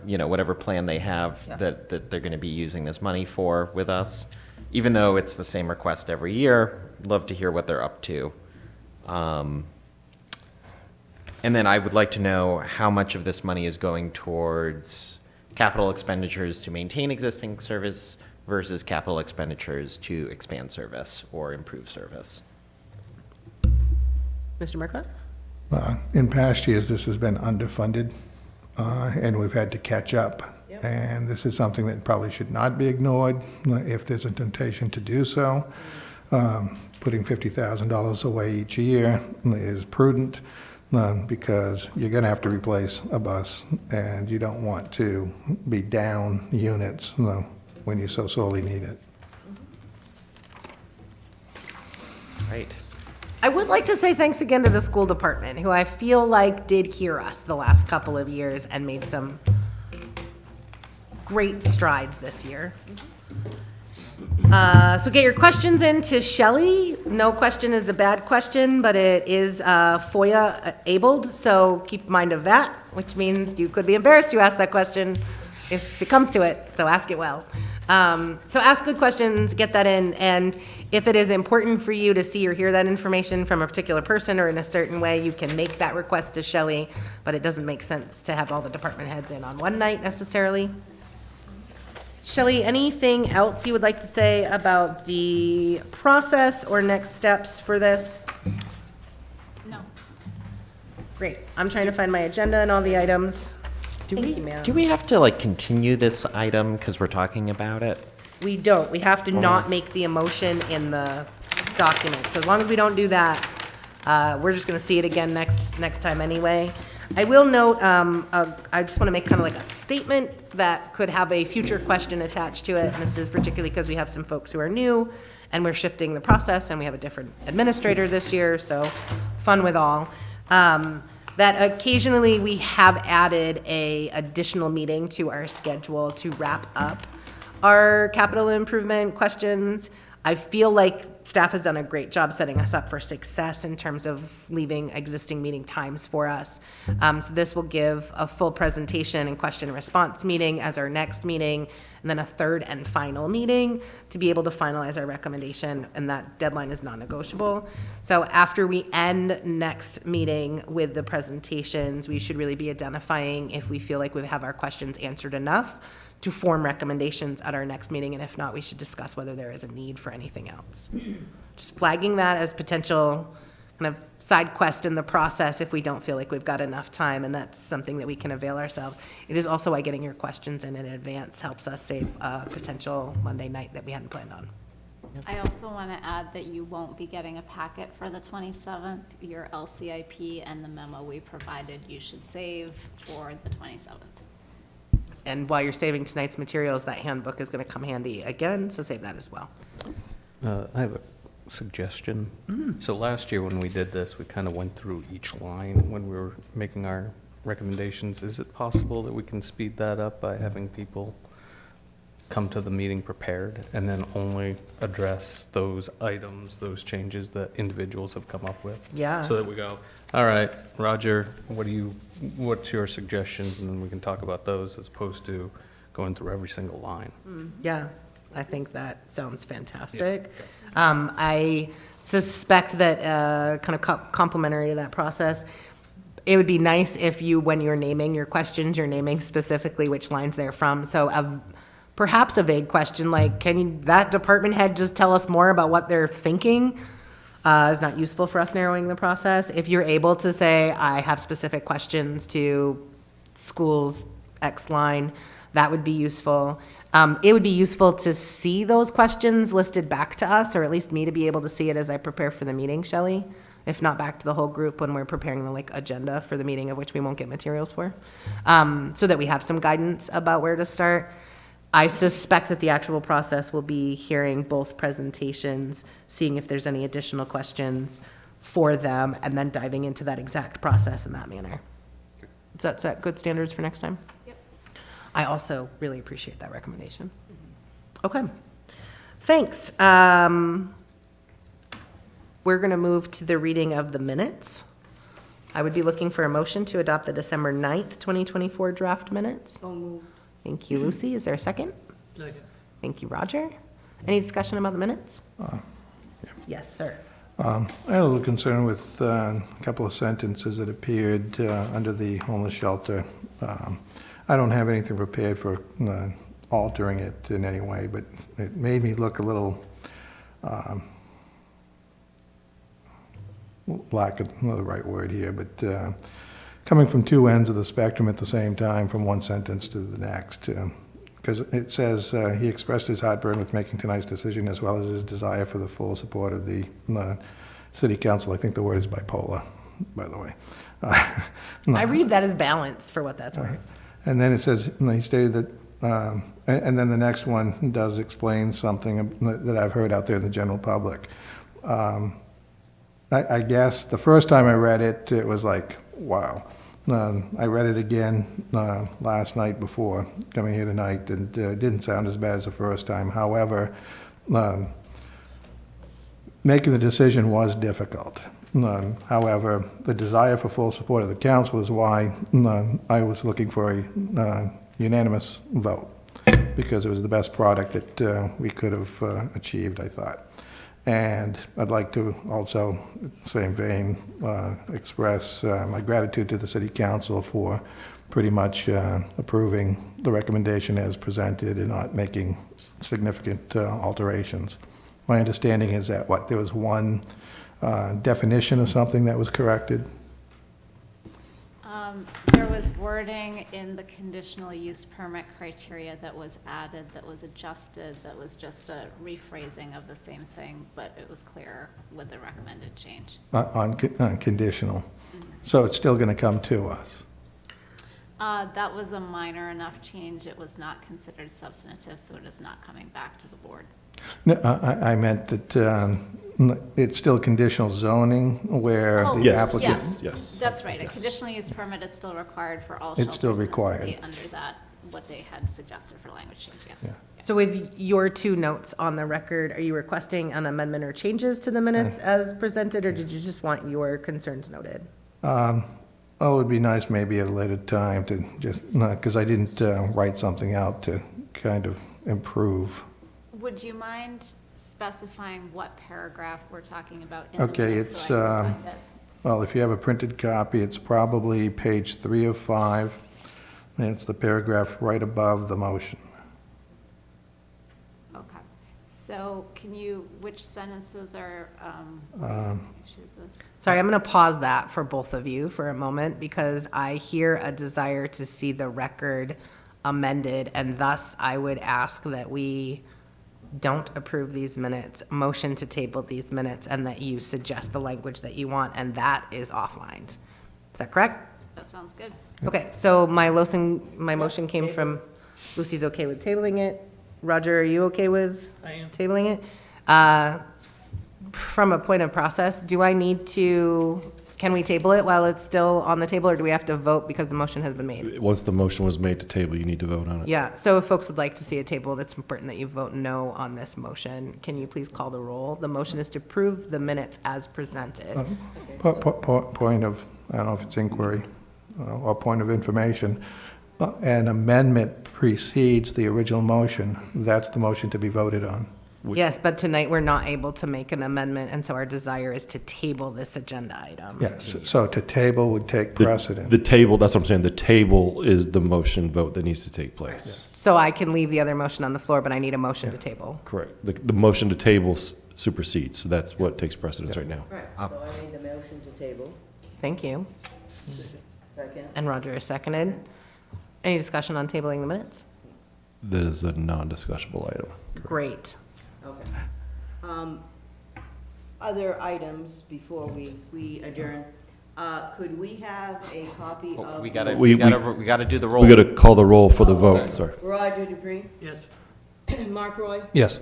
whatever plan they have Yeah. that they're going to be using this money for with us? Even though it's the same request every year, love to hear what they're up to. And then I would like to know how much of this money is going towards capital expenditures to maintain existing service versus capital expenditures to expand service or improve service. Mr. Marcotte? In past years, this has been underfunded, and we've had to catch up. Yep. And this is something that probably should not be ignored if there's a temptation to do so. Putting $50,000 away each year is prudent because you're going to have to replace a bus, and you don't want to be down units when you so sorely need it. Right. I would like to say thanks again to the school department, who I feel like did hear us the last couple of years and made some great strides this year. So get your questions in to Shelley. No question is a bad question, but it is FOIA abled, so keep mind of that, which means you could be embarrassed to ask that question if it comes to it, so ask it well. So ask good questions, get that in, and if it is important for you to see or hear that information from a particular person or in a certain way, you can make that request to Shelley, but it doesn't make sense to have all the department heads in on one night necessarily. Shelley, anything else you would like to say about the process or next steps for this? No. Great, I'm trying to find my agenda and all the items. Thank you, ma'am. Do we have to continue this item because we're talking about it? We don't. We have to not make the emotion in the document. So as long as we don't do that, we're just going to see it again next time anyway. I will note, I just want to make kind of like a statement that could have a future question attached to it. And this is particularly because we have some folks who are new and we're shifting the process and we have a different administrator this year, so fun with all. That occasionally we have added a additional meeting to our schedule to wrap up our capital improvement questions. I feel like staff has done a great job setting us up for success in terms of leaving existing meeting times for us. So this will give a full presentation and question and response meeting as our next meeting, and then a third and final meeting to be able to finalize our recommendation, and that deadline is non-negotiable. So after we end next meeting with the presentations, we should really be identifying if we feel like we have our questions answered enough to form recommendations at our next meeting, and if not, we should discuss whether there is a need for anything else. Just flagging that as potential kind of side quest in the process if we don't feel like we've got enough time, and that's something that we can avail ourselves. It is also why getting your questions in advance helps us save a potential Monday night that we hadn't planned on. I also want to add that you won't be getting a packet for the 27th. Your LCIP and the memo we provided, you should save for the 27th. And while you're saving tonight's materials, that handbook is going to come handy again, so save that as well. I have a suggestion. So last year when we did this, we kind of went through each line when we were making our recommendations. Is it possible that we can speed that up by having people come to the meeting prepared and then only address those items, those changes that individuals have come up with? Yeah. So that we go, all right, Roger, what's your suggestions? And then we can talk about those as opposed to going through every single line. Yeah, I think that sounds fantastic. I suspect that kind of complementary to that process, it would be nice if you, when you're naming your questions, you're naming specifically which lines they're from. So perhaps a vague question like, that department head just tell us more about what they're thinking? Is not useful for us narrowing the process. If you're able to say, I have specific questions to schools X line, that would be useful. It would be useful to see those questions listed back to us, or at least me to be able to see it as I prepare for the meeting, Shelley, if not back to the whole group when we're preparing the agenda for the meeting of which we won't get materials for, so that we have some guidance about where to start. I suspect that the actual process will be hearing both presentations, seeing if there's any additional questions for them, and then diving into that exact process in that manner. Does that set good standards for next time? Yep. I also really appreciate that recommendation. Okay, thanks. We're going to move to the reading of the minutes. I would be looking for a motion to adopt the December 9th, 2024 draft minutes. So moved. Thank you, Lucy. Is there a second? Second. Thank you, Roger. Any discussion about the minutes? Yes, sir. I had a little concern with a couple of sentences that appeared under the homeless shelter. I don't have anything prepared for altering it in any way, but it made me look a little, lack of the right word here, but coming from two ends of the spectrum at the same time, from one sentence to the next. Because it says, he expressed his heartburn with making tonight's decision as well as his desire for the full support of the city council. I think the word is bipolar, by the way. I read that as balance for what that's worth. And then it says, he stated that, and then the next one does explain something that I've heard out there in the general public. I guess the first time I read it, it was like, wow. I read it again last night before coming here tonight, and it didn't sound as bad as the first time. However, making the decision was difficult. However, the desire for full support of the council is why I was looking for a unanimous vote, because it was the best product that we could have achieved, I thought. And I'd like to also, in the same vein, express my gratitude to the City Council for pretty much approving the recommendation as presented and not making significant alterations. My understanding is that, there was one definition of something that was corrected? There was wording in the conditional use permit criteria that was added, that was adjusted, that was just a rephrasing of the same thing, but it was clearer with the recommended change. On conditional. So it's still going to come to us? That was a minor enough change. It was not considered substantive, so it is not coming back to the board. No, I meant that it's still conditional zoning where Oh, the Yes, applicant... yes. That's right. A Yes. conditional use permit is still required for all It's shelters still in the required. city under that, what they had suggested for language change, yes. Yeah. Yeah. So with your two notes on the record, are you requesting an amendment or changes to the minutes as presented, or did you just want your concerns noted? Oh, it would be nice maybe at a later time to just, because I didn't write something out to kind of improve. Would you mind specifying what paragraph we're talking about in the Okay, minutes it's, so I can find it? well, if you have a printed copy, it's probably page 3 of 5, and it's the paragraph right above the motion. Okay. So can you, which sentences are, issues with? Sorry, I'm going to pause that for both of you for a moment, because I hear a desire to see the record amended, and thus I would ask that we don't approve these minutes, motion to table these minutes, and that you suggest the language that you want, and that is offline. Is that correct? That sounds good. Okay, so my motion came from, Lucy's okay with tabling it. Roger, are you okay with I am. tabling it? From a point of process, do I need to, can we table it while it's still on the table, or do we have to vote because the motion has been made? Once the motion was made to table, you need to vote on it. Yeah, so if folks would like to see it tabled, it's important that you vote no on this motion. Can you please call the roll? The motion is to approve the minutes as presented. Point of, I don't know if it's inquiry or point of information. An amendment precedes the original motion. That's the motion to be voted on. Yes, but tonight we're not able to make an amendment, and so our desire is to table this agenda item. Yes, so to table would take The precedent. table, that's what I'm saying, the table is the motion vote that needs to take place. So I can leave the other motion on the floor, but I need a motion to table. Correct. The motion to table supersedes, so that's what takes precedence right now. Right, so I need a motion to table. Thank you. Second. And Roger is seconded. Any discussion on tabling the minutes? That is a non-discussable item. Great. Okay. Other items before we adjourn. Could we have a copy of? We gotta, We- we gotta do the roll. We got to call the roll for the vote, sorry. Roger Dupree, Yes. Mark Roy, Yes.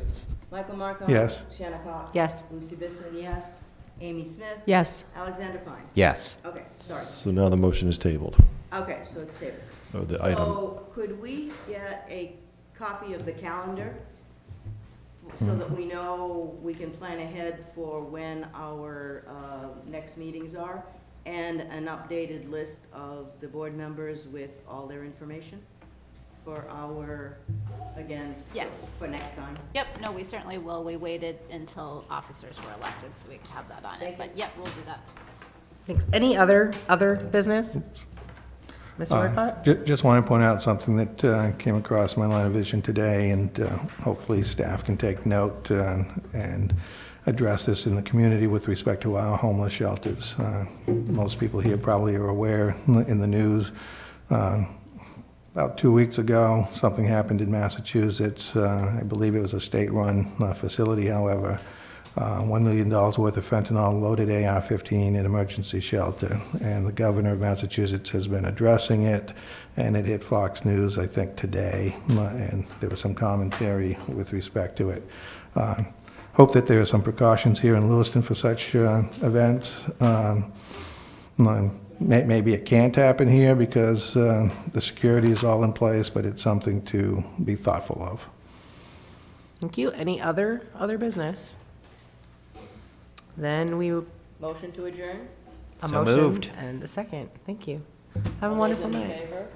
Michael Marco. Yes. Shanna Cox. Yes. Lucy Bisson, yes. Amy Smith. Yes. Alexander Fine. Yes. Okay, sorry. So now the motion is tabled, Okay, so it's tabled. or the item. So could we get a copy of the calendar so that we know we can plan ahead for when our next meetings are? And an updated list of the board members with all their information for our, again, Yes. for next time? Yep, no, we certainly will. We waited until officers were elected so we could have that on Thank it. you. But yep, we'll do that. Thanks. Any other business? Mr. Marcotte? Just want to point out something that came across my line of vision today, and hopefully staff can take note and address this in the community with respect to our homeless shelters. Most people here probably are aware in the news. About 2 weeks ago, something happened in Massachusetts. I believe it was a state-run facility, however. $1 million worth of fentanyl loaded AR-15 in emergency shelter, and the governor of Massachusetts has been addressing it, and it hit Fox News, I think, today, and there was some commentary with respect to it. Hope that there are some precautions here in Lewiston for such events. Maybe it can't happen here because the security is all in place, but it's something to be thoughtful of. Thank you. Any other business? Then we, Motion to adjourn? a So motion moved. and a second. Thank you. Have a All wonderful those in night. favor?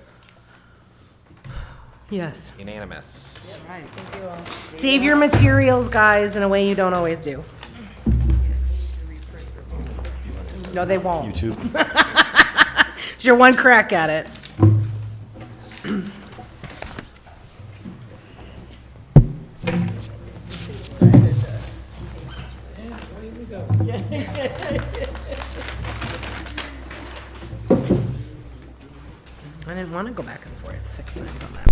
Yes. Unanimous. All right, thank you all. Save your materials, guys, in a way you don't always do. No, they won't. YouTube? It's your one crack at it. I didn't want to go back and forth 6 times on that.